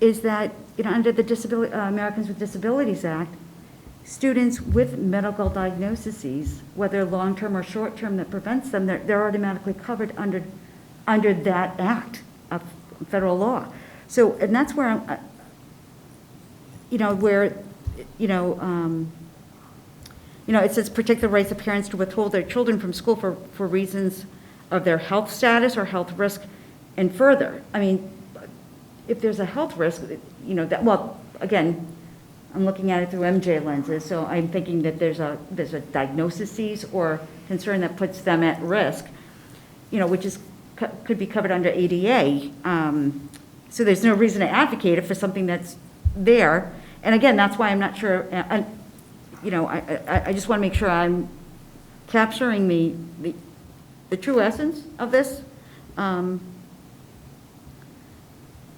[SPEAKER 4] is that, you know, under the Americans with Disabilities Act, students with medical diagnoses, whether long-term or short-term, that prevents them, they're automatically covered under that act of federal law. So, and that's where I'm, it says protect the rights of parents to withhold their children from school for reasons of their health status or health risk, and further. I mean, if there's a health risk, you know, that, well, again, I'm looking at it through MJ lenses, so I'm thinking that there's a diagnosis or concern that puts them at risk, you know, which is could be covered under ADA. So there's no reason to advocate it for something that's there. And again, that's why I'm not sure. I just want to make sure I'm capturing the true essence of this. And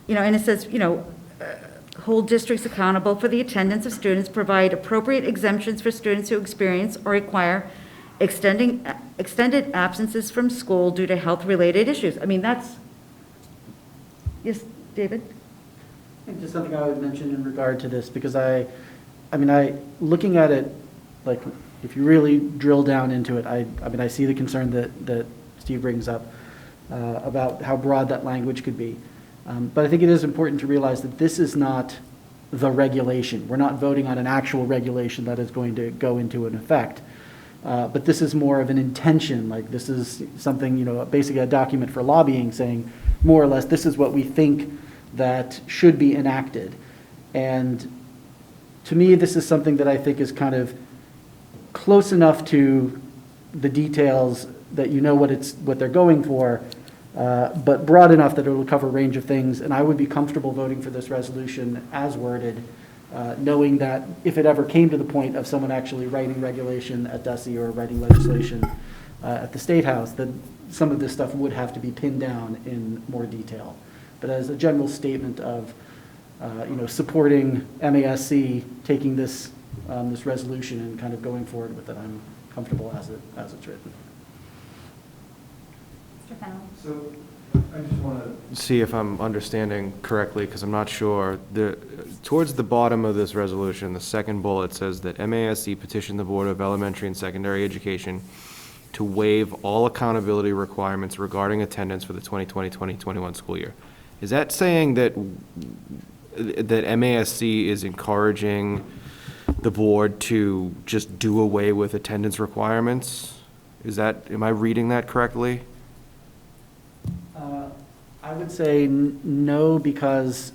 [SPEAKER 4] it says, hold districts accountable for the attendance of students, provide appropriate exemptions for students who experience or require extended absences from school due to health-related issues. I mean, that's, yes, David?
[SPEAKER 2] I think just something I would mention in regard to this, because looking at it, like, if you really drill down into it, I see the concern that Steve brings up about how broad that language could be. But I think it is important to realize that this is not the regulation. We're not voting on an actual regulation that is going to go into an effect. But this is more of an intention, like this is something, basically a document for lobbying saying more or less this is what we think that should be enacted. And to me, this is something that I think is kind of close enough to the details that what they're going for, but broad enough that it will cover a range of things. And I would be comfortable voting for this resolution as worded, knowing that if it ever came to the point of someone actually writing regulation at DUSI or writing legislation at the State House, that some of this stuff would have to be pinned down in more detail. But as a general statement of, supporting MASC taking this resolution and kind of going forward with it, I'm comfortable as it's written.
[SPEAKER 1] Mr. Fennell?
[SPEAKER 9] So I just want to see if I'm understanding correctly, because I'm not sure. Towards the bottom of this resolution, the second bullet says that MASC petitioned the Board of Elementary and Secondary Education to waive all accountability requirements regarding attendance for the 2020-2021 school year. Is that saying that MASC is encouraging the board to just do away with attendance requirements? Am I reading that correctly?
[SPEAKER 2] I would say no, because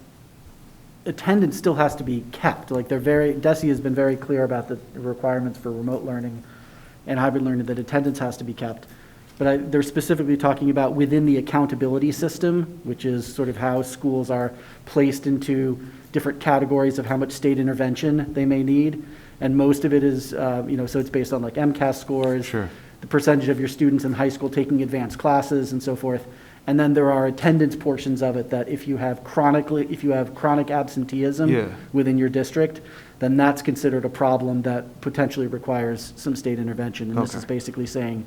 [SPEAKER 2] attendance still has to be kept. Like DESE has been very clear about the requirements for remote learning and hybrid learning, that attendance has to be kept. But they're specifically talking about within the accountability system, which is sort of how schools are placed into different categories of how much state intervention they may need. And most of it is, so it's based on like MCAS scores,
[SPEAKER 9] Sure.
[SPEAKER 2] The percentage of your students in high school taking advanced classes and so forth. And then there are attendance portions of it that if you have chronic absenteeism within your district, then that's considered a problem that potentially requires some state intervention. And this is basically saying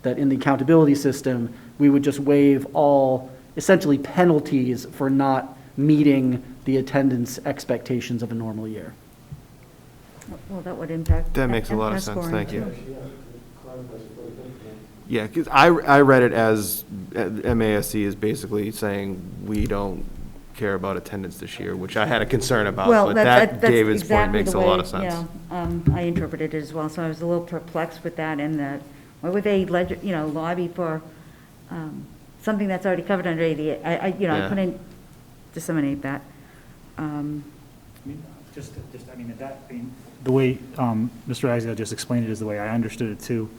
[SPEAKER 2] that in the accountability system, we would just waive all essentially penalties for not meeting the attendance expectations of a normal year.
[SPEAKER 4] Well, that would impact.
[SPEAKER 9] That makes a lot of sense.
[SPEAKER 4] scoring.
[SPEAKER 9] Thank you. Yeah, because I read it as MASC is basically saying we don't care about attendance this year, which I had a concern about.
[SPEAKER 4] Well,
[SPEAKER 9] but
[SPEAKER 4] that's
[SPEAKER 9] David's point
[SPEAKER 4] exactly
[SPEAKER 9] makes
[SPEAKER 4] the
[SPEAKER 9] a lot
[SPEAKER 4] way,
[SPEAKER 9] of sense.
[SPEAKER 4] I interpreted it as well, so I was a little perplexed with that, and that Why would they, lobby for something that's already covered under ADA? I
[SPEAKER 9] Yeah.
[SPEAKER 4] couldn't disseminate that.
[SPEAKER 7] I mean, the way Mr. Ragsdale just explained it is the way I understood it too.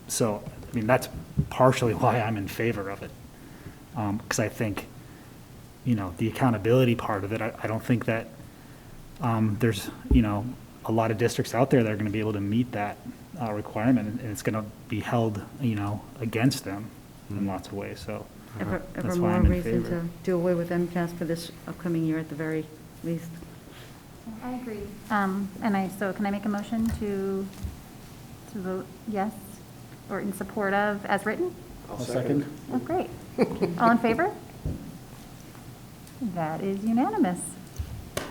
[SPEAKER 7] So, I mean, that's partially why I'm in favor of it. Because I think, the accountability part of it, I don't think that there's, a lot of districts out there that are going to be able to meet that requirement, and it's going to be held, against them in lots of ways, so.
[SPEAKER 4] Ever
[SPEAKER 7] That's
[SPEAKER 4] more
[SPEAKER 7] why I'm in
[SPEAKER 4] reason
[SPEAKER 7] favor.
[SPEAKER 4] to do away with MCAS for this upcoming year at the very least.
[SPEAKER 1] I agree. So can I make a motion to vote yes or in support of as written?
[SPEAKER 2] I'll second.
[SPEAKER 1] Oh, great. All in favor? That is unanimous.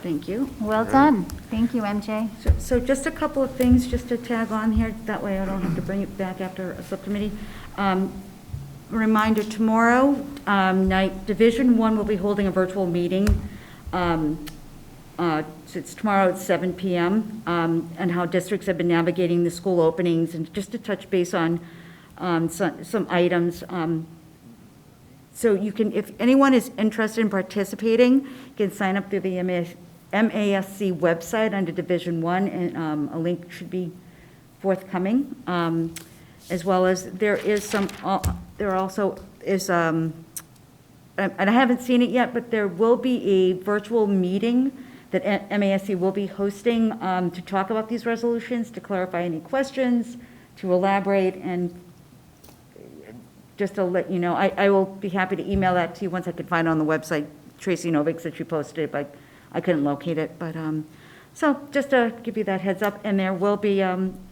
[SPEAKER 4] Thank you.
[SPEAKER 1] Well done. Thank you, MJ.
[SPEAKER 4] So just a couple of things just to tag on here, that way I don't have to bring it back after a subcommittee. Reminder, tomorrow night, Division 1 will be holding a virtual meeting. So it's tomorrow at 7 p.m. And how districts have been navigating the school openings, and just to touch base on some items. So you can, if anyone is interested in participating, you can sign up through the MASC website under Division 1, and a link should be forthcoming. As well as there also is, and I haven't seen it yet, but there will be a virtual meeting that MASC will be hosting to talk about these resolutions, to clarify any questions, to elaborate, and just to let you know, I will be happy to email that to you once I can find it on the website. Tracy Novik said she posted it, but I couldn't locate it. But so just to give you that heads up, and there will be,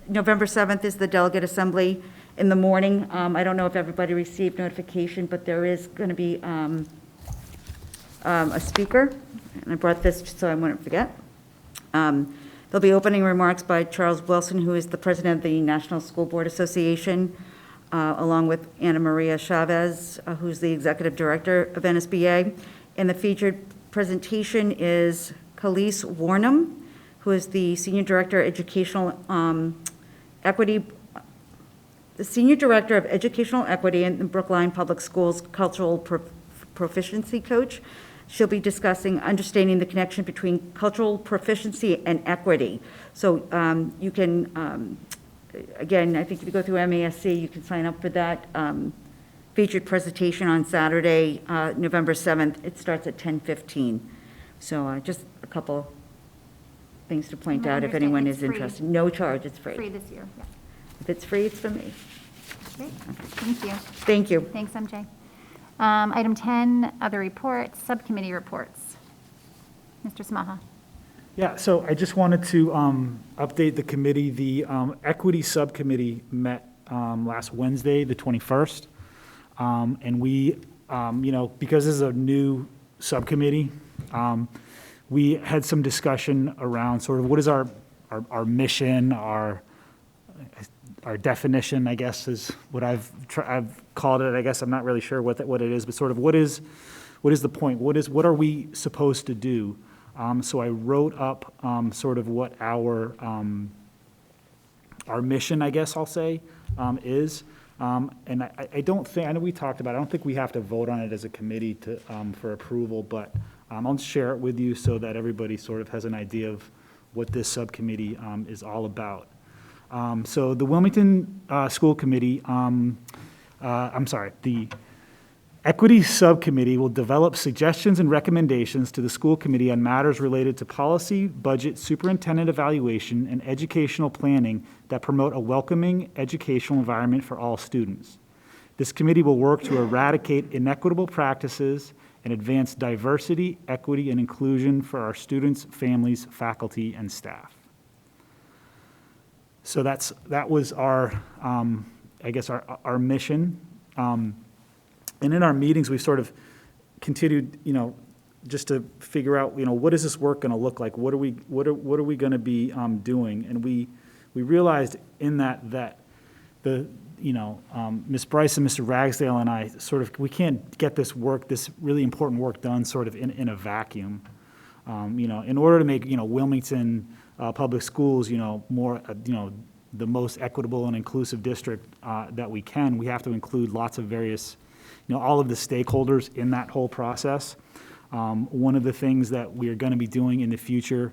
[SPEAKER 4] November 7th is the delegate assembly in the morning. I don't know if everybody received notification, but there is going to be a speaker, and I brought this so I wouldn't forget. There'll be opening remarks by Charles Wilson, who is the president of the National School Board Association, along with Anna Maria Chavez, who's the executive director of NSBA. And the featured presentation is Khalees Warnham, who is the Senior Director of Educational Equity, the Senior Director of Educational Equity in the Brookline Public Schools Cultural Proficiency Coach. She'll be discussing understanding the connection between cultural proficiency and equity. So you can, again, I think if you go through MASC, you can sign up for that featured presentation on Saturday, November 7th. It starts at 10:15. So just a couple things to point
[SPEAKER 1] I
[SPEAKER 4] out if
[SPEAKER 1] understand
[SPEAKER 4] anyone
[SPEAKER 1] it's
[SPEAKER 4] is
[SPEAKER 1] free.
[SPEAKER 4] interested. No charge, it's free.
[SPEAKER 1] Free this year, yeah.
[SPEAKER 4] If it's free, it's for me.
[SPEAKER 1] Great. Thank you.
[SPEAKER 4] Thank you.
[SPEAKER 1] Thanks, MJ. Item 10, other reports, subcommittee reports. Mr. Smaha.
[SPEAKER 7] Yeah, so I just wanted to update the committee. The Equity Subcommittee met last Wednesday, the 21st. And we, because this is a new subcommittee, we had some discussion around sort of what is our mission, our definition, I guess, is what I've called it. I guess I'm not really sure what it is, but sort of what is the point? What are we supposed to do? So I wrote up sort of what our mission, I guess I'll say, is. And I don't think, I know we talked about it, I don't think we have to vote on it as a committee for approval, but I'll share it with you so that everybody sort of has an idea of what this subcommittee is all about. So the Wilmington School Committee, the Equity Subcommittee will develop suggestions and recommendations to the school committee on matters related to policy, budget, superintendent evaluation, and educational planning that promote a welcoming educational environment for all students. This committee will work to eradicate inequitable practices and advance diversity, equity, and inclusion for our students, families, faculty, and staff. So that was our, I guess, our mission. And in our meetings, we sort of continued, just to figure out, what is this work going to look like? What are we going to be doing? And we realized in that the Ms. Bryce and Mr. Ragsdale and I we can't get this really important work done sort of in a vacuum. In order to make Wilmington public schools more the most equitable and inclusive district that we can, we have to include lots of various, all of the stakeholders in that whole process. One of the things that we are going to be doing in the future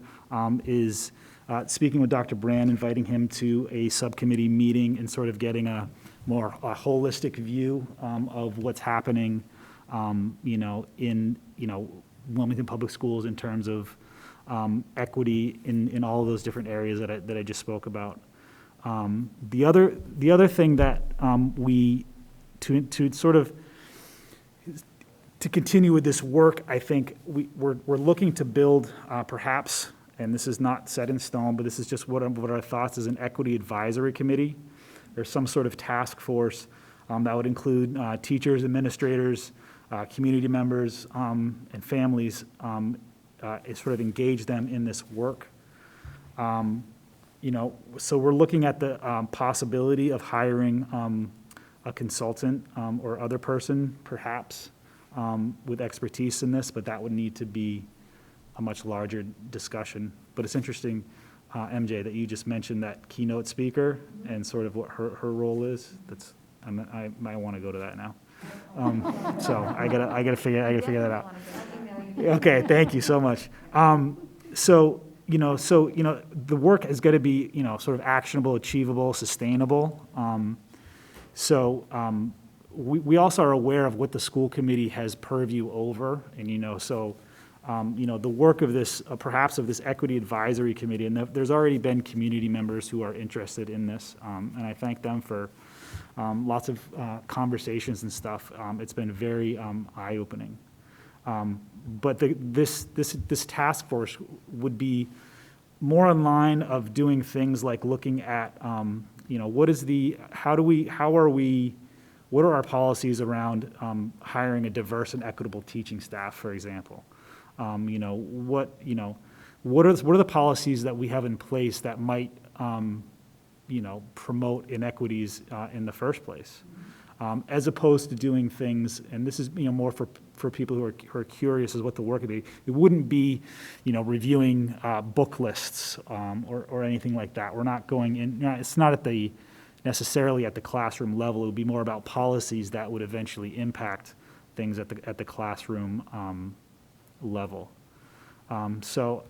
[SPEAKER 7] is speaking with Dr. Brand, inviting him to a subcommittee meeting and sort of getting a holistic view of what's happening, in Wilmington Public Schools in terms of equity in all of those different areas that I just spoke about. The other thing that to continue with this work, I think we're looking to build perhaps, and this is not set in stone, but this is just what our thoughts is, an equity advisory committee or some sort of task force that would include teachers, administrators, community members, and families, sort of engage them in this work. So we're looking at the possibility of hiring a consultant or other person, perhaps, with expertise in this, but that would need to be a much larger discussion. But it's interesting, MJ, that you just mentioned that keynote speaker and sort of what her role is. I might want to go to that now. So I gotta figure that out. Okay, thank you so much. So the work is going to be, sort of actionable, achievable, sustainable. We also are aware of what the school committee has purview over, and the work of this, perhaps of this equity advisory committee, and there's already been community members who are interested in this, and I thank them for lots of conversations and stuff. It's been very eye-opening. But this task force would be more in line of doing things like looking at, what are our policies around hiring a diverse and equitable teaching staff, for example? What are the policies that we have in place that might, promote inequities in the first place? As opposed to doing things, and this is, more for people who are curious as what the work would be. It wouldn't be, reviewing book lists or anything like that. We're not going in, it's not necessarily at the classroom level. It would be more about policies that would eventually impact things at the classroom level. So,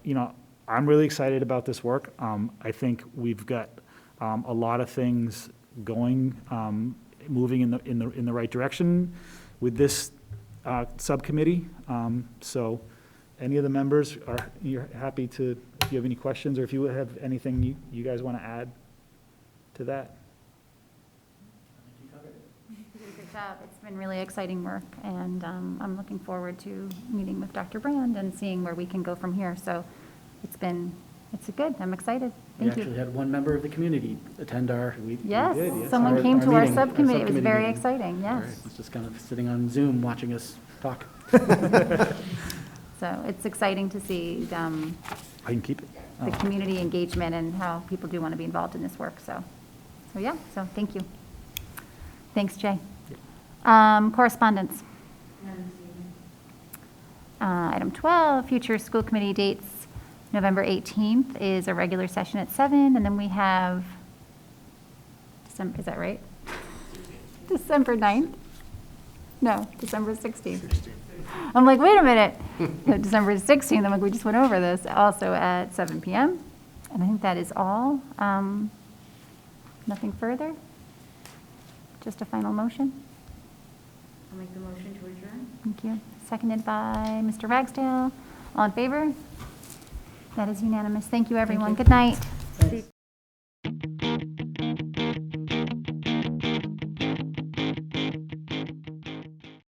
[SPEAKER 7] I'm really excited about this work. I think we've got a lot of things going, moving in the right direction with this subcommittee. So any of the members, you're happy to, if you have any questions or if you have anything you guys want to add to that?
[SPEAKER 1] You did a good job. It's been really exciting work, and I'm looking forward to meeting with Dr. Brand and seeing where we can go from here. So it's good. I'm excited. Thank you.
[SPEAKER 2] We actually had one member of the community attend
[SPEAKER 1] Yes, someone came to our
[SPEAKER 2] meeting,
[SPEAKER 1] subcommittee. It was very
[SPEAKER 2] meeting.
[SPEAKER 1] exciting, yes.
[SPEAKER 2] Right. It's just kind of sitting on Zoom watching us talk.
[SPEAKER 1] So it's exciting to see
[SPEAKER 2] I can keep it.
[SPEAKER 1] the community engagement and how people do want to be involved in this work. So thank you. Thanks, Jay. Correspondence. Item 12, future school committee dates. November 18th is a regular session at 7, and then we have December, is that right? December 9th? No, December 16th. I'm like, wait a minute. No, December 16th, I'm like, we just went over this, also at 7 p.m. And I think that is all. Nothing further? Just a final motion?
[SPEAKER 4] I'll make the motion to adjourn.
[SPEAKER 1] Thank you. Seconded by Mr. Ragsdale. All in favor? That is unanimous. Thank you, everyone. Good night.